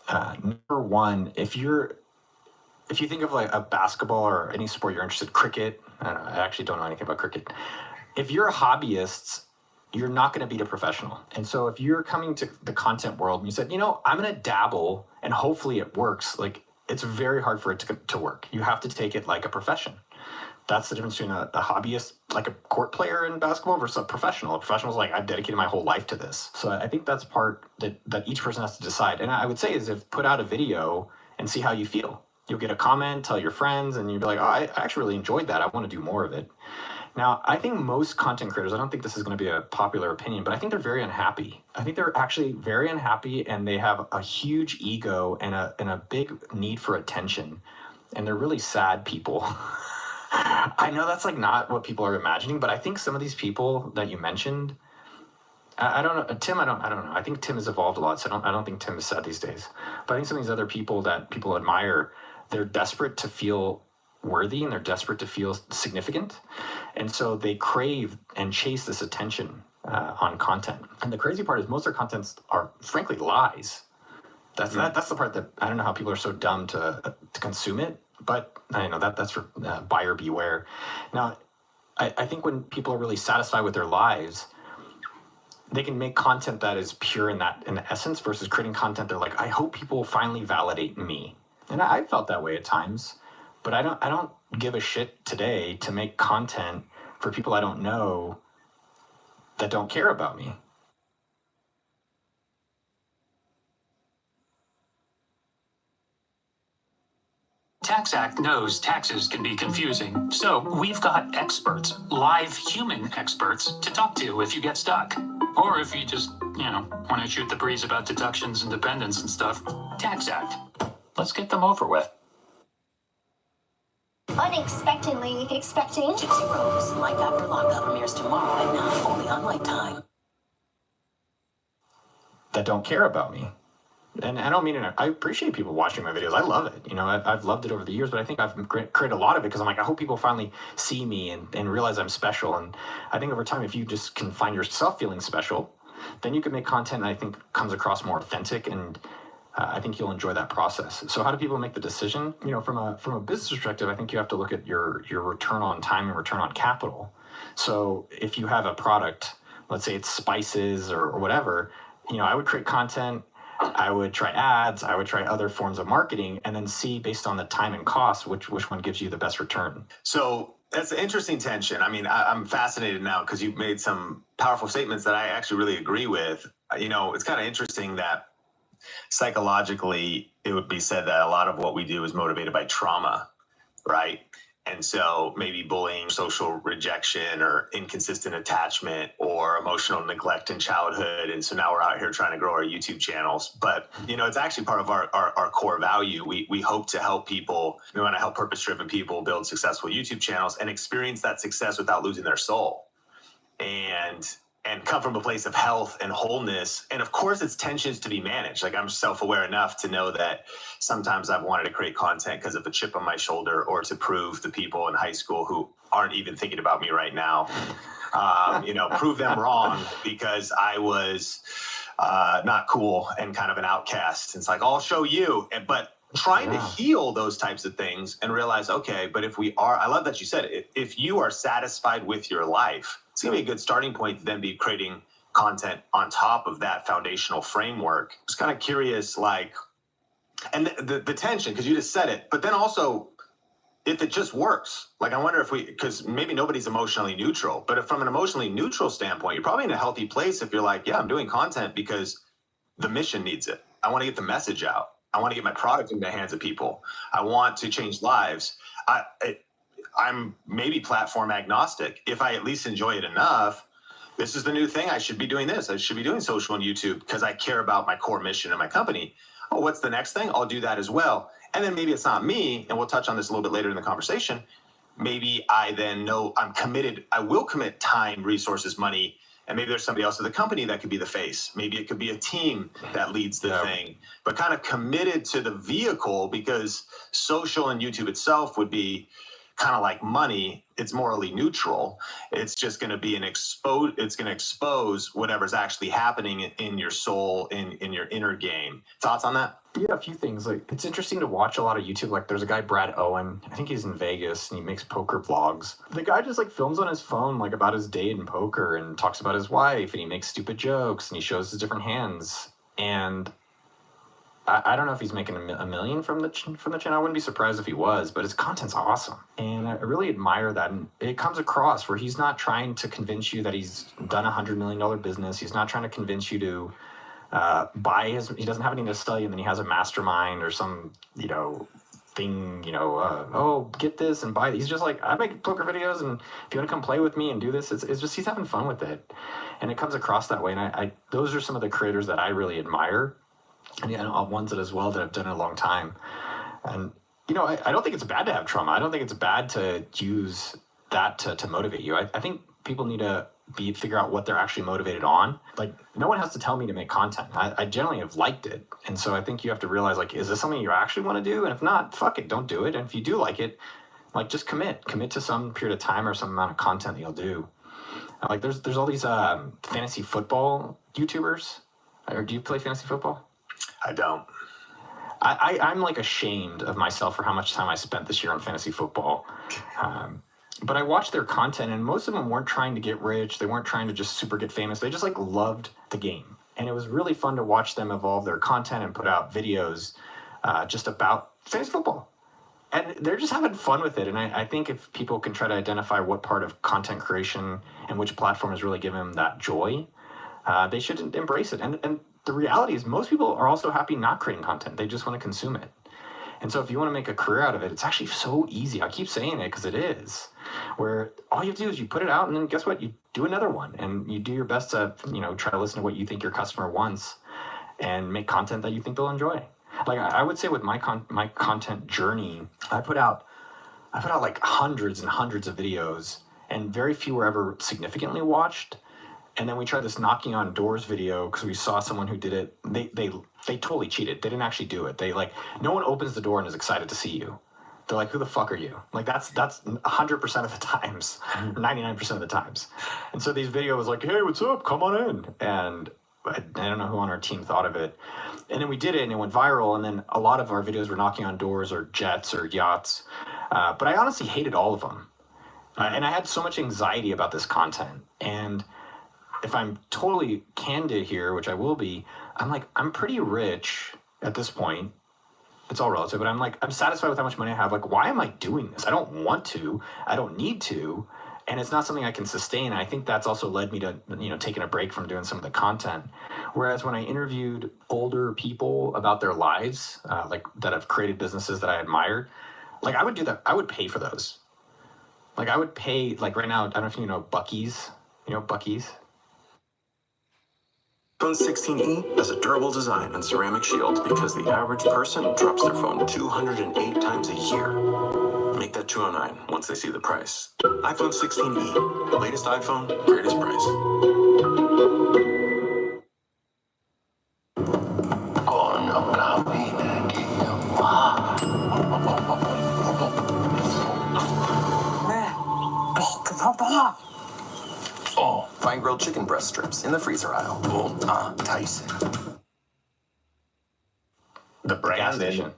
Number one, if you think of like a basketball or any sport you're interested, cricket, I actually don't know anything about cricket. If you're a hobbyist, you're not going to beat a professional. And so if you're coming to the content world and you said, I'm going to dabble and hopefully it works, like it's very hard for it to work. You have to take it like a profession. That's the difference between a hobbyist, like a court player in basketball, versus a professional. A professional is like, I've dedicated my whole life to this. So I think that's part that each person has to decide. And I would say is put out a video and see how you feel. You'll get a comment, tell your friends, and you'll be like, oh, I actually really enjoyed that. I want to do more of it. Now, I think most content creators, I don't think this is going to be a popular opinion, but I think they're very unhappy. I think they're actually very unhappy, and they have a huge ego and a big need for attention. And they're really sad people. I know that's like not what people are imagining, but I think some of these people that you mentioned, I don't know. Tim, I don't know. I think Tim has evolved a lot, so I don't think Tim is sad these days. But I think some of these other people that people admire, they're desperate to feel worthy and they're desperate to feel significant. And so they crave and chase this attention on content. And the crazy part is most of their contents are frankly lies. That's the part that I don't know how people are so dumb to consume it. But I know that's for buyer beware. Now, I think when people are really satisfied with their lives, they can make content that is pure in essence versus creating content they're like, I hope people finally validate me. And I felt that way at times, but I don't give a shit today to make content for people I don't know that don't care about me. Tax Act knows taxes can be confusing, so we've got experts, live human experts, to talk to if you get stuck. Or if you just, want to shoot the breeze about deductions and dependents and stuff. Tax Act. Let's get them over with. Unexpectedly expecting. Gypsy Rose, Like After Lockup premieres tomorrow at 9, only on Lifetime. That don't care about me. And I don't mean it, I appreciate people watching my videos. I love it. I've loved it over the years, but I think I've created a lot of it because I'm like, I hope people finally see me and realize I'm special. And I think over time, if you just can find yourself feeling special, then you can make content that I think comes across more authentic, and I think you'll enjoy that process. So how do people make the decision? From a business perspective, I think you have to look at your return on time and return on capital. So if you have a product, let's say it's spices or whatever, I would create content. I would try ads, I would try other forms of marketing, and then see based on the time and cost, which one gives you the best return. So that's an interesting tension. I mean, I'm fascinated now because you've made some powerful statements that I actually really agree with. It's kind of interesting that psychologically it would be said that a lot of what we do is motivated by trauma, right? And so maybe bullying, social rejection, or inconsistent attachment, or emotional neglect in childhood. And so now we're out here trying to grow our YouTube channels. But, it's actually part of our core value. We hope to help people. We want to help purpose-driven people build successful YouTube channels and experience that success without losing their soul. And come from a place of health and wholeness. And of course, it's tensions to be managed. Like, I'm self-aware enough to know that sometimes I've wanted to create content because of a chip on my shoulder, or to prove to people in high school who aren't even thinking about me right now, prove them wrong because I was not cool and kind of an outcast. It's like, I'll show you. But trying to heal those types of things and realize, okay, but if we are, I love that you said it, if you are satisfied with your life, it's going to be a good starting point to then be creating content on top of that foundational framework. I was kind of curious, and the tension, because you just said it, but then also if it just works, I wonder if because maybe nobody's emotionally neutral, but if from an emotionally neutral standpoint, you're probably in a healthy place if you're like, yeah, I'm doing content because the mission needs it. I want to get the message out. I want to get my product in the hands of people. I want to change lives. I'm maybe platform agnostic. If I at least enjoy it enough, this is the new thing. I should be doing this. I should be doing social on YouTube because I care about my core mission and my company. Oh, what's the next thing? I'll do that as well. And then maybe it's not me, and we'll touch on this a little bit later in the conversation. Maybe I then know I'm committed. I will commit time, resources, money, And maybe there's somebody else at the company that could be the face. Maybe it could be a team that leads the thing, but kind of committed to the vehicle, because social and YouTube itself would be kind of like money. It's morally neutral. It's just going to be it's going to expose whatever's actually happening in your soul, in your inner game. Thoughts on that? Yeah, a few things. Like, it's interesting to watch a lot of YouTube. Like, there's a guy, Brad Owen. I think he's in Vegas, and he makes poker vlogs. The guy just like films on his phone, like, about his day in poker, and talks about his wife, and he makes stupid jokes, and he shows his different hands. And I don't know if he's making a million from the channel. I wouldn't be surprised if he was, but his content's awesome, and I really admire that. And it comes across where he's not trying to convince you that he's done $100 million business. He's not trying to convince you to buy his. He doesn't have anything to sell you, and then he has a mastermind or some thing. Oh, get this and buy. He's just like, I make poker videos, and if you want to come play with me and do this, it's just he's having fun with it, and it comes across that way. And I those are some of the creators that I really admire. And ones that as well that have done it a long time. And, I don't think it's bad to have trauma. I don't think it's bad to use that to motivate you. I think people need to figure out what they're actually motivated on. Like, no one has to tell me to make content. I generally have liked it. And so I think you have to realize, like, is this something you actually want to do? And if not, fuck it, don't do it. And if you do like it, like, just commit to some period of time or some amount of content that you'll do. Like, there's all these fantasy football YouTubers. Or do you play fantasy football? I don't. I'm like ashamed of myself for how much time I spent this year on fantasy football. But I watched their content, and most of them weren't trying to get rich. They weren't trying to just super get famous. They just like loved the game. And it was really fun to watch them evolve their content and put out videos just about fantasy football. And they're just having fun with it. And I think if people can try to identify what part of content creation and which platform is really giving them that joy, they should embrace it. And the reality is most people are also happy not creating content. They just want to consume it. And so if you want to make a career out of it, it's actually so easy. I keep saying it because it is. Where all you have to do is you put it out, and then guess what? You do another one. And you do your best to, try to listen to what you think your customer wants and make content that you think they'll enjoy. Like, I would say with my content journey, I put out like hundreds and hundreds of videos, and very few were ever significantly watched. And then we tried this knocking on doors video because we saw someone who did it. They totally cheated. They didn't actually do it. No one opens the door and is excited to see you. They're like, who the fuck are you? Like, that's 100% of the times, 99% of the times. And so these videos was like, hey, what's up? Come on in. And I don't know who on our team thought of it. And then we did it, and it went viral. And then a lot of our videos were knocking on doors or jets or yachts. But I honestly hated all of them. And I had so much anxiety about this content. And if I'm totally candid here, which I will be, I'm pretty rich at this point. It's all relative, but I'm satisfied with how much money I have. Like, why am I doing this? I don't want to. I don't need to. And it's not something I can sustain. And I think that's also led me to, taking a break from doing some of the content. Whereas when I interviewed older people about their lives, that have created businesses that I admired, I would do that. I would pay for those. I would pay, right now, I don't know if you know Buc-ee's. You know Buc-ee's? iPhone 16e has a durable design and ceramic shield because the average person drops their phone 208 times a year. Make that 209 once they see the price. iPhone 16e, latest iPhone, greatest price. Find grilled chicken breast strips in the freezer aisle. Tyson. The brand gas station.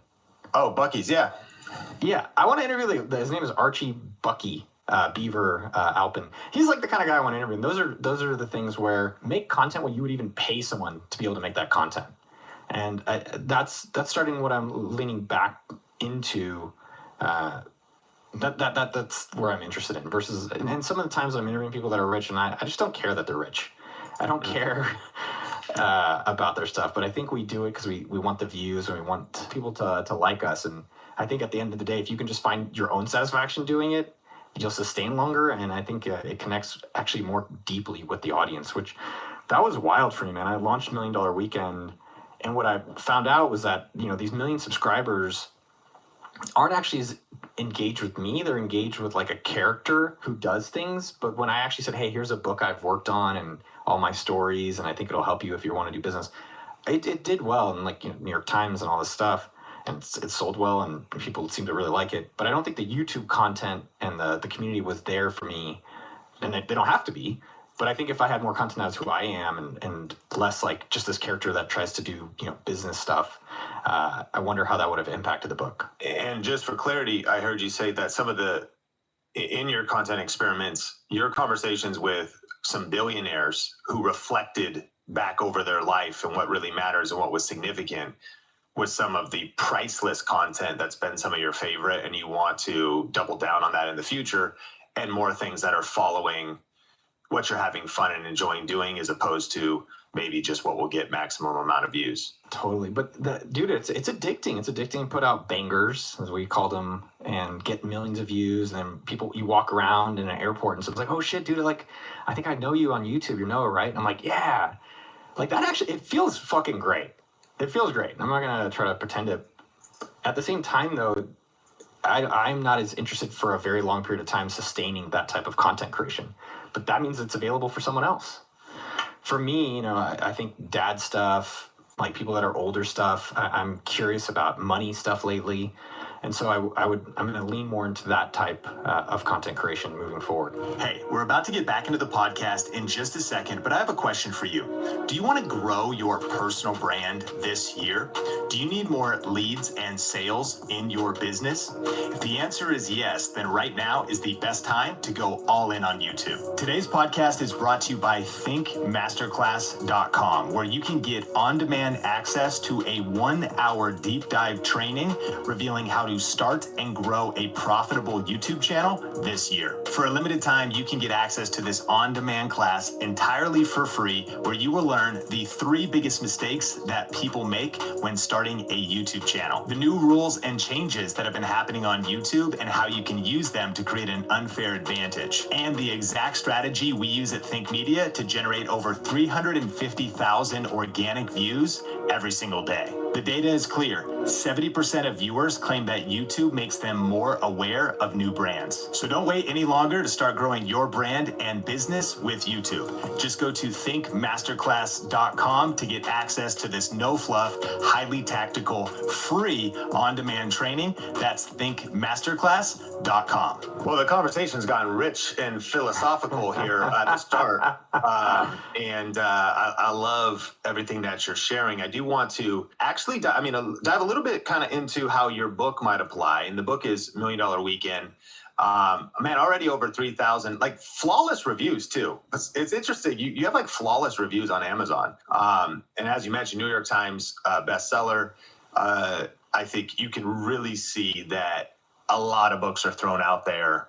Oh, Buc-ee's, yeah. Yeah, I want to interview, his name is Archie Bucky Beaver Alpin. He's like the kind of guy I want to interview. And those are the things where make content where you would even pay someone to be able to make that content. And that's starting what I'm leaning back into. That's where I'm interested in versus, and some of the times I'm interviewing people that are rich, and I just don't care that they're rich. I don't care about their stuff, but I think we do it because we want the views and we want people to like us. And I think at the end of the day, if you can just find your own satisfaction doing it, you'll sustain longer. And I think it connects actually more deeply with the audience, which that was wild for me, man. I launched $1 Million Weekend, and what I found out was that, these 1 million subscribers, aren't actually as engaged with me. They're engaged with like a character who does things. But when I actually said, hey, here's a book I've worked on and all my stories, and I think it'll help you if you want to do business, it did well, and like, you know, New York Times and all this stuff, and it sold well, and people seem to really like it. But I don't think the YouTube content and the community was there for me, and they don't have to be. But I think if I had more content as who I am, and less like just this character that tries to do, you know, business stuff, I wonder how that would have impacted the book. And just for clarity, I heard you say that some of in your content experiments, your conversations with some billionaires who reflected back over their life and what really matters and what was significant was some of the priceless content that's been some of your favorite, and you want to double down on that in the future, and more things that are following what you're having fun and enjoying doing, as opposed to maybe just what will get maximum amount of views. Totally. But dude, it's addicting. It's addicting to put out bangers, as we called them, and get millions of views. And then you walk around in an airport and someone's like, oh shit, dude, like, I think I know you on YouTube. You're Noah, right? And I'm like, yeah. Like that actually, it feels fucking great. It feels great. I'm not going to try to pretend it. At the same time, though, I'm not as interested for a very long period of time sustaining that type of content creation. But that means it's available for someone else. For me, you know, I think dad stuff, like people that are older stuff, I'm curious about money stuff lately. And so I'm going to lean more into that type of content creation moving forward. Hey, we're about to get back into the podcast in just a second, but I have a question for you. Do you want to grow your personal brand this year? Do you need more leads and sales in your business? If the answer is yes, then right now is the best time to go all in on YouTube. Today's podcast is brought to you by thinkmasterclass.com, where you can get on-demand access to a 1-hour deep dive training revealing how to start and grow a profitable YouTube channel this year. For a limited time, you can get access to this on-demand class entirely for free, where you will learn the 3 biggest mistakes that people make when starting a YouTube channel, the new rules and changes that have been happening on YouTube and how you can use them to create an unfair advantage, and the exact strategy we use at Think Media to generate over 350,000 organic views every single day. The data is clear. 70% of viewers claim that YouTube makes them more aware of new brands. So don't wait any longer to start growing your brand and business with YouTube. Just go to thinkmasterclass.com to get access to this no-fluff, highly tactical, free on-demand training. That's thinkmasterclass.com. Well, the conversation's gotten rich and philosophical here at the start. I love everything that you're sharing. I do want to actually dive a little bit kind of into how your book might apply. And the book is $1 Million Weekend. Man, already over 3,000, like flawless reviews too. It's interesting. You have like flawless reviews on Amazon. And as you mentioned, New York Times bestseller. I think you can really see that a lot of books are thrown out there,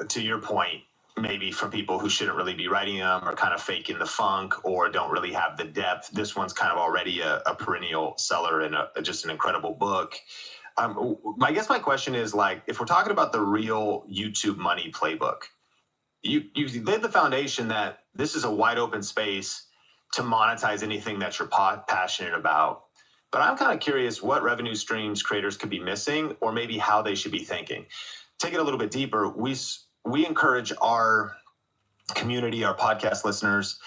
to your point, maybe from people who shouldn't really be writing them, or kind of faking the funk, or don't really have the depth. This one's kind of already a perennial seller and just an incredible book. I guess my question is, like, if we're talking about the real YouTube money playbook, you laid the foundation that this is a wide open space to monetize anything that you're passionate about. But I'm kind of curious what revenue streams creators could be missing, or maybe how they should be thinking. Take it a little bit deeper. We encourage our community, our podcast listeners,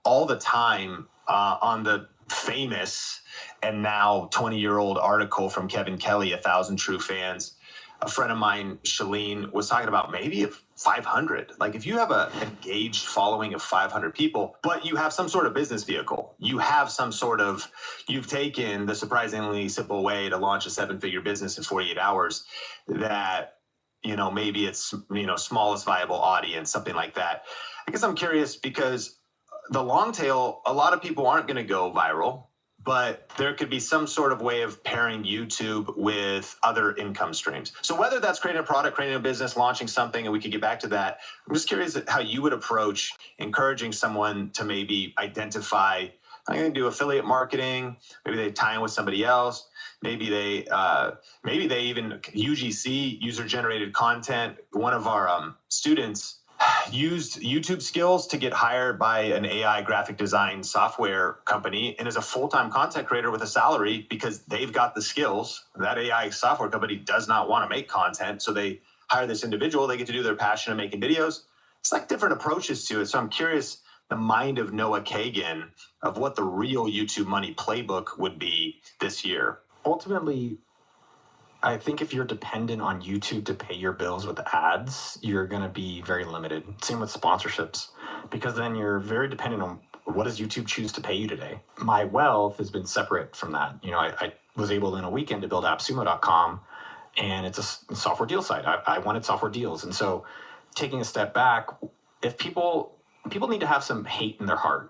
all the time on the famous and now 20-year-old article from Kevin Kelly, 1,000 True Fans. A friend of mine, Shalene, was talking about maybe 500. Like, if you have an engaged following of 500 people, but you have some sort of business vehicle, you've taken the surprisingly simple way to launch a 7-figure business in 48 hours, that, maybe it's, smallest viable audience, something like that. I guess I'm curious, because the long tail, a lot of people aren't going to go viral, but there could be some sort of way of pairing YouTube with other income streams. So whether that's creating a product, creating a business, launching something, and we could get back to that, I'm just curious how you would approach encouraging someone to maybe identify, I'm going to do affiliate marketing, maybe they tie in with somebody else, maybe they even UGC, user-generated content. One of our students, used YouTube skills to get hired by an AI graphic design software company and is a full-time content creator with a salary because they've got the skills. That AI software company does not want to make content, so they hire this individual. They get to do their passion of making videos. It's like different approaches to it. So I'm curious the mind of Noah Kagan of what the real YouTube money playbook would be this year. Ultimately, I think if you're dependent on YouTube to pay your bills with ads, you're going to be very limited. Same with sponsorships, because then you're very dependent on what does YouTube choose to pay you today. My wealth has been separate from that. You know, I was able in a weekend to build AppSumo.com, and it's a software deal site. I wanted software deals. And so taking a step back, if people need to have some hate in their heart.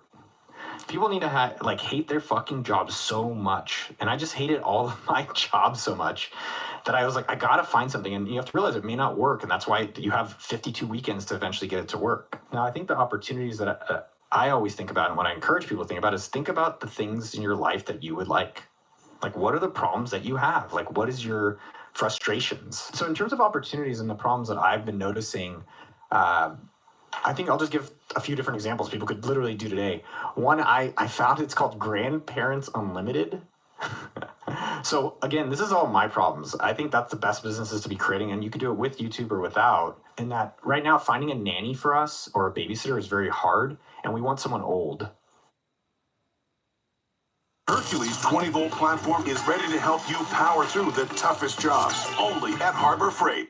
People need to hate their fucking job so much. And I just hated all of my job so much that I was like, I gotta find something. And you have to realize it may not work. And that's why you have 52 weekends to eventually get it to work. Now, I think the opportunities that I always think about and what I encourage people to think about is think about the things in your life that you would like. Like, what are the problems that you have? Like, what is your frustrations? So in terms of opportunities and the problems that I've been noticing, I think I'll just give a few different examples people could literally do today. One, I found it's called Grandparents Unlimited. So again, this is all my problems. I think that's the best businesses to be creating, and you could do it with YouTube or without. And that right now, finding a nanny for us or a babysitter is very hard, and we want someone old. Hercules 20-volt platform is ready to help you power through the toughest jobs. Only at Harbor Freight.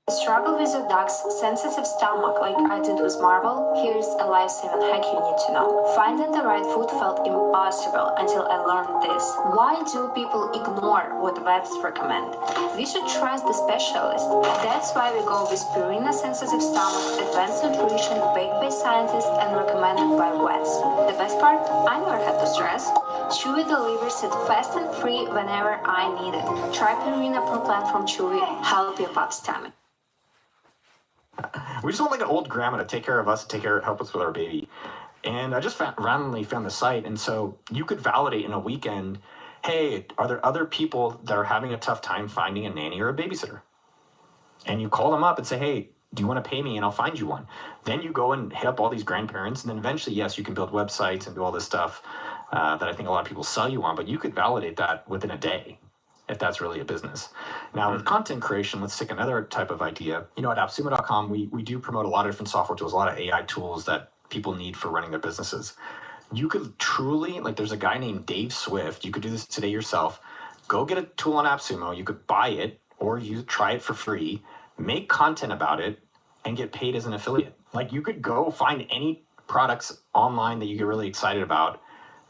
Struggle with your dog's sensitive stomach like I did with Marvel? Here's a life-saving hack you need to know. Finding the right food felt impossible until I learned this. Why do people ignore what vets recommend? We should trust the specialist. That's why we go with Purina Sensitive Stomach, advanced nutrition, baked by scientists and recommended by vets. The best part? I never had to stress. Chewy delivers it fast and free whenever I need it. Try Purina Pro Plan from Chewy. Help your pup's stomach. We just want like an old grandma to take care of us, help us with our baby. And I just randomly found the site. And so you could validate in a weekend, hey, are there other people that are having a tough time finding a nanny or a babysitter? And you call them up and say, hey, do you want to pay me? And I'll find you one. Then you go and hit up all these grandparents. And then eventually, yes, you can build websites and do all this stuff that I think a lot of people sell you on. But you could validate that within a day, if that's really a business. Now with content creation, let's take another type of idea. You know, at AppSumo.com, we do promote a lot of different software tools, a lot of AI tools that people need for running their businesses. You could truly, like there's a guy named Dave Swift, you could do this today yourself. Go get a tool on AppSumo, you could buy it or you try it for free, make content about it and get paid as an affiliate. Like you could go find any products online that you get really excited about,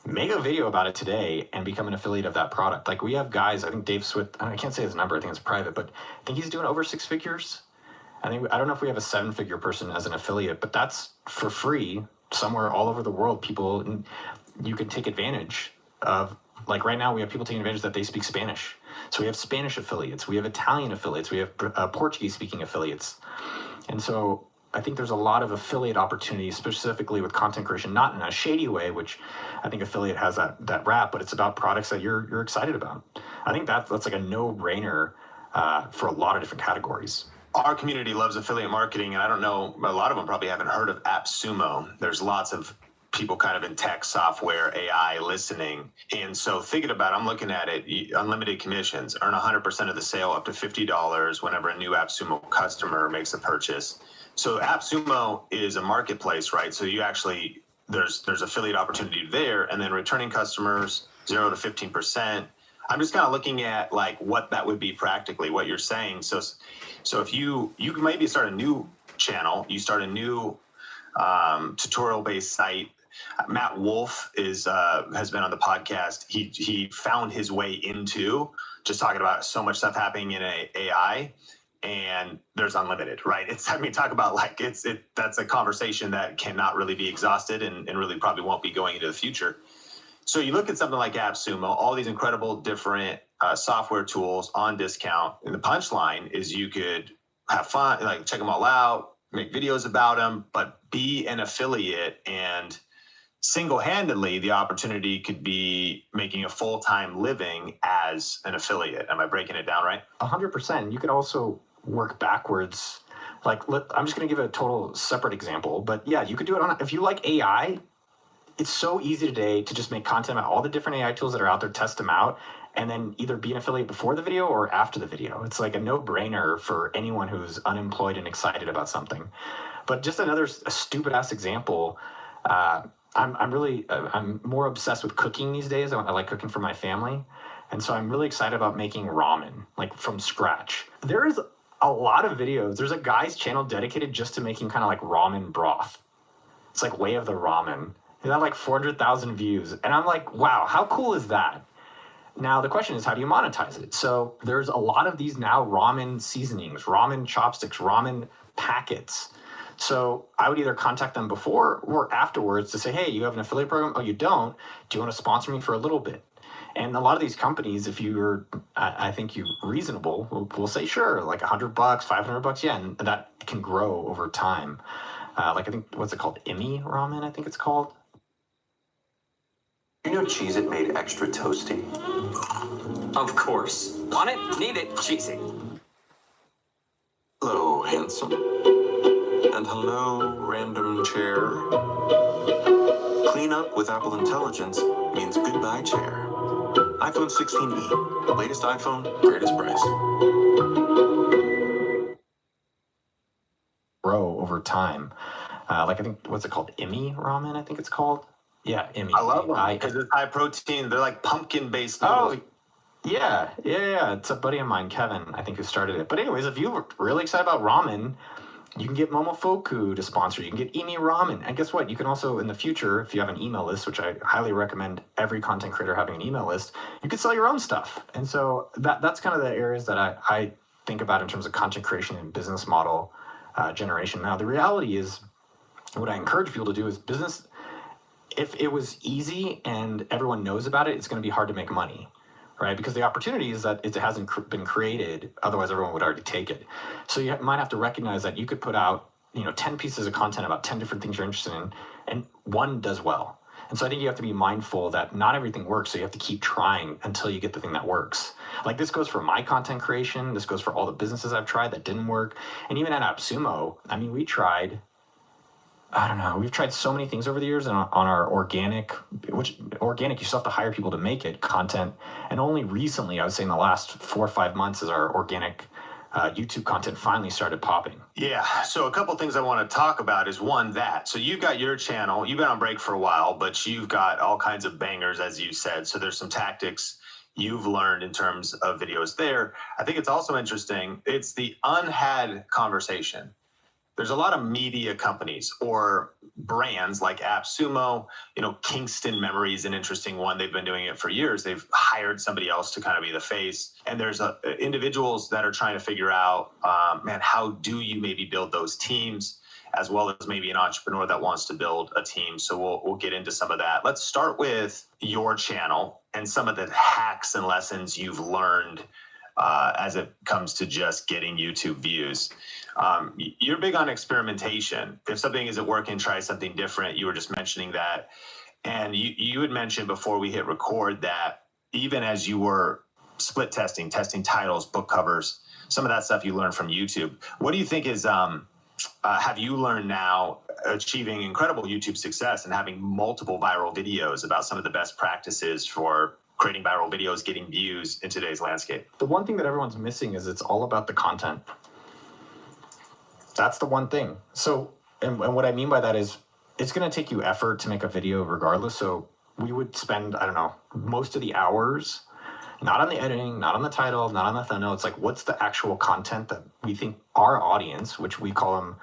make a video about it today and become an affiliate of that product. Like we have guys, I think Dave Swift, I can't say his number, I think it's private, but I think he's doing over 6 figures. I don't know if we have a 7-figure person as an affiliate, but that's for free somewhere all over the world. People, you can take advantage of, like right now we have people taking advantage that they speak Spanish. So we have Spanish affiliates, we have Italian affiliates, we have Portuguese speaking affiliates. And so I think there's a lot of affiliate opportunities, specifically with content creation, not in a shady way, which I think affiliate has that rap, but it's about products that you're excited about. I think that's like a no-brainer for a lot of different categories. Our community loves affiliate marketing, and I don't know, a lot of them probably haven't heard of AppSumo. There's lots of people kind of in tech, software, AI listening. And so thinking about it, I'm looking at it, unlimited commissions, earn 100% of the sale up to $50 whenever a new AppSumo customer makes a purchase. So AppSumo is a marketplace, right? So you actually, there's affiliate opportunity there, and then returning customers, 0 to 15%. I'm just kind of looking at like what that would be practically, what you're saying. So if you can maybe start a new channel, you start a new tutorial-based site. Matt Wolf has been on the podcast. He found his way into just talking about so much stuff happening in AI. And there's unlimited, right? Talk about like that's a conversation that cannot really be exhausted and really probably won't be going into the future. So you look at something like AppSumo, all these incredible different software tools on discount. And the punchline is you could have fun, like check them all out, make videos about them, but be an affiliate, and single-handedly the opportunity could be making a full-time living as an affiliate. Am I breaking it down right? 100%. You could also work backwards I'm just going to give a total separate example, but yeah, you could do it on, if you like AI, it's so easy today to just make content about all the different AI tools that are out there, test them out, and then either be an affiliate before the video or after the video. It's like a no-brainer for anyone who's unemployed and excited about something. But just a stupid ass example. I'm more obsessed with cooking these days. I like cooking for my family, and so I'm really excited about making ramen, like from scratch. There is a lot of videos. There's a guy's channel dedicated just to making kind of like ramen broth. It's like Way of the Ramen. It had like 400,000 views. And I'm like, wow, how cool is that? Now, the question is, how do you monetize it? So there's a lot of these now ramen seasonings, ramen chopsticks, ramen packets. So I would either contact them before or afterwards to say, hey, you have an affiliate program? Oh, you don't? Do you want to sponsor me for a little bit? And a lot of these companies, if you're, I think you're reasonable, will say, sure, like $100, $500, yeah, and that can grow over time. Like I think, what's it called? Imi ramen, I think it's called. You know Cheez-It made extra toasty? Of course. Want it? Need it? Cheesy. Hello, handsome. And hello, random chair. Clean up with Apple Intelligence means goodbye chair. iPhone 16e. Latest iPhone, greatest price. Grow over time. Like I think, what's it called? Imi ramen, I think it's called. Yeah, Imi. I love them because it's high protein. They're like pumpkin-based noodles. Oh, yeah. It's a buddy of mine, Kevin, I think, who started it. But anyways, if you're really excited about ramen, you can get Momofuku to sponsor. You can get Imi Ramen. And guess what? You can also, in the future, if you have an email list, which I highly recommend every content creator having an email list, you can sell your own stuff. And so that's kind of the areas that I think about in terms of content creation and business model generation. Now, the reality is, what I encourage people to do is business. If it was easy and everyone knows about it, it's going to be hard to make money, right? Because the opportunity is that it hasn't been created. Otherwise, everyone would already take it. So you might have to recognize that you could put out, 10 pieces of content about 10 different things you're interested in, and one does well. And so I think you have to be mindful that not everything works. So you have to keep trying until you get the thing that works. Like this goes for my content creation. This goes for all the businesses I've tried that didn't work. And even at AppSumo, I mean, we've tried so many things over the years on our organic, you still have to hire people to make it, content. And only recently, I would say in the last 4 or 5 months, is our organic YouTube content finally started popping. Yeah, so a couple things I want to talk about is one, that. So you've got your channel, you've been on break for a while, but you've got all kinds of bangers, as you said. So there's some tactics you've learned in terms of videos there. I think it's also interesting, it's the unhad conversation. There's a lot of media companies or brands like AppSumo, Kingston Memory is an interesting one. They've been doing it for years. They've hired somebody else to kind of be the face. And there's individuals that are trying to figure out, how do you maybe build those teams, as well as maybe an entrepreneur that wants to build a team. So we'll get into some of that. Let's start with your channel and some of the hacks and lessons you've learned as it comes to just getting YouTube views. You're big on experimentation. If something isn't working, try something different. You were just mentioning that. And you had mentioned before we hit record that even as you were split testing titles, book covers, some of that stuff you learned from YouTube. What do you think is, have you learned now achieving incredible YouTube success and having multiple viral videos about some of the best practices for creating viral videos, getting views in today's landscape? The one thing that everyone's missing is it's all about the content. That's the one thing. So, and what I mean by that is it's going to take you effort to make a video regardless. So we would spend, most of the hours, not on the editing, not on the title, not on the thumbnail. It's like, what's the actual content that we think our audience, which we call them,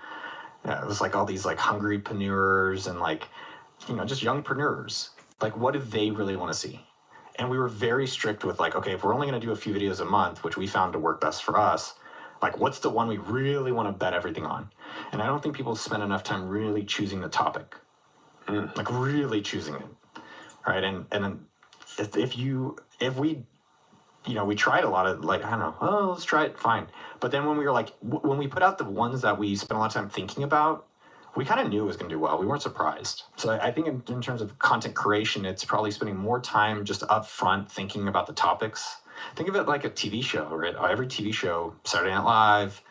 it was like all these like hungrypreneurs and just youngpreneurs. Like, what do they really want to see? And we were very strict with okay, if we're only going to do a few videos a month, which we found to work best for us, what's the one we really want to bet everything on? And I don't think people spend enough time really choosing the topic, really choosing it, right? And then if we tried a lot of let's try it, fine. But then when we were when we put out the ones that we spent a lot of time thinking about, we kind of knew it was going to do well. We weren't surprised. So I think in terms of content creation, it's probably spending more time just up front thinking about the topics. Think of it like a TV show, right? Every TV show, Saturday Night Live,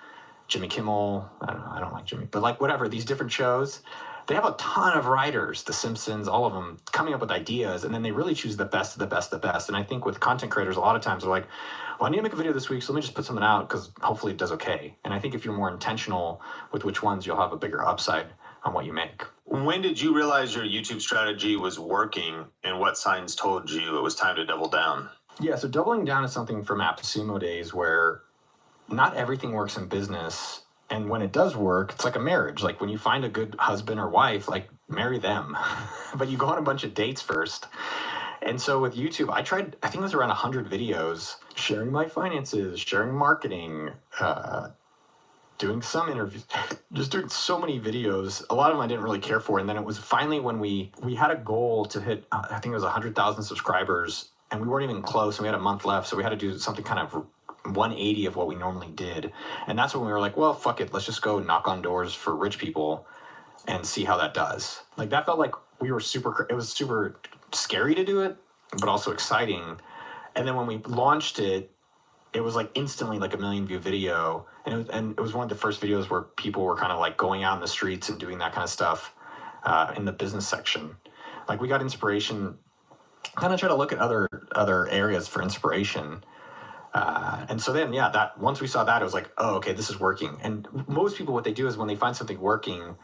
Jimmy Kimmel. I don't like Jimmy, but like whatever, these different shows, they have a ton of writers, The Simpsons, all of them coming up with ideas, and then they really choose the best of the best of the best. And I think with content creators, a lot of times they're like, well, I need to make a video this week, so let me just put something out because hopefully it does okay. And I think if you're more intentional with which ones, you'll have a bigger upside on what you make. When did you realize your YouTube strategy was working, and what signs told you it was time to double down? Yeah, so doubling down is something from AppSumo days where not everything works in business. And when it does work, it's like a marriage. Like when you find a good husband or wife, like marry them. But you go on a bunch of dates first. And so with YouTube, I think it was around 100 videos, sharing my finances, sharing marketing, doing some interviews, just doing so many videos. A lot of them I didn't really care for. And then it was finally when we had a goal to hit, I think it was 100,000 subscribers, and we weren't even close, and we had a month left. So we had to do something kind of 180 of what we normally did. And that's when we were like, well, fuck it. Let's just go knock on doors for rich people and see how that does. Like that felt like it was super scary to do it, but also exciting. And then when we launched it, it was like instantly like a 1 million view video. And it was one of the first videos where people were kind of like going out in the streets and doing that kind of stuff in the business section. Like we got inspiration, kind of try to look at other areas for inspiration. And so then, yeah, that once we saw that, it was like, oh, okay, this is working. And most people, what they do is when they find something working.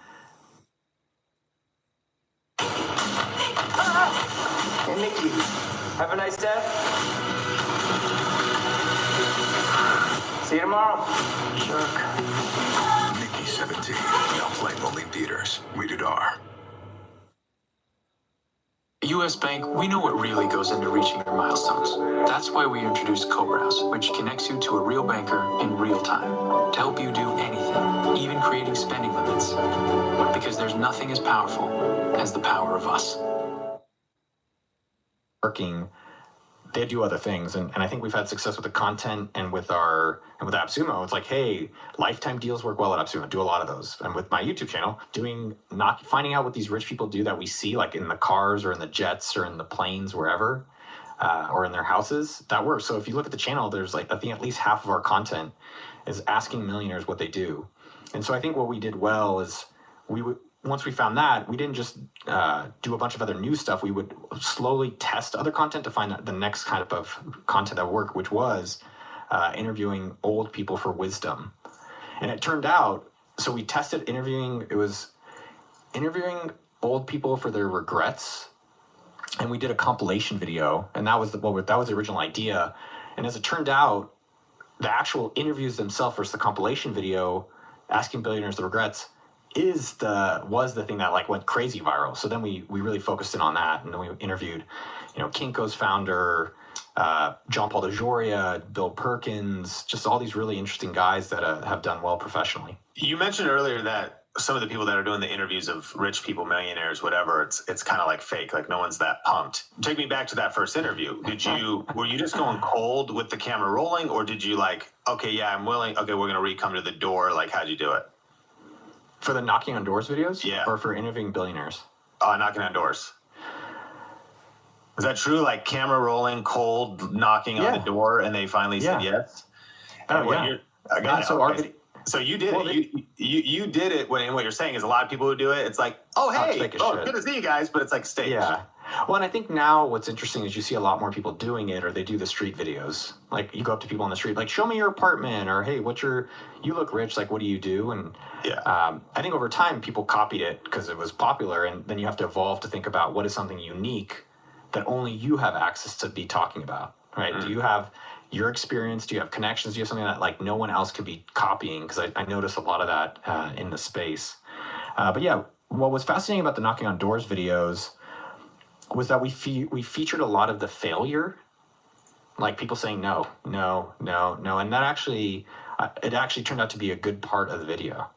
Hey, Mickey, have a nice day. See you tomorrow. Jerk. Mickey 17, now playing only in theaters. Rated R. At US Bank, we know what really goes into reaching your milestones. That's why we introduced Co-Browse, which connects you to a real banker in real time to help you do anything, even creating spending limits. Because there's nothing as powerful as the power of us. Working, they do other things, and I think we've had success with the content and with AppSumo. It's like, hey, lifetime deals work well at AppSumo. Do a lot of those. And with my YouTube channel, finding out what these rich people do that we see, like in the cars or in the jets or in the planes, wherever, or in their houses, that works. So if you look at the channel, there's like, I think at least half of our content is asking millionaires what they do. And so I think what we did well is once we found that, we didn't just do a bunch of other new stuff. We would slowly test other content to find the next kind of content that worked, which was interviewing old people for wisdom. And it turned out, so we tested interviewing old people for their regrets. And we did a compilation video, and that was the original idea. And as it turned out, the actual interviews themselves versus the compilation video, asking billionaires the regrets, was the thing that like went crazy viral. So then we really focused in on that, and then we interviewed, Kinko's founder, John Paul DeJoria, Bill Perkins, just all these really interesting guys that have done well professionally. You mentioned earlier that some of the people that are doing the interviews of rich people, millionaires, whatever, it's kind of like fake, like no one's that pumped. Take me back to that first interview. Were you just going cold with the camera rolling, or did you like, okay, yeah, I'm willing, okay, we're gonna come to the door, like how'd you do it? For the knocking on doors videos? Yeah. Or for interviewing billionaires? Knocking on doors. Is that true? Like camera rolling, cold, knocking on the door, and they finally said yes? Oh, yeah. I got it. So Okay. So you did it. You did it. And what you're saying is a lot of people who do it, it's like, oh, hey, good to see you guys, but it's like staged. Yeah. Well, and I think now what's interesting is you see a lot more people doing it, or they do the street videos. Like you go up to people on the street, like, show me your apartment, or hey, you look rich, like what do you do? And I think over time people copied it because it was popular, and then you have to evolve to think about what is something unique that only you have access to be talking about, right? Mm-hmm. Do you have your experience? Do you have connections? Do you have something that like no one else could be copying? Because I noticed a lot of that in the space. But yeah, what was fascinating about the knocking on doors videos was that we featured a lot of the failure, like people saying no, and that actually turned out to be a good part of the video.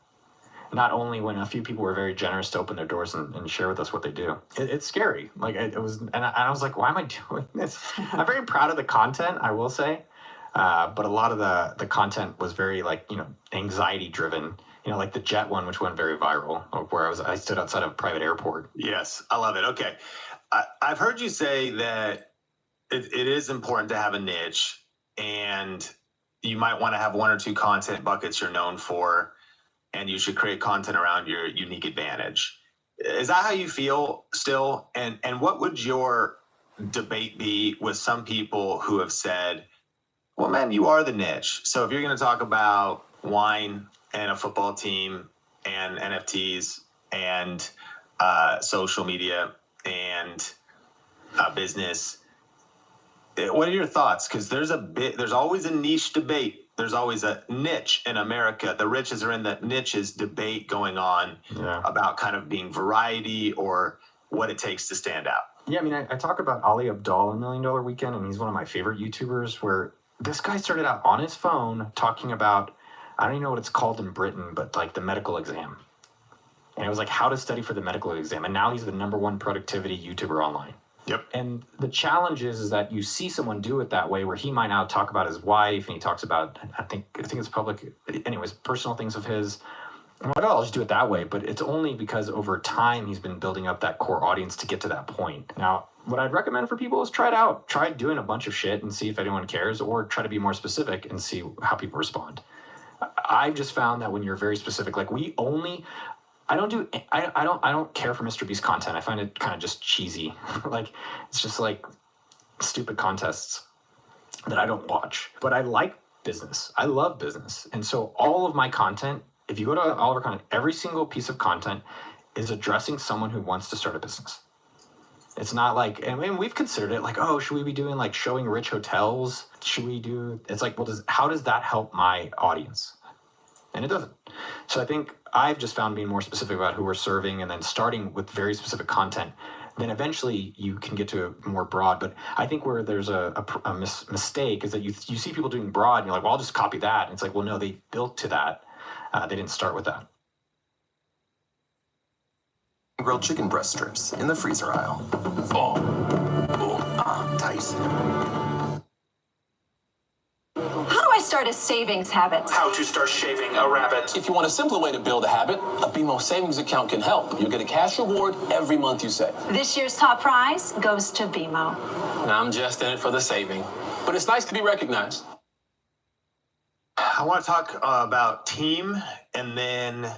Not only when a few people were very generous to open their doors and share with us what they do. It's scary. Like it was, and I was like, why am I doing this? I'm very proud of the content, I will say, but a lot of the content was very like anxiety driven. Like the jet one, which went very viral, where I stood outside of a private airport. Yes, I love it. Okay. I've heard you say that it is important to have a niche, and you might want to have one or two content buckets you're known for, and you should create content around your unique advantage. Is that how you feel still? And what would your debate be with some people who have said, well, man, you are the niche. So if you're going to talk about wine and a football team and NFTs and social media and business, what are your thoughts? Because there's always a niche debate. There's always a niche in America. The riches are in the niches debate going on about kind of being variety or what it takes to stand out. Yeah, I mean, I talk about Ali Abdaal, $1 Million Weekend, and he's one of my favorite YouTubers, where this guy started out on his phone talking about, I don't even know what it's called in Britain, but like the medical exam. And it was like how to study for the medical exam. And now he's the #1 productivity YouTuber online. Yep. And the challenge is that you see someone do it that way, where he might now talk about his wife, and he talks about, I think it's public, anyways, personal things of his. I'm like, oh, I'll just do it that way. But it's only because over time he's been building up that core audience to get to that point. Now, what I'd recommend for people is try it out. Try doing a bunch of shit and see if anyone cares, or try to be more specific and see how people respond. I've just found that when you're very specific, like I don't care for Mr. Beast content. I find it kind of just cheesy. Like, it's just like stupid contests that I don't watch. But I like business. I love business. And so all of my content, if you go to all of our content, every single piece of content is addressing someone who wants to start a business. It's not like, and we've considered it like, oh, should we be doing like showing rich hotels? It's like, well, how does that help my audience? And it doesn't. So I think I've just found being more specific about who we're serving, and then starting with very specific content, then eventually you can get to a more broad. But I think where there's a mistake is that you see people doing broad, and you're like, well, I'll just copy that. And it's like, well, no, they built to that. They didn't start with that. Grilled chicken breast strips in the freezer aisle. Boom, tight. How do I start a savings habit? How to start shaving a rabbit. If you want a simpler way to build a habit, a BMO savings account can help. You'll get a cash reward every month you save. This year's top prize goes to BMO. I'm just in it for the saving, but it's nice to be recognized. I want to talk about team and then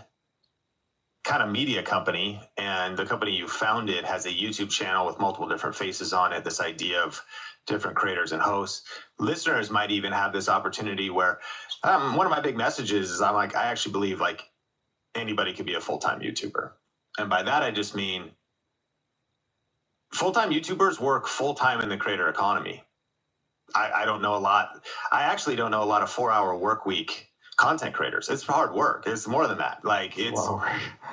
kind of media company. And the company you founded has a YouTube channel with multiple different faces on it. This idea of different creators and hosts. Listeners might even have this opportunity where one of my big messages is I actually believe like anybody could be a full-time YouTuber. And by that, I just mean full-time YouTubers work full-time in the creator economy. I don't know a lot. I actually don't know a lot of 4-hour work week content creators. It's hard work. It's more than that. Like yeah,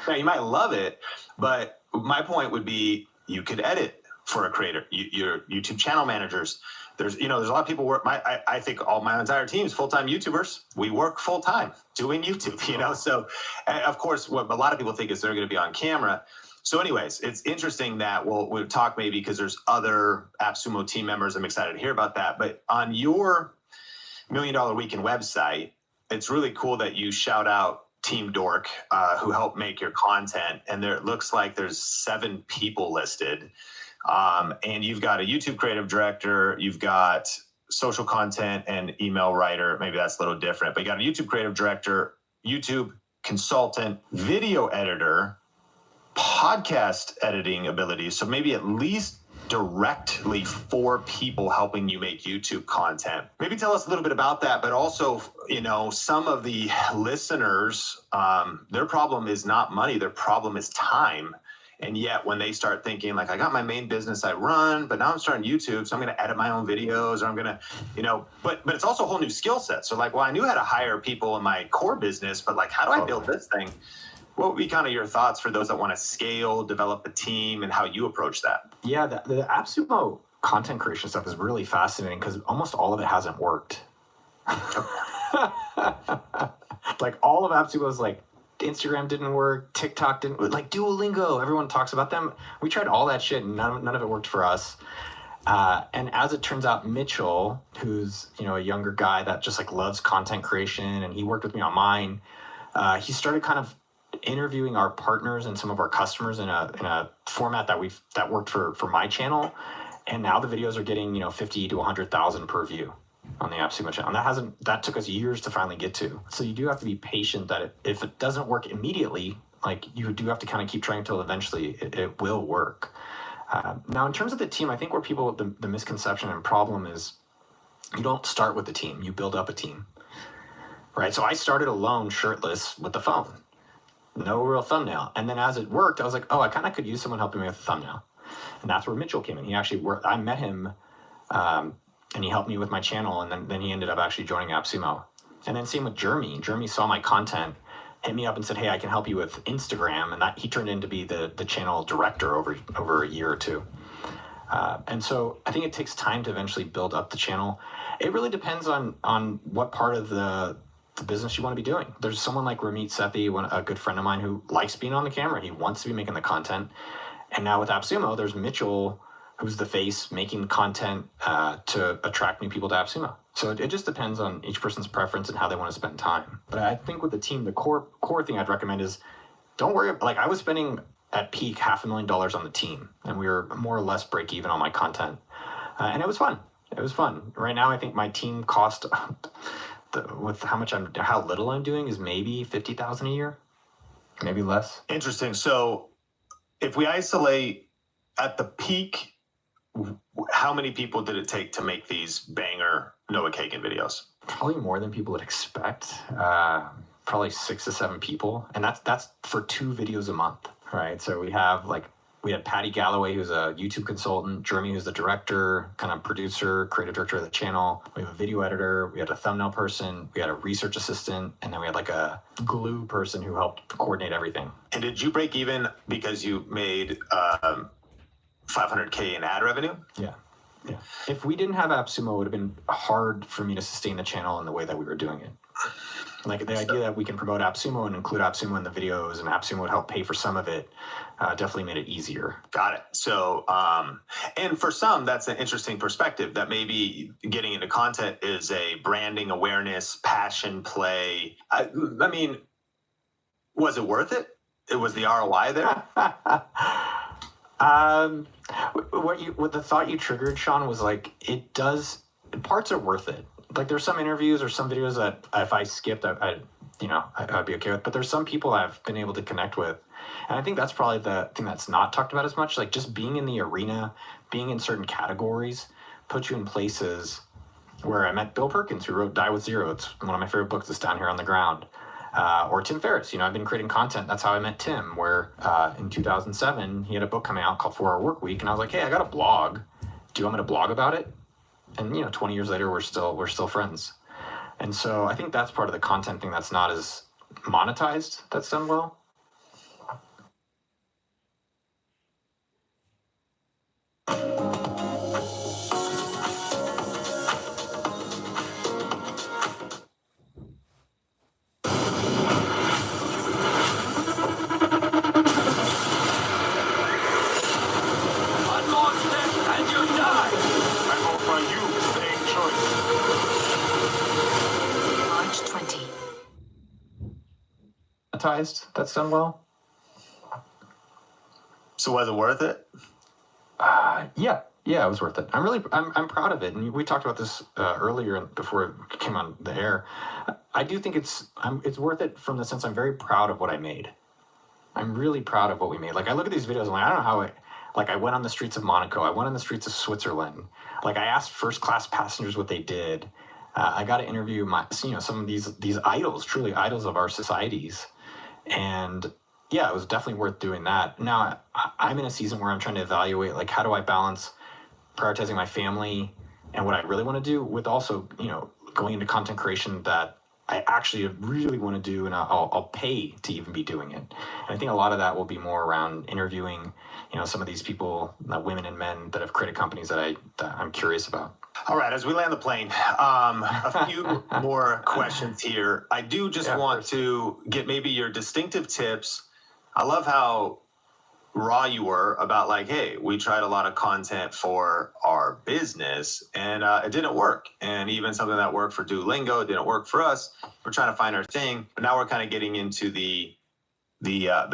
you might love it, but my point would be you could edit for a creator. Your YouTube channel managers. There's a lot of people work. I think all my entire team is full-time YouTubers. We work full-time doing YouTube. So of course, what a lot of people think is they're going to be on camera. So anyways, it's interesting that we'll talk maybe because there's other AppSumo team members. I'm excited to hear about that. But on your $1 Million Weekend website, it's really cool that you shout out Team Dork, who helped make your content. And it looks like there's 7 people listed. And you've got a YouTube creative director, you've got social content and email writer. Maybe that's a little different, but you got a YouTube creative director, YouTube consultant, video editor, podcast editing abilities. So maybe at least directly 4 people helping you make YouTube content. Maybe tell us a little bit about that, but also, some of the listeners, their problem is not money, their problem is time. And yet when they start thinking like, I got my main business I run, but now I'm starting YouTube, so I'm going to edit my own videos, or I'm going to, but it's also a whole new skill set. So like, well, I knew how to hire people in my core business, but like, how do I build this thing? What would be kind of your thoughts for those that want to scale, develop a team, and how you approach that? Yeah, the AppSumo content creation stuff is really fascinating because almost all of it hasn't worked. Like all of AppSumo's like, Instagram didn't work, TikTok didn't, like Duolingo, everyone talks about them. We tried all that shit and none of it worked for us. And as it turns out, Mitchell, who's, a younger guy that just like loves content creation, and he worked with me on mine, he started kind of interviewing our partners and some of our customers in a format that worked for my channel. And now the videos are getting, 50 to 100,000 per view. on the AppSumo channel. And that took us years to finally get to. So you do have to be patient that if it doesn't work immediately, like you do have to kind of keep trying until eventually it will work. Now, in terms of the team, I think where the misconception and problem is you don't start with the team, you build up a team, right? So I started alone, shirtless, with the phone. No real thumbnail. And then as it worked, I was like, oh, I kind of could use someone helping me with the thumbnail. And that's where Mitchell came in. He actually worked, I met him, and he helped me with my channel, and then he ended up actually joining AppSumo. And then same with Jeremy. Jeremy saw my content, hit me up and said, hey, I can help you with Instagram. And that he turned in to be the channel director over a year or two. And so I think it takes time to eventually build up the channel. It really depends on what part of the business you want to be doing. There's someone like Ramit Sethi, a good friend of mine, who likes being on the camera. He wants to be making the content. And now with AppSumo, there's Mitchell, who's the face, making content to attract new people to AppSumo. So it just depends on each person's preference and how they want to spend time. But I think with the team, the core thing I'd recommend is don't worry. Like I was spending at peak $500,000 on the team, and we were more or less break even on my content. And it was fun. It was fun. Right now, I think my team cost with how little I'm doing is maybe $50,000 a year, maybe less. Interesting. So if we isolate at the peak, how many people did it take to make these banger Noah Kagan videos? Probably more than people would expect. Probably 6 to 7 people, and that's for 2 videos a month, right? So we had Patty Galloway, who's a YouTube consultant, Jeremy, who's the director, kind of producer, creative director of the channel. We have a video editor, we had a thumbnail person, we had a research assistant, and then we had like a glue person who helped coordinate everything. And did you break even because you made $500K in ad revenue? Yeah. If we didn't have AppSumo, it would have been hard for me to sustain the channel in the way that we were doing it. Like the idea that we can promote AppSumo and include AppSumo in the videos, and AppSumo would help pay for some of it, definitely made it easier. Got it. So, and for some, that's an interesting perspective that maybe getting into content is a branding awareness, passion play. I mean, was it worth it? It was the ROI there? What the thought you triggered, Sean, was like, parts are worth it. Like there's some interviews or some videos that if I skipped, I'd be okay with. But there's some people I've been able to connect with. And I think that's probably the thing that's not talked about as much. Like just being in the arena, being in certain categories, puts you in places where I met Bill Perkins, who wrote Die With Zero. It's one of my favorite books that's down here on the ground. Or Tim Ferriss. I've been creating content. That's how I met Tim, where in 2007, he had a book coming out called 4 Hour Work Week. And I was like, hey, I got a blog. Do you want me to blog about it? And 20 years later, we're still friends. And so I think that's part of the content thing that's not as monetized that's done well. That's done well. So was it worth it? Yeah, it was worth it. I'm proud of it. And we talked about this earlier before it came on the air. I do think it's worth it from the sense I'm very proud of what I made. I'm really proud of what we made. Like I look at these videos and I don't know how I went on the streets of Monaco. I went on the streets of Switzerland. Like I asked first class passengers what they did. I got to interview some of these idols, truly idols of our societies. And yeah, it was definitely worth doing that. Now I'm in a season where I'm trying to evaluate, like, how do I balance prioritizing my family and what I really want to do with also, going into content creation that I actually really want to do, and I'll pay to even be doing it. And I think a lot of that will be more around interviewing, some of these people, women and men that have created companies that I'm curious about. All right, as we land the plane, a few more questions here. I do just want to get maybe your distinctive tips. I love how raw you were about like, hey, we tried a lot of content for our business and it didn't work. And even something that worked for Duolingo didn't work for us. We're trying to find our thing. But now we're kind of getting into the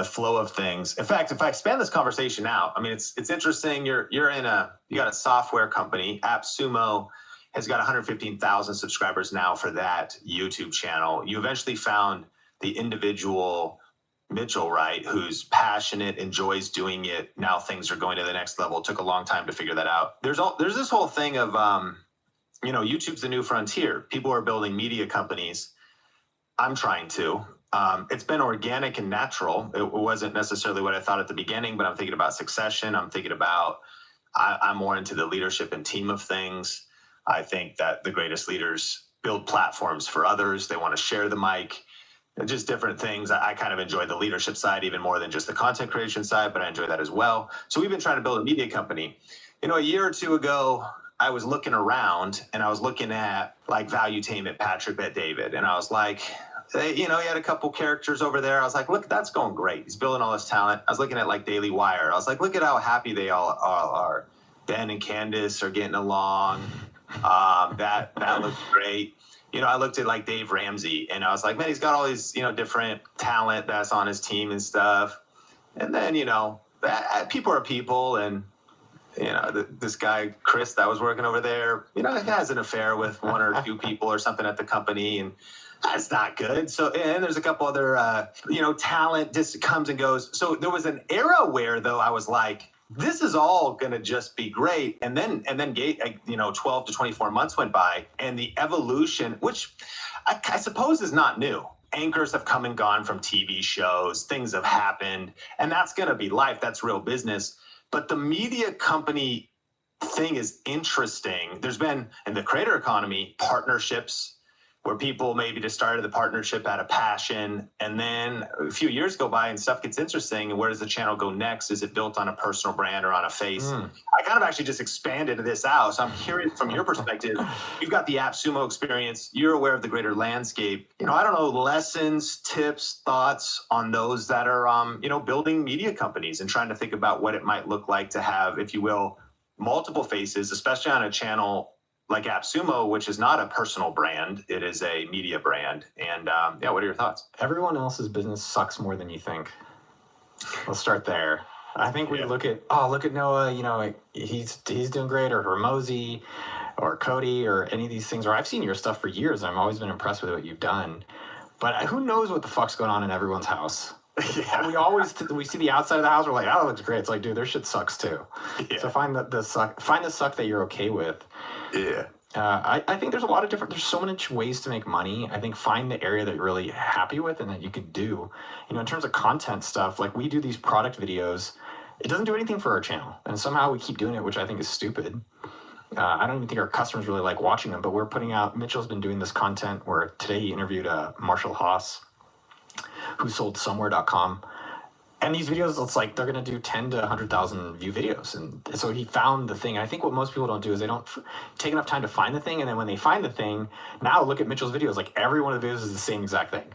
flow of things. In fact, if I expand this conversation out, I mean, it's interesting. You got a software company, AppSumo. has got 115,000 subscribers now for that YouTube channel. You eventually found the individual Mitchell, right, who's passionate, enjoys doing it. Now things are going to the next level. It took a long time to figure that out. There's this whole thing of, YouTube's the new frontier. People are building media companies. I'm trying to. It's been organic and natural. It wasn't necessarily what I thought at the beginning, but I'm thinking about succession. I'm thinking about, I'm more into the leadership and team of things. I think that the greatest leaders build platforms for others. They want to share the mic, just different things. I kind of enjoy the leadership side even more than just the content creation side, but I enjoy that as well. So we've been trying to build a media company. A year or two ago, I was looking around and I was looking at like Valuetainment, Patrick Bet David, and I was like, he had a couple characters over there. I was like, look, that's going great. He's building all this talent. I was looking at like Daily Wire. I was like, look at how happy they all are. Ben and Candace are getting along. That looks great. I looked at like Dave Ramsey and I was like, man, he's got all these, different talent that's on his team and stuff. And then, people are people. And, this guy, Chris, that was working over there, he has an affair with one or two people or something at the company. And that's not good. So, and there's a couple other, talent just comes and goes. So there was an era where, though, I was like, this is all going to just be great. And then 12 to 24 months went by and the evolution, which I suppose is not new. Anchors have come and gone from TV shows. Things have happened. And that's going to be life. That's real business. But the media company thing is interesting. There's been, in the creator economy, partnerships where people maybe just started the partnership out of passion. And then a few years go by and stuff gets interesting. And where does the channel go next? Is it built on a personal brand or on a face? I kind of actually just expanded this out. So I'm curious from your perspective, you've got the AppSumo experience. You're aware of the greater landscape. I don't know, lessons, tips, thoughts on those that are, building media companies and trying to think about what it might look like to have, if you will, multiple faces, especially on a channel like AppSumo, which is not a personal brand, it is a media brand. And what are your thoughts? Everyone else's business sucks more than you think. Let's start there. I think we look at Noah, he's doing great, or Hermosi, or Cody, or any of these things. Or I've seen your stuff for years, and I've always been impressed with what you've done. But who knows what the fuck's going on in everyone's house? Yeah. We see the outside of the house. We're like, oh, it looks great. It's like, dude, their shit sucks too. Yeah. So find the suck that you're okay with. Yeah. I think there's a lot of there's so many ways to make money. I think find the area that you're really happy with and that you can do. In terms of content stuff, like we do these product videos, it doesn't do anything for our channel. And somehow we keep doing it, which I think is stupid. I don't even think our customers really like watching them, but we're putting out, Mitchell's been doing this content where today he interviewed Marshall Haas, who sold somewhere.com. And these videos, it's like they're going to do 10 to 100,000 view videos. And so he found the thing. I think what most people don't do is they don't take enough time to find the thing. And then when they find the thing, now look at Mitchell's videos. Like every one of the videos is the same exact thing,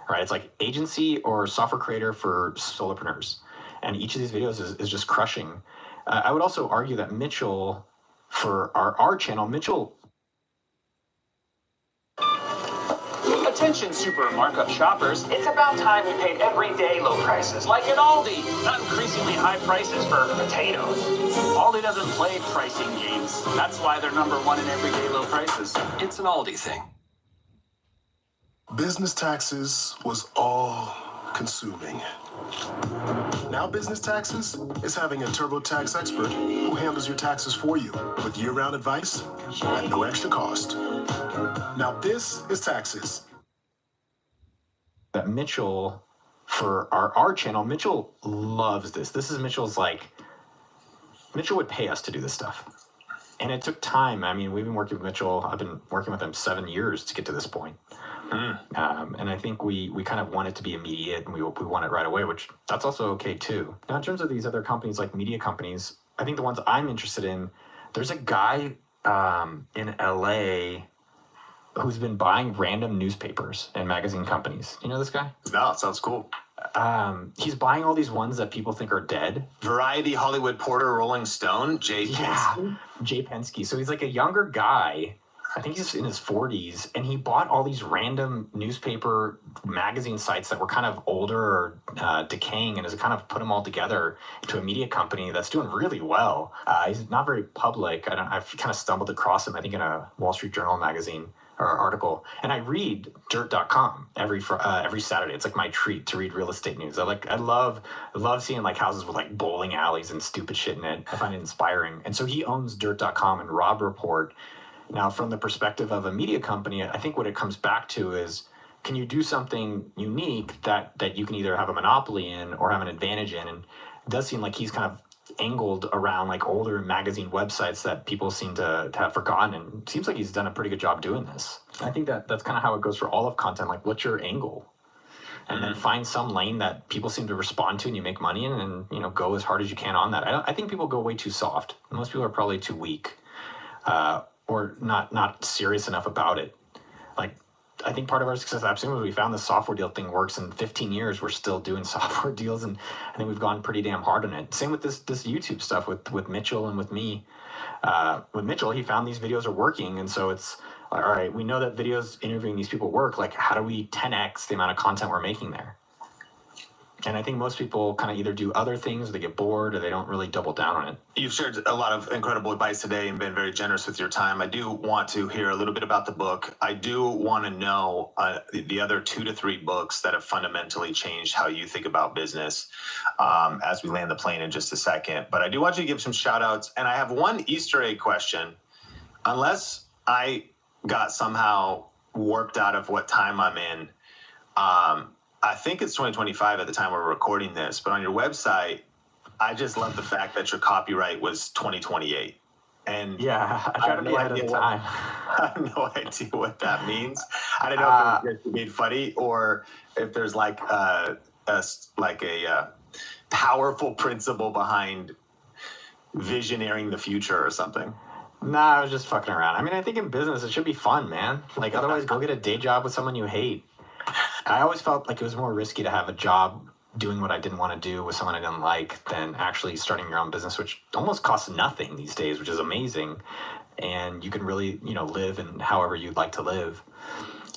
right? It's like agency or software creator for solopreneurs. And each of these videos is just crushing. I would also argue that Mitchell, for our channel, Mitchell... Attention super markup shoppers, it's about time we paid everyday low prices, like at Aldi, not increasingly high prices for potatoes. Aldi doesn't play pricing games. That's why they're #1 in everyday low prices. It's an Aldi thing. Business taxes was all consuming. Now business taxes is having a TurboTax expert who handles your taxes for you with year-round advice at no extra cost. Now this is taxes. That Mitchell, for our channel, Mitchell loves this. This is Mitchell's Mitchell would pay us to do this stuff. And it took time. I mean, we've been working with Mitchell. I've been working with him 7 years to get to this point. And I think we kind of want it to be immediate and we want it right away, which that's also okay too. Now, in terms of these other companies, like media companies, I think the ones I'm interested in, there's a guy in LA who's been buying random newspapers and magazine companies. You know this guy? No, it sounds cool. He's buying all these ones that people think are dead. Variety, Hollywood Reporter, Rolling Stone, Jay Penske. Jay Penske. So he's like a younger guy I think he's in his 40s, and he bought all these random newspaper magazine sites that were kind of older or decaying, and has kind of put them all together into a media company that's doing really well. He's not very public. I've kind of stumbled across him, I think, in a Wall Street Journal magazine or article, and I read dirt.com every Saturday. It's like my treat to read real estate news. I love seeing like houses with like bowling alleys and stupid shit in it. I find it inspiring. And so he owns dirt.com and Rob Report. Now, from the perspective of a media company, I think what it comes back to is, can you do something unique that you can either have a monopoly in or have an advantage in? And it does seem like he's kind of angled around like older magazine websites that people seem to have forgotten, and it seems like he's done a pretty good job doing this. I think that's kind of how it goes for all of content. Like, what's your angle? And then find some lane that people seem to respond to and you make money in, and go as hard as you can on that. I think people go way too soft. Most people are probably too weak. Or not serious enough about it. Like, I think part of our success at AppSumo was we found the software deal thing works. In 15 years, we're still doing software deals, and I think we've gone pretty damn hard on it. Same with this YouTube stuff with Mitchell and with me. With Mitchell, he found these videos are working, and so it's all right. We know that videos interviewing these people work. Like, how do we 10x the amount of content we're making there? And I think most people kind of either do other things, or they get bored, or they don't really double down on it. You've shared a lot of incredible advice today and been very generous with your time. I do want to hear a little bit about the book. I do want to know the other 2 to 3 books that have fundamentally changed how you think about business as we land the plane in just a second. But I do want you to give some shout outs. And I have one Easter egg question. Unless I got somehow warped out of what time I'm in, I think it's 2025 at the time we're recording this, but on your website, I just love the fact that your copyright was 2028. And yeah, I try to be ahead of the time. I have no idea what that means. I don't know if it was made funny or if there's like a powerful principle behind visionarying the future or something. Nah, I was just fucking around. I mean, I think in business it should be fun, man. Like, otherwise, go get a day job with someone you hate. I always felt like it was more risky to have a job doing what I didn't want to do with someone I didn't like than actually starting your own business, which almost costs nothing these days, which is amazing. And you can really, live in however you'd like to live.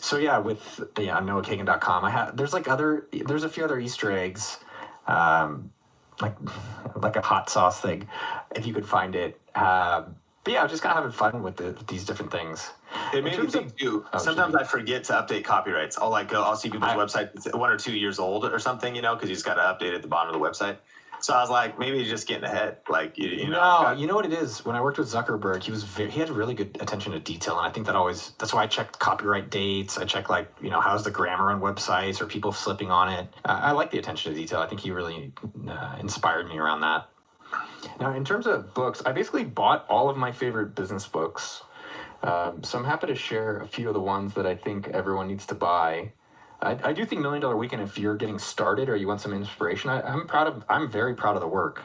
So yeah, with NoahKagan.com, there's a few other Easter eggs, like a hot sauce thing, if you could find it. But yeah, just kind of having fun with these different things. It made me think too. Sometimes I forget to update copyrights. I'll see people's website that's 1 or 2 years old or something, because you just got to update at the bottom of the website. So I was like, maybe he's just getting ahead. Like, you know. No, you know what it is? When I worked with Zuckerberg, he had really good attention to detail, and I think that's why I checked copyright dates. I checked how's the grammar on websites, or people slipping on it. I like the attention to detail. I think he really inspired me around that. Now, in terms of books, I basically bought all of my favorite business books. So I'm happy to share a few of the ones that I think everyone needs to buy. I do think $1 Million Weekend, if you're getting started or you want some inspiration, I'm very proud of the work.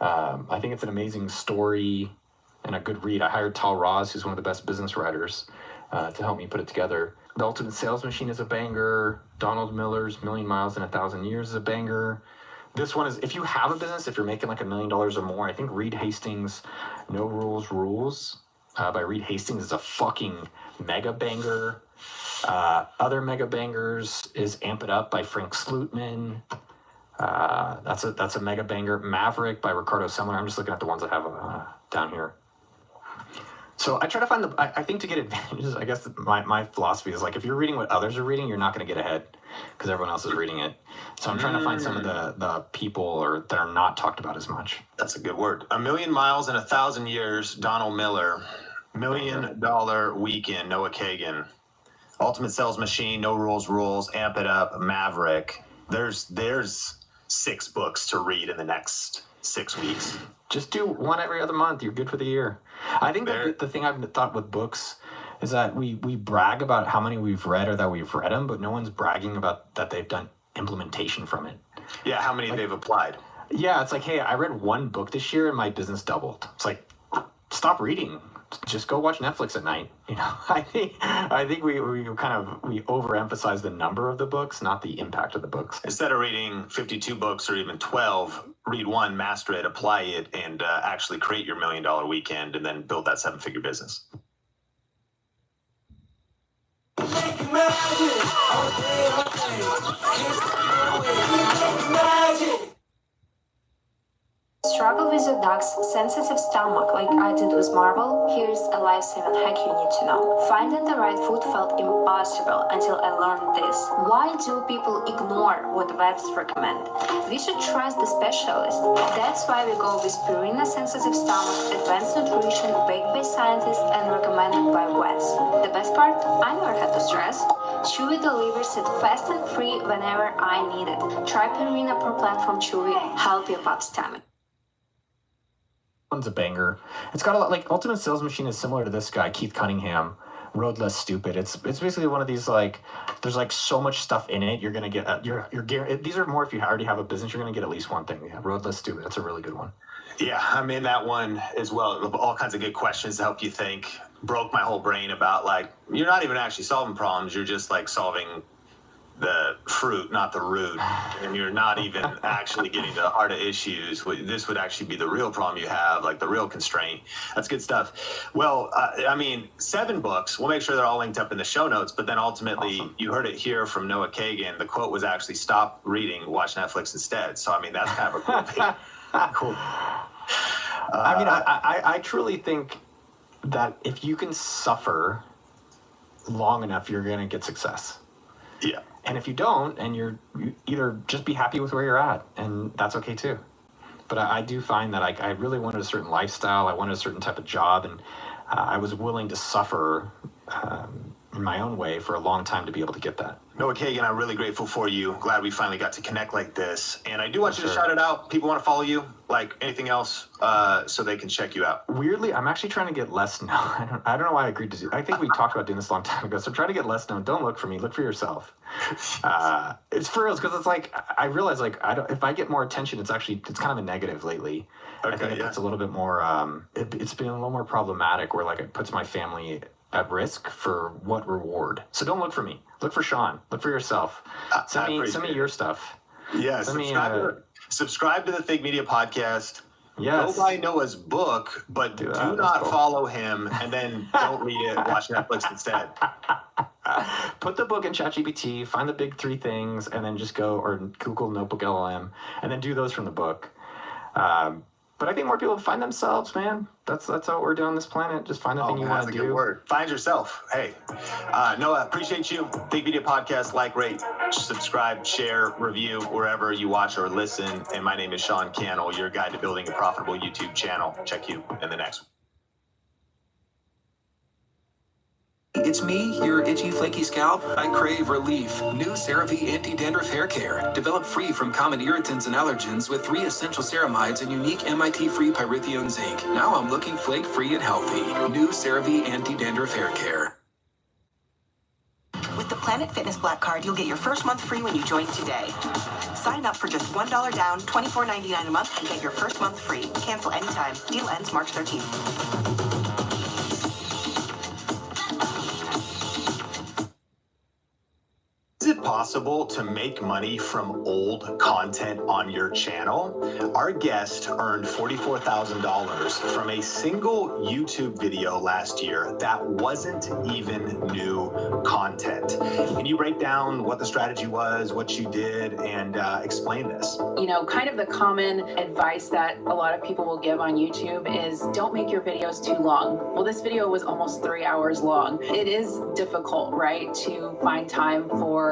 I think it's an amazing story and a good read. I hired Tal Roz, who's one of the best business writers, to help me put it together. The Ultimate Sales Machine is a banger. Donald Miller's Million Miles in 1,000 Years is a banger. This one is, if you have a business, if you're making like $1 million or more, I think Reed Hastings' No Rules Rules by Reed Hastings is a fucking mega banger. Other mega bangers is Amp It Up by Frank Slootman. That's a mega banger. Maverick by Ricardo Semler. I'm just looking at the ones I have down here. So I try to find I think to get advantages, I guess my philosophy is like, if you're reading what others are reading, you're not going to get ahead because everyone else is reading it. So I'm trying to find some of the people that are not talked about as much. That's a good word. 1,000,000 Miles in 1,000 Years, Donald Miller. $1 Million Weekend, Noah Kagan. Ultimate Sales Machine, No Rules Rules, Amp It Up, Maverick. There's 6 books to read in the next 6 weeks. Just do one every other month. You're good for the year. I think that the thing I've thought with books is that we brag about how many we've read or that we've read them, but no one's bragging about that they've done implementation from it. Yeah, how many they've applied. Yeah, it's like, hey, I read one book this year and my business doubled. It's like, stop reading. Just go watch Netflix at night. I think we overemphasize the number of the books, not the impact of the books. Instead of reading 52 books or even 12, read one, master it, apply it, and actually create your $1 Million Weekend and then build that 7-figure business. Struggle with your dog's sensitive stomach like I did with Marvel? Here's a life-saving hack you need to know. Finding the right food felt impossible until I learned this. Why do people ignore what vets recommend? We should trust the specialist. That's why we go with Purina Sensitive Stomach, advanced nutrition, baked by scientists and recommended by vets. The best part? I never had to stress. Chewy delivers it fast and free whenever I need it. Try Purina Pro Plan from Chewy. Help your pup's stomach. One's a banger. It's got a lot, like, Ultimate Sales Machine is similar to this guy, Keith Cunningham, Road Less Stupid. It's basically one of these, like, there's like so much stuff in it. You're gonna get you're these are more if you already have a business, you're gonna get at least one thing. Yeah, Road Less Stupid. That's a really good one. Yeah, I'm in that one as well. All kinds of good questions to help you think. Broke my whole brain about, like, you're not even actually solving problems. You're just like solving the fruit, not the root, and you're not even actually getting to the heart of issues. This would actually be the real problem you have, like the real constraint. That's good stuff. Well, I mean, 7 books. We'll make sure they're all linked up in the show notes, but then ultimately, awesome. You heard it here from Noah Kagan. The quote was actually, stop reading, watch Netflix instead. So, I mean, that's kind of a cool thing. Cool. I mean, I truly think that if you can suffer long enough, you're going to get success. Yeah. And if you don't, and you either just be happy with where you're at, and that's okay too. But I do find that I really wanted a certain lifestyle. I wanted a certain type of job, and I was willing to suffer in my own way for a long time to be able to get that. Noah Kagan, I'm really grateful for you. Glad we finally got to connect like this. And I do want you to shout it out. People want to follow you, like anything else, so they can check you out. Weirdly, I'm actually trying to get less known. I don't know why I agreed to do. I think we talked about doing this a long time ago. So I'm trying to get less known. Don't look for me. Look for yourself. It's for real, because it's like I realize, like, if I get more attention, it's kind of a negative lately. Okay, I think it puts a little bit more. It's been a little more problematic, where like it puts my family at risk for what reward. So don't look for me. Look for Sean. Look for yourself. Send me your stuff. Yeah, subscribe to the Think Media podcast. Yes. Go buy Noah's book, but do not follow him, and then don't read it. Watch Netflix instead. Put the book in ChatGPT, find the big 3 things, and then just go, or Google Notebook LLM, and then do those from the book. But I think more people find themselves, man. That's what we're doing on this planet. Just find the thing you want to do. Good word. Find yourself. Hey, Noah, appreciate you. Think Media Podcast, like, rate, subscribe, share, review, wherever you watch or listen. And my name is Sean Cannell, your guide to building a profitable YouTube channel. Check you in the next one. It's me, your itchy, flaky scalp. I crave relief. New CeraVe Anti-Dandruff Hair Care. Developed free from common irritants and allergens with 3 essential ceramides and unique MIT-free pyrithione zinc. Now I'm looking flake-free and healthy. New CeraVe Anti-Dandruff Hair Care. With the Planet Fitness Black Card, you'll get your first month free when you join today. Sign up for just $1 down, $24.99 a month, and get your first month free. Cancel anytime. Deal ends March 13th. Is it possible to make money from old content on your channel? Our guest earned $44,000 from a single YouTube video last year that wasn't even new content. Can you break down what the strategy was, what you did, and explain this? You know, kind of the common advice that a lot of people will give on YouTube is don't make your videos too long. Well, this video was almost 3 hours long. It is difficult, right, to find time for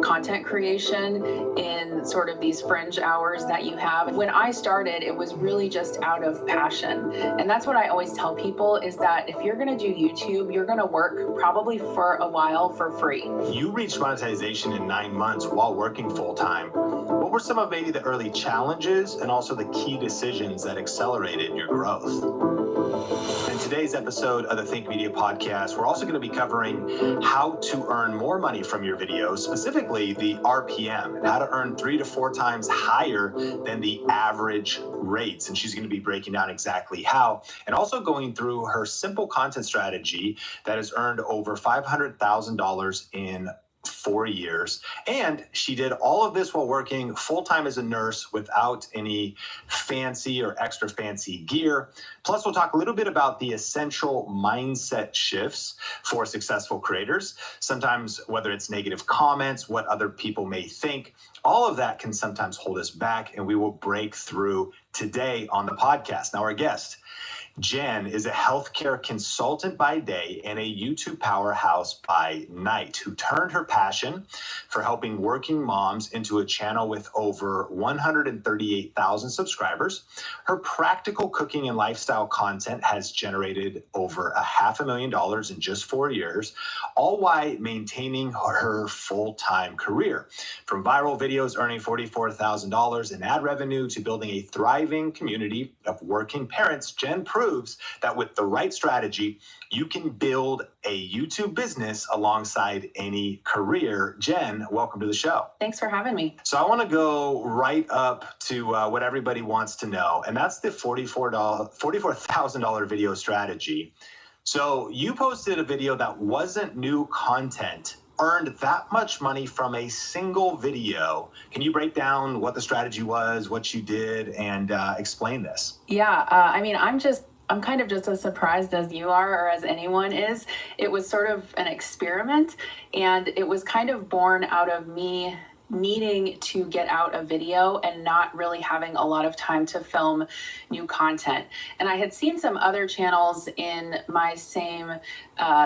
content creation in sort of these fringe hours that you have. When I started, it was really just out of passion. And that's what I always tell people is that if you're going to do YouTube, you're going to work probably for a while for free. You reached monetization in 9 months while working full time. What were some of maybe the early challenges and also the key decisions that accelerated your growth? In today's episode of the Think Media Podcast, we're also going to be covering how to earn more money from your videos, specifically the RPM, and how to earn 3 to 4 times higher than the average rates. And she's going to be breaking down exactly how, and also going through her simple content strategy that has earned over $500,000 in 4 years. And she did all of this while working full-time as a nurse without any fancy or extra fancy gear. Plus, we'll talk a little bit about the essential mindset shifts for successful creators. Sometimes, whether it's negative comments, what other people may think, all of that can sometimes hold us back, and we will break through today on the podcast. Now, our guest, Jen, is a healthcare consultant by day and a YouTube powerhouse by night, who turned her passion for helping working moms into a channel with over 138,000 subscribers. Her practical cooking and lifestyle content has generated over $500,000 in just 4 years, all while maintaining her full-time career. From viral videos earning $44,000 in ad revenue to building a thriving community of working parents, Jen proves that with the right strategy, you can build a YouTube business alongside any career. Jen, welcome to the show. Thanks for having me. So I want to go right up to what everybody wants to know, and that's the $44,000 video strategy. So you posted a video that wasn't new content, earned that much money from a single video. Can you break down what the strategy was, what you did, and explain this? Yeah, I mean, I'm kind of just as surprised as you are, or as anyone is. It was sort of an experiment, and it was kind of born out of me needing to get out a video and not really having a lot of time to film new content. And I had seen some other channels in my same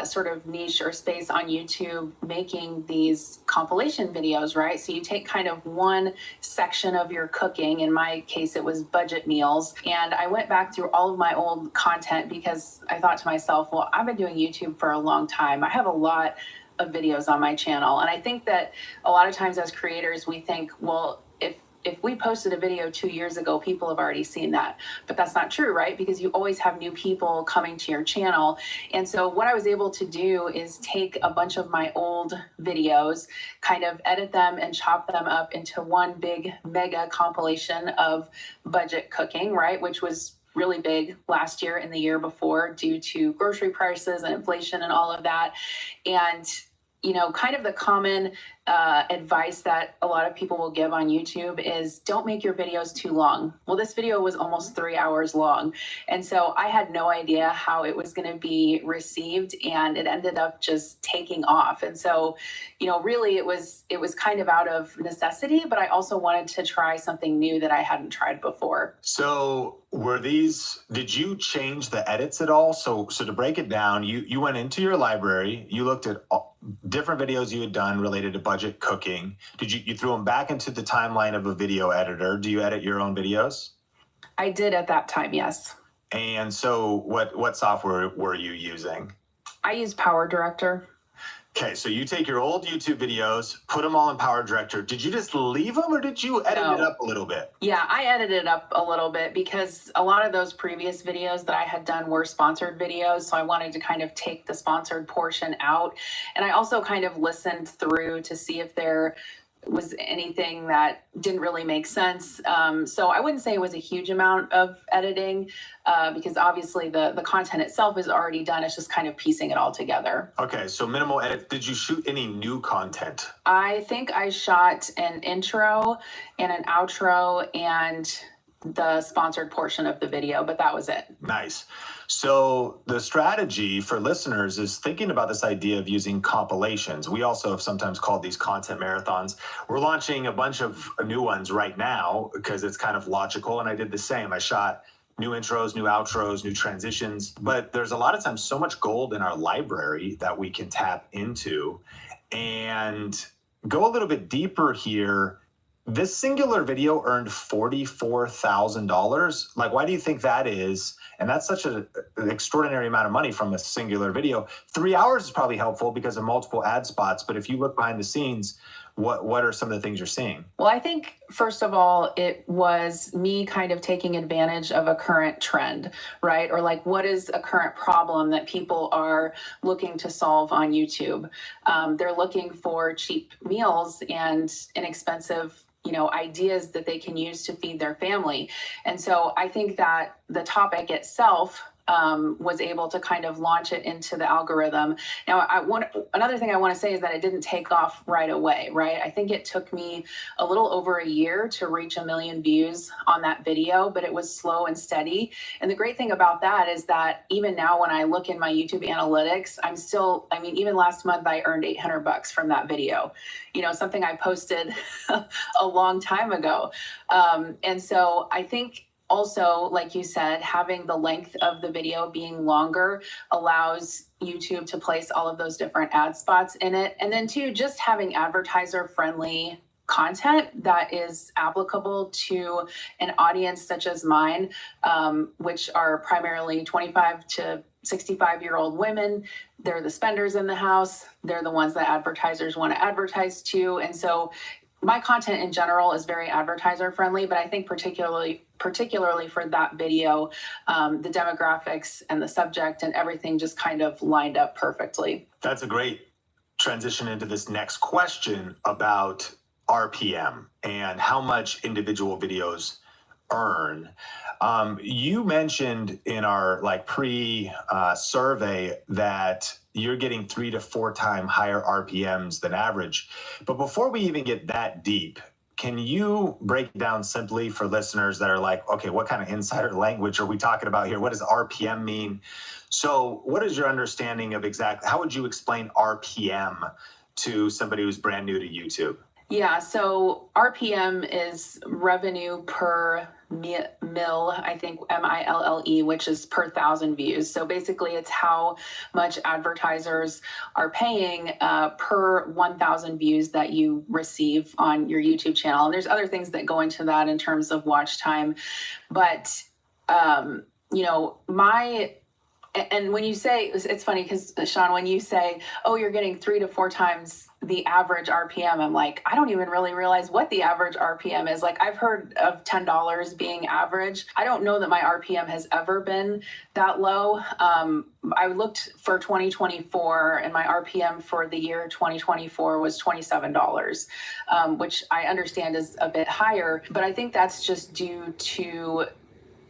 sort of niche or space on YouTube making these compilation videos, right? So you take kind of one section of your cooking. In my case, it was budget meals. And I went back through all of my old content because I thought to myself, well, I've been doing YouTube for a long time. I have a lot of videos on my channel. And I think that a lot of times as creators, we think, well, if we posted a video 2 years ago, people have already seen that. But that's not true, right? Because you always have new people coming to your channel. And so what I was able to do is take a bunch of my old videos, kind of edit them and chop them up into one big mega compilation of budget cooking, right? Which was really big last year and the year before due to grocery prices and inflation and all of that. And, you know, kind of the common advice that a lot of people will give on YouTube is don't make your videos too long. Well, this video was almost 3 hours long. And so I had no idea how it was going to be received, and it ended up just taking off. And so, you know, really it was kind of out of necessity, but I also wanted to try something new that I hadn't tried before. So did you change the edits at all? So to break it down, you went into your library, you looked at different videos you had done related to budget cooking. You threw them back into the timeline of a video editor? Do you edit your own videos? I did at that time, yes. And so what software were you using? I use Power Director. Okay, so you take your old YouTube videos, put them all in Power Director. Did you just leave them, or did you edit it up a little bit? Yeah, I edited it up a little bit because a lot of those previous videos that I had done were sponsored videos. So I wanted to kind of take the sponsored portion out. And I also kind of listened through to see if there was anything that didn't really make sense. So I wouldn't say it was a huge amount of editing because obviously the content itself is already done. It's just kind of piecing it all together. Okay, so minimal edit. Did you shoot any new content? I think I shot an intro and an outro and the sponsored portion of the video, but that was it. Nice. So the strategy for listeners is thinking about this idea of using compilations. We also have sometimes called these content marathons. We're launching a bunch of new ones right now because it's kind of logical, and I did the same. I shot new intros, new outros, new transitions, but there's a lot of times so much gold in our library that we can tap into. And go a little bit deeper here. This singular video earned $44,000. Like, why do you think that is? And that's such an extraordinary amount of money from a singular video. 3 hours is probably helpful because of multiple ad spots. But if you look behind the scenes, what are some of the things you're seeing? Well, I think, first of all, it was me kind of taking advantage of a current trend, right? Or like, what is a current problem that people are looking to solve on YouTube? They're looking for cheap meals and inexpensive ideas that they can use to feed their family. And so I think that the topic itself was able to kind of launch it into the algorithm. Now, another thing I want to say is that it didn't take off right away, right? I think it took me a little over a year to reach 1 million views on that video, but it was slow and steady. And the great thing about that is that even now when I look in my YouTube analytics, even last month I earned $800 from that video, something I posted a long time ago. And so I think also, like you said, having the length of the video being longer allows YouTube to place all of those different ad spots in it. And then too, just having advertiser friendly content that is applicable to an audience such as mine, which are primarily 25 to 65-year-old women. They're the spenders in the house. They're the ones that advertisers want to advertise to. And so my content in general is very advertiser friendly, but I think particularly for that video, the demographics and the subject and everything just kind of lined up perfectly. That's a great transition into this next question about RPM and how much individual videos earn. You mentioned in our pre-survey that you're getting 3 to 4 times higher RPMs than average. But before we even get that deep, can you break it down simply for listeners that are like, okay, what kind of insider language are we talking about here? What does RPM mean? So what is your understanding of how would you explain RPM to somebody who's brand new to YouTube? Yeah, so RPM is revenue per mil, I think MILLE, which is per 1,000 views. So basically it's how much advertisers are paying per 1,000 views that you receive on your YouTube channel. And there's other things that go into that in terms of watch time. But, and when you say, it's funny because Sean, when you say, oh, you're getting 3 to 4 times the average RPM, I'm like, I don't even really realize what the average RPM is. Like, I've heard of $10 being average. I don't know that my RPM has ever been that low. I looked for 2024 and my RPM for the year 2024 was $27, which I understand is a bit higher, but I think that's just due to,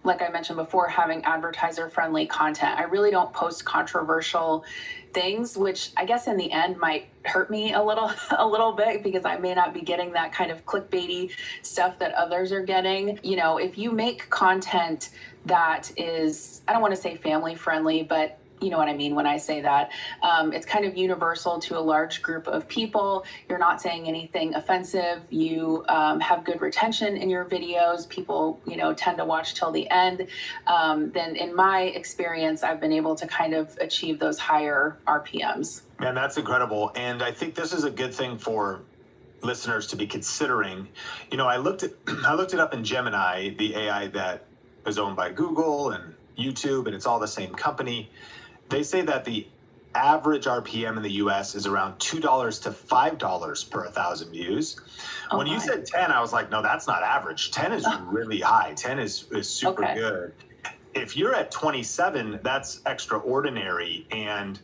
like I mentioned before, having advertiser-friendly content. I really don't post controversial things, which I guess in the end might hurt me a little bit because I may not be getting that kind of clickbaity stuff that others are getting. If you make content that is, I don't want to say family friendly, but you know what I mean when I say that. It's kind of universal to a large group of people. You're not saying anything offensive. You have good retention in your videos. People, tend to watch till the end. Then in my experience, I've been able to kind of achieve those higher RPMs. Man, that's incredible. And I think this is a good thing for listeners to be considering. I looked it up in Gemini, the AI that is owned by Google and YouTube, and it's all the same company. They say that the average RPM in the US is around $2 to $5 per 1,000 views. When you said 10, I was like, no, that's not average. 10 is really high. 10 is super good. If you're at 27, that's extraordinary. And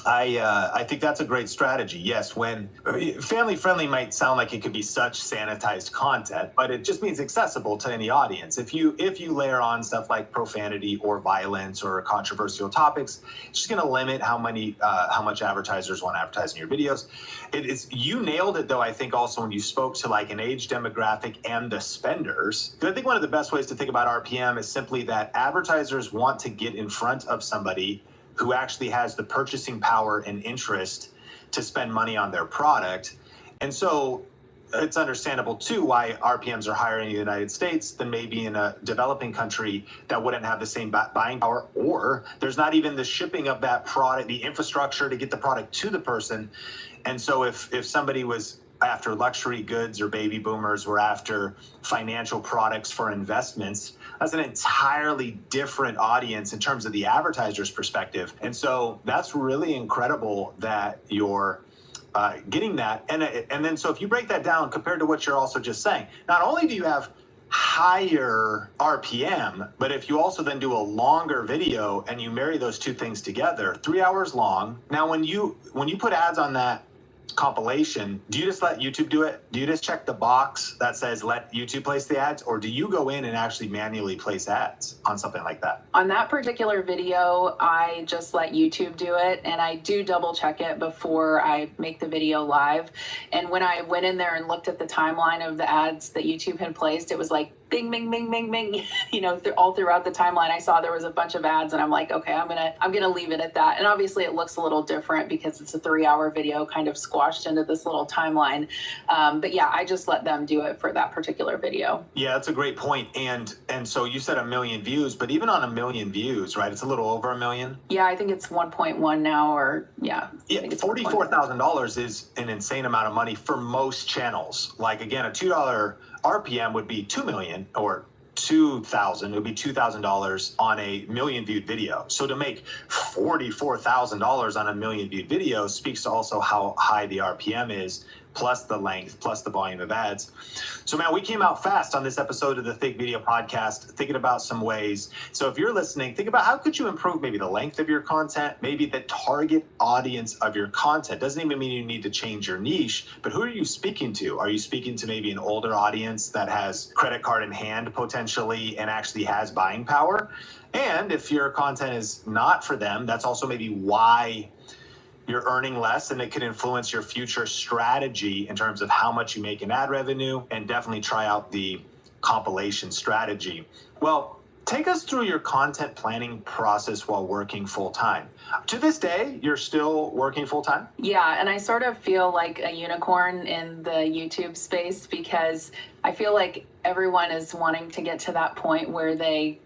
I think that's a great strategy. Yes, when family friendly might sound like it could be such sanitized content, but it just means accessible to any audience. If you layer on stuff like profanity or violence or controversial topics, it's just going to limit how much advertisers want to advertise in your videos. You nailed it though. I think also when you spoke to like an age demographic and the spenders, because I think one of the best ways to think about RPM is simply that advertisers want to get in front of somebody who actually has the purchasing power and interest to spend money on their product. And so it's understandable too why RPMs are higher in the United States than maybe in a developing country that wouldn't have the same buying power, or there's not even the shipping of that product, the infrastructure to get the product to the person. And so if somebody was after luxury goods or baby boomers were after financial products for investments, that's an entirely different audience in terms of the advertiser's perspective. And so that's really incredible that you're getting that. And then so if you break that down compared to what you're also just saying, not only do you have higher RPM, but if you also then do a longer video and you marry those two things together, 3 hours long. Now, when you put ads on that compilation, do you just let YouTube do it? Do you just check the box that says let YouTube place the ads, or do you go in and actually manually place ads on something like that? On that particular video, I just let YouTube do it, and I do double check it before I make the video live. And when I went in there and looked at the timeline of the ads that YouTube had placed, it was like bing, bing, bing, bing, bing. You know, all throughout the timeline, I saw there was a bunch of ads, and I'm like, okay, I'm gonna leave it at that. And obviously, it looks a little different because it's a 3-hour video, kind of squashed into this little timeline. But yeah, I just let them do it for that particular video. Yeah, that's a great point. And so you said 1 million views, but even on 1 million views, right? It's a little over 1 million. Yeah, I think it's 1.1 now, or yeah. Yeah, $44,000 is an insane amount of money for most channels. Like again, a $2 RPM would be 2 million, or 2,000. It would be $2,000 on a million viewed video. So to make $44,000 on a million viewed video speaks to also how high the RPM is, plus the length, plus the volume of ads. So man, we came out fast on this episode of the Think Video Podcast, thinking about some ways. So if you're listening, think about how could you improve maybe the length of your content, maybe the target audience of your content. Doesn't even mean you need to change your niche, but who are you speaking to? Are you speaking to maybe an older audience that has credit card in hand potentially and actually has buying power? And if your content is not for them, that's also maybe why you're earning less, and it could influence your future strategy in terms of how much you make in ad revenue, and definitely try out the compilation strategy. Well, take us through your content planning process while working full-time. To this day, you're still working full-time? Yeah, and I sort of feel like a unicorn in the YouTube space because I feel like everyone is wanting to get to that point where they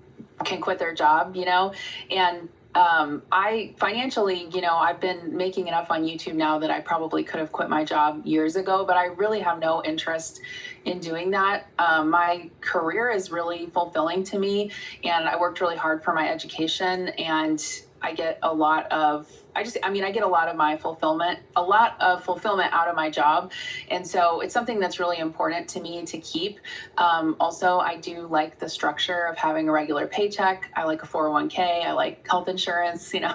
can quit their job, you know, and I financially, you know, I've been making enough on YouTube now that I probably could have quit my job years ago, but I really have no interest in doing that. My career is really fulfilling to me, and I worked really hard for my education, and I get a lot of, I get a lot of my fulfillment out of my job. And so it's something that's really important to me to keep. Also, I do like the structure of having a regular paycheck. I like a 401k. I like health insurance, you know,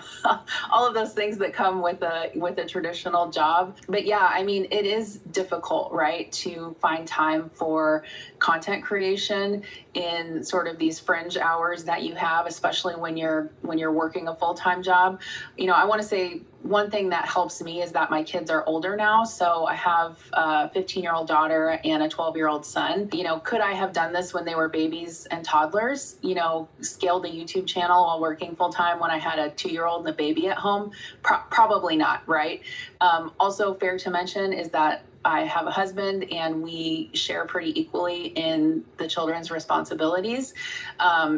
all of those things that come with a traditional job. But yeah, I mean, it is difficult, right, to find time for content creation in sort of these fringe hours that you have, especially when you're working a full-time job. You know, I want to say one thing that helps me is that my kids are older now. So I have a 15-year-old daughter and a 12-year-old son. You know, could I have done this when they were babies and toddlers? You know, scaled a YouTube channel while working full-time when I had a 2-year-old and a baby at home? Probably not, right? Also fair to mention is that I have a husband and we share pretty equally in the children's responsibilities.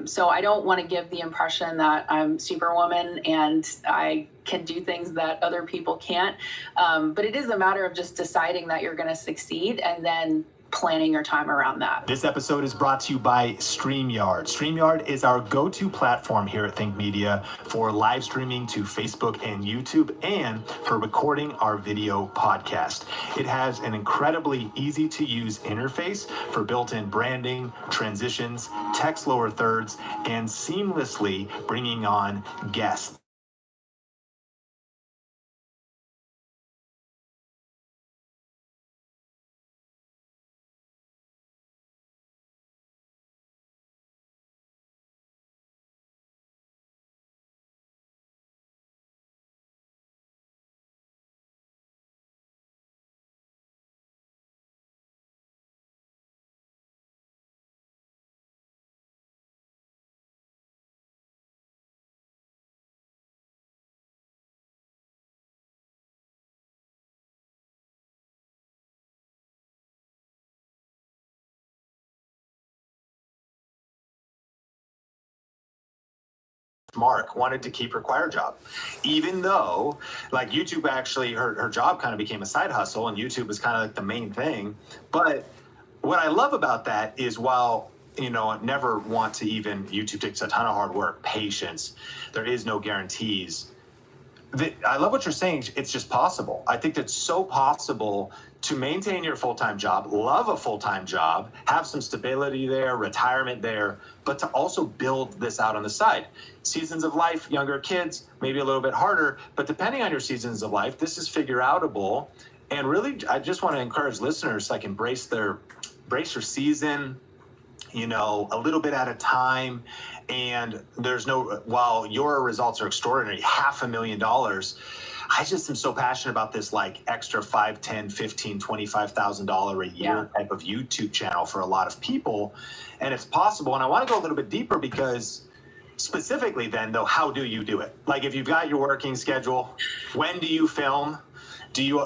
So I don't want to give the impression that I'm Superwoman and I can do things that other people can't. But it is a matter of just deciding that you're going to succeed and then planning your time around that. This episode is brought to you by StreamYard. StreamYard is our go-to platform here at Think Media for live streaming to Facebook and YouTube and for recording our video podcast. It has an incredibly easy to use interface for built-in branding, transitions, text lower thirds, and seamlessly bringing on guests. Mark wanted to keep her choir job, even though like YouTube actually her job kind of became a side hustle and YouTube was kind of like the main thing. But what I love about that is while, you know, I never want to even, YouTube takes a ton of hard work, patience, there is no guarantees. I love what you're saying. It's just possible. I think that's so possible to maintain your full-time job, love a full-time job, have some stability there, retirement there, but to also build this out on the side. Seasons of life, younger kids, maybe a little bit harder, but depending on your seasons of life, this is figure outable. And really, I just want to encourage listeners, like, embrace your season, you know, a little bit at a time. And while your results are extraordinary, $500,000, I just am so passionate about this, like, extra $5, $10, $15, $25,000 a year type of YouTube channel for a lot of people. And it's possible. And I want to go a little bit deeper, because specifically then, though, how do you do it? Like, if you've got your working schedule, when do you film? Do you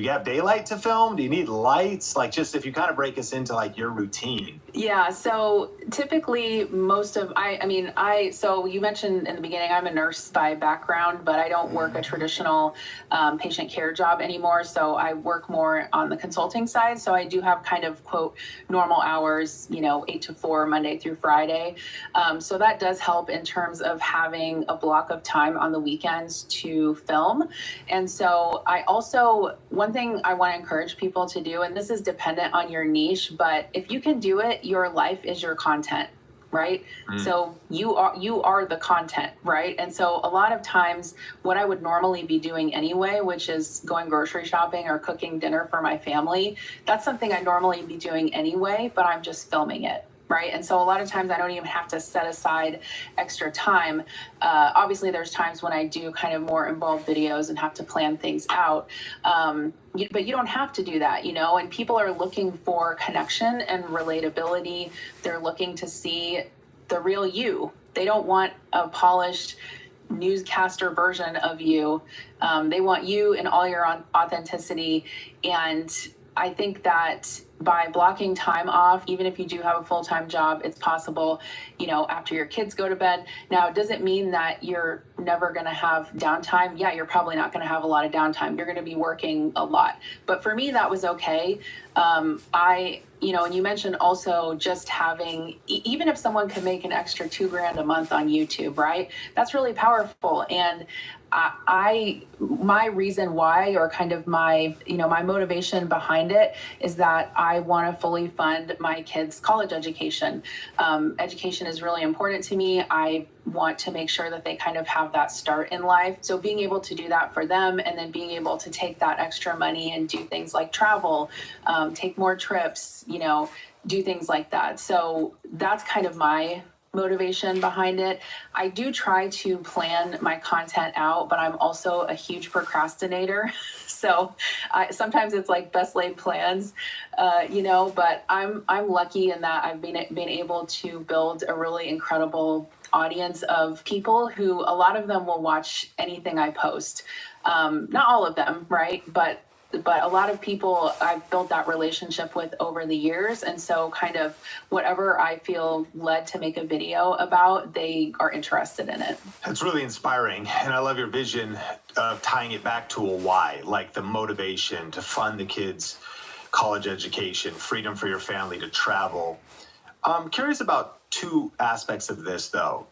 have daylight to film? Do you need lights? Like, just if you kind of break us into, like, your routine. Yeah, so typically so you mentioned in the beginning, I'm a nurse by background, but I don't work a traditional patient care job anymore. So I work more on the consulting side. So I do have kind of, quote, normal hours, 8 to 4, Monday through Friday. So that does help in terms of having a block of time on the weekends to film. And so one thing I want to encourage people to do, and this is dependent on your niche, but if you can do it, your life is your content, right? So you are the content, right? And so a lot of times what I would normally be doing anyway, which is going grocery shopping or cooking dinner for my family, that's something I normally be doing anyway, but I'm just filming it. Right. And so a lot of times I don't even have to set aside extra time. Obviously, there's times when I do kind of more involved videos and have to plan things out. But you don't have to do that, and people are looking for connection and relatability. They're looking to see the real you. They don't want a polished newscaster version of you. They want you in all your authenticity. And I think that by blocking time off, even if you do have a full-time job, it's possible, after your kids go to bed. Now, it doesn't mean that you're never going to have downtime. Yeah, you're probably not going to have a lot of downtime. You're going to be working a lot. But for me, that was okay. And you mentioned also just having, even if someone could make an extra $2,000 a month on YouTube, right? That's really powerful. And my reason why, or kind of my motivation behind it, is that I want to fully fund my kids' college education. Education is really important to me. I want to make sure that they kind of have that start in life. So being able to do that for them, and then being able to take that extra money and do things like travel, take more trips, do things like that. So that's kind of my motivation behind it. I do try to plan my content out, but I'm also a huge procrastinator. So sometimes it's like best laid plans, but I'm lucky in that I've been able to build a really incredible audience of people who, a lot of them will watch anything I post. Not all of them, right? But a lot of people I've built that relationship with over the years. And so kind of whatever I feel led to make a video about, they are interested in it. That's really inspiring. And I love your vision of tying it back to a why, like the motivation to fund the kids' college education, freedom for your family to travel. I'm curious about two aspects of this, though.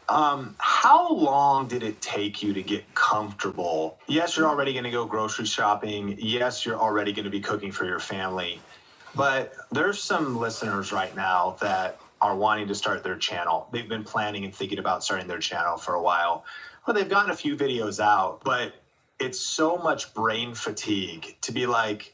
How long did it take you to get comfortable? Yes, you're already going to go grocery shopping. Yes, you're already going to be cooking for your family. But there's some listeners right now that are wanting to start their channel. They've been planning and thinking about starting their channel for a while. Well, they've gotten a few videos out, but it's so much brain fatigue to be like,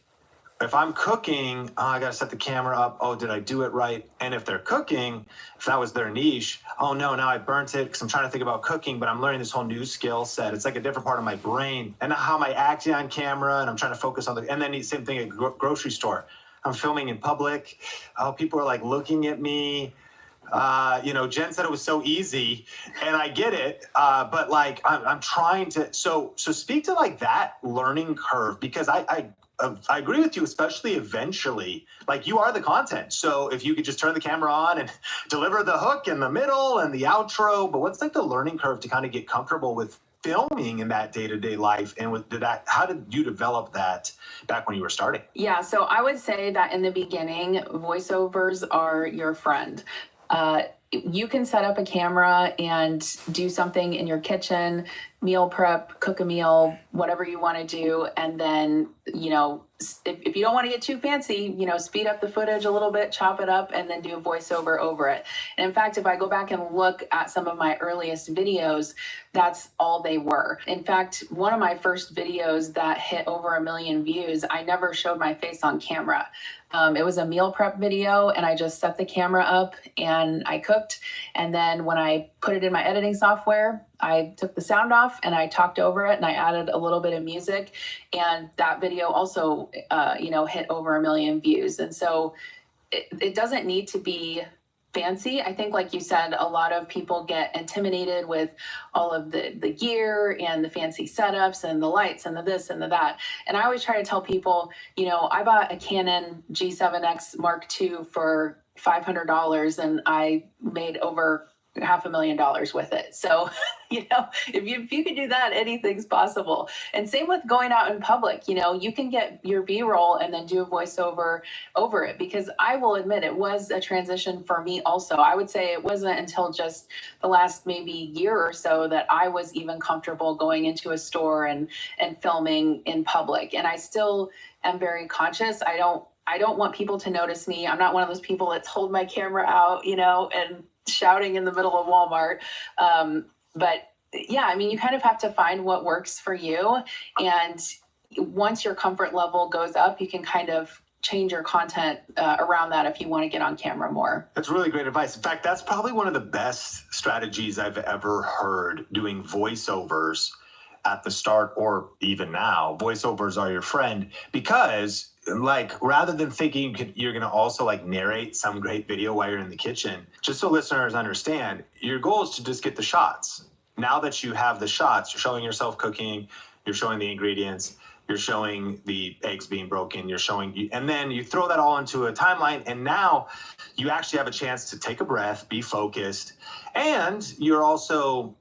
if I'm cooking, I got to set the camera up. Oh, did I do it right? And if they're cooking, if that was their niche, oh no, now I burnt it because I'm trying to think about cooking, but I'm learning this whole new skill set. It's like a different part of my brain. And how am I acting on camera? And I'm trying to focus on and then the same thing at grocery store. I'm filming in public. Oh, people are like looking at me. Jen said it was so easy, and I get it. But like, I'm trying to, so speak to like that learning curve, because I agree with you, especially eventually, like you are the content. So if you could just turn the camera on and deliver the hook in the middle and the outro, but what's like the learning curve to kind of get comfortable with filming in that day-to-day life? And how did you develop that back when you were starting? Yeah, so I would say that in the beginning, voiceovers are your friend. you can set up a camera and do something in your kitchen, meal prep, cook a meal, whatever you want to do. And then, if you don't want to get too fancy, speed up the footage a little bit, chop it up, and then do a voiceover over it. And in fact, if I go back and look at some of my earliest videos, that's all they were. In fact, one of my first videos that hit over 1 million views, I never showed my face on camera. It was a meal prep video, and I just set the camera up and I cooked. And then when I put it in my editing software, I took the sound off and I talked over it and I added a little bit of music. And that video also, hit over 1 million views. And so it doesn't need to be fancy. I think, like you said, a lot of people get intimidated with all of the gear and the fancy setups and the lights and the this and the that. And I always try to tell people, I bought a Canon G7X Mark II for $500 and I made over $500,000 with it. So, if you can do that, anything's possible. And same with going out in public, you can get your B-roll and then do a voiceover over it, because I will admit it was a transition for me also. I would say it wasn't until just the last maybe year or so that I was even comfortable going into a store and filming in public. And I still am very conscious. I don't want people to notice me. I'm not one of those people that's hold my camera out, and shouting in the middle of Walmart. But yeah, you kind of have to find what works for you. And once your comfort level goes up, you can kind of change your content around that if you want to get on camera more. That's really great advice. In fact, that's probably one of the best strategies I've ever heard, doing voiceovers at the start or even now. Voiceovers are your friend, because rather than thinking you're going to also narrate some great video while you're in the kitchen, just so listeners understand, your goal is to just get the shots. Now that you have the shots, you're showing yourself cooking, you're showing the ingredients, you're showing the eggs being broken, and then you throw that all into a timeline, and now you actually have a chance to take a breath, be focused, and you're also,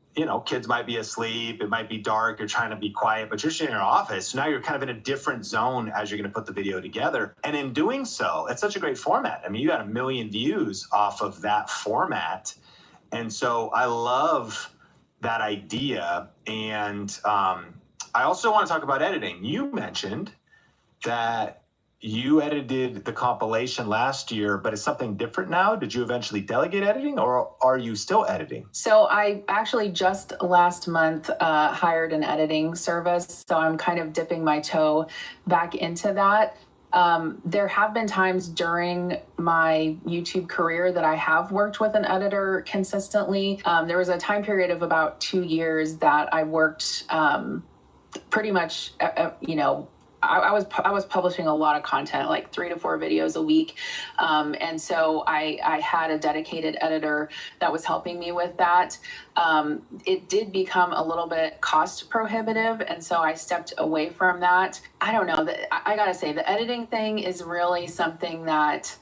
kids might be asleep, it might be dark, you're trying to be quiet, but you're just in your office. So now you're kind of in a different zone as you're going to put the video together. And in doing so, it's such a great format. You got 1 million views off of that format. And so I love that idea. And I also want to talk about editing. You mentioned that you edited the compilation last year, but it's something different now. Did you eventually delegate editing, or are you still editing? So I actually just last month hired an editing service. So I'm kind of dipping my toe back into that. There have been times during my YouTube career that I have worked with an editor consistently. There was a time period of about 2 years that I worked pretty much, I was publishing a lot of content, like 3 to 4 videos a week. And so I had a dedicated editor that was helping me with that. It did become a little bit cost prohibitive. And so I stepped away from that. I don't know, I gotta say, the editing thing is really something that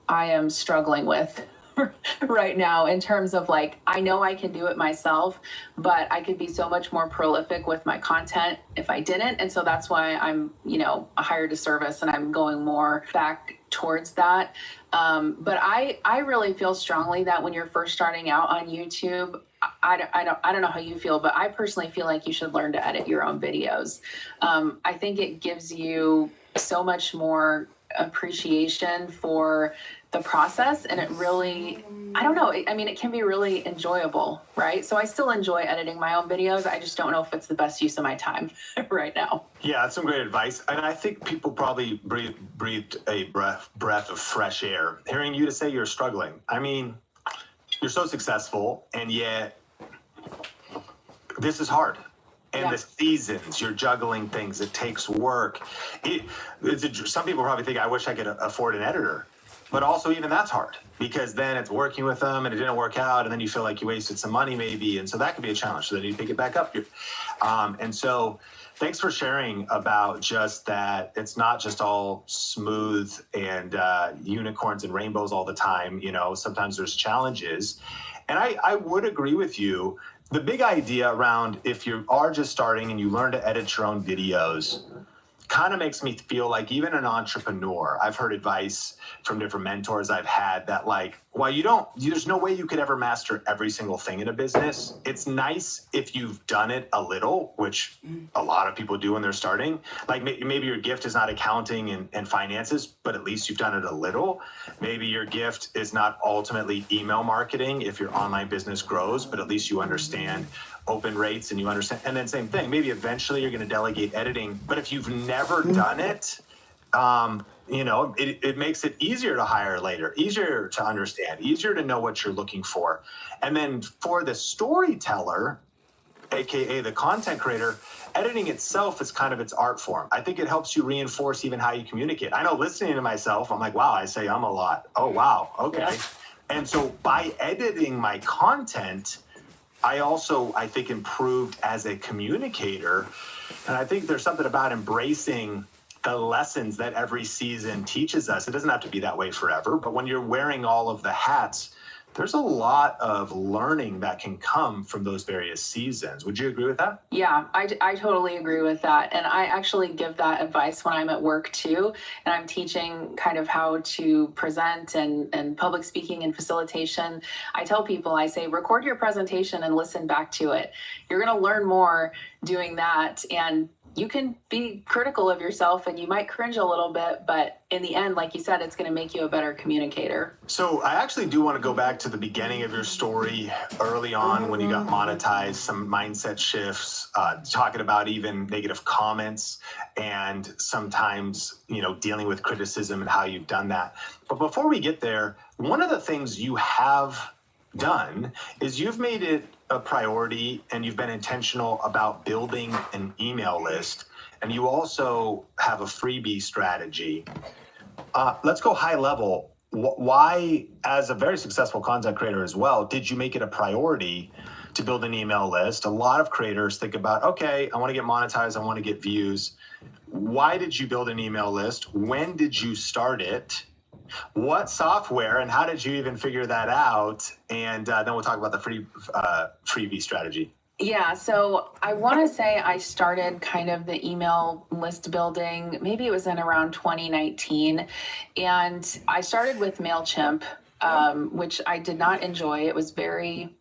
I am struggling with right now, in terms of I know I can do it myself, but I could be so much more prolific with my content if I didn't. And so that's why I'm, I hired a service and I'm going more back towards that. But I really feel strongly that when you're first starting out on YouTube, I don't know how you feel, but I personally feel like you should learn to edit your own videos. I think it gives you so much more appreciation for the process, and it really, I don't know, it can be really enjoyable, right? So I still enjoy editing my own videos. I just don't know if it's the best use of my time right now. Yeah, that's some great advice. And I think people probably breathed a breath of fresh air hearing you to say you're struggling. You're so successful, and yet this is hard. And the seasons, you're juggling things, it takes work. Some people probably think, I wish I could afford an editor. But also, even that's hard, because then it's working with them and it didn't work out, and then you feel like you wasted some money maybe, and so that could be a challenge. So then you pick it back up. And so thanks for sharing about just that. It's not just all smooth and unicorns and rainbows all the time. Sometimes there's challenges. And I would agree with you. The big idea around, if you are just starting and you learn to edit your own videos, kind of makes me feel like even an entrepreneur, I've heard advice from different mentors I've had that there's no way you could ever master every single thing in a business. It's nice if you've done it a little, which a lot of people do when they're starting. Like maybe your gift is not accounting and finances, but at least you've done it a little. Maybe your gift is not ultimately email marketing if your online business grows, but at least you understand open rates and you understand. And then same thing, maybe eventually you're going to delegate editing, but if you've never done it, it makes it easier to hire later, easier to understand, easier to know what you're looking for. And then for the storyteller, AKA the content creator, editing itself is kind of its art form. I think it helps you reinforce even how you communicate. I know listening to myself, I'm like, wow, I say a lot. Oh, wow. Okay. Yeah. And so by editing my content, I think improved as a communicator. And I think there's something about embracing the lessons that every season teaches us. It doesn't have to be that way forever, but when you're wearing all of the hats, there's a lot of learning that can come from those various seasons. Would you agree with that? Yeah, I totally agree with that. And I actually give that advice when I'm at work too. And I'm teaching kind of how to present and public speaking and facilitation. I tell people, I say, record your presentation and listen back to it. You're going to learn more doing that. And you can be critical of yourself and you might cringe a little bit, but in the end, like you said, it's going to make you a better communicator. So I actually do want to go back to the beginning of your story early on when you got monetized, some mindset shifts, talking about even negative comments and sometimes, dealing with criticism and how you've done that. But before we get there, one of the things you have done is you've made it a priority and you've been intentional about building an email list, and you also have a freebie strategy. Let's go high level. Why, as a very successful content creator as well, did you make it a priority to build an email list? A lot of creators think about, okay, I want to get monetized, I want to get views. Why did you build an email list? When did you start it? What software and how did you even figure that out? And then we'll talk about the freebie strategy. Yeah, so I want to say I started kind of the email list building, maybe it was in around 2019. And I started with MailChimp, which I did not enjoy. It was very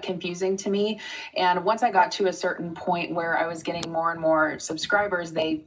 confusing to me. And once I got to a certain point where I was getting more and more subscribers, they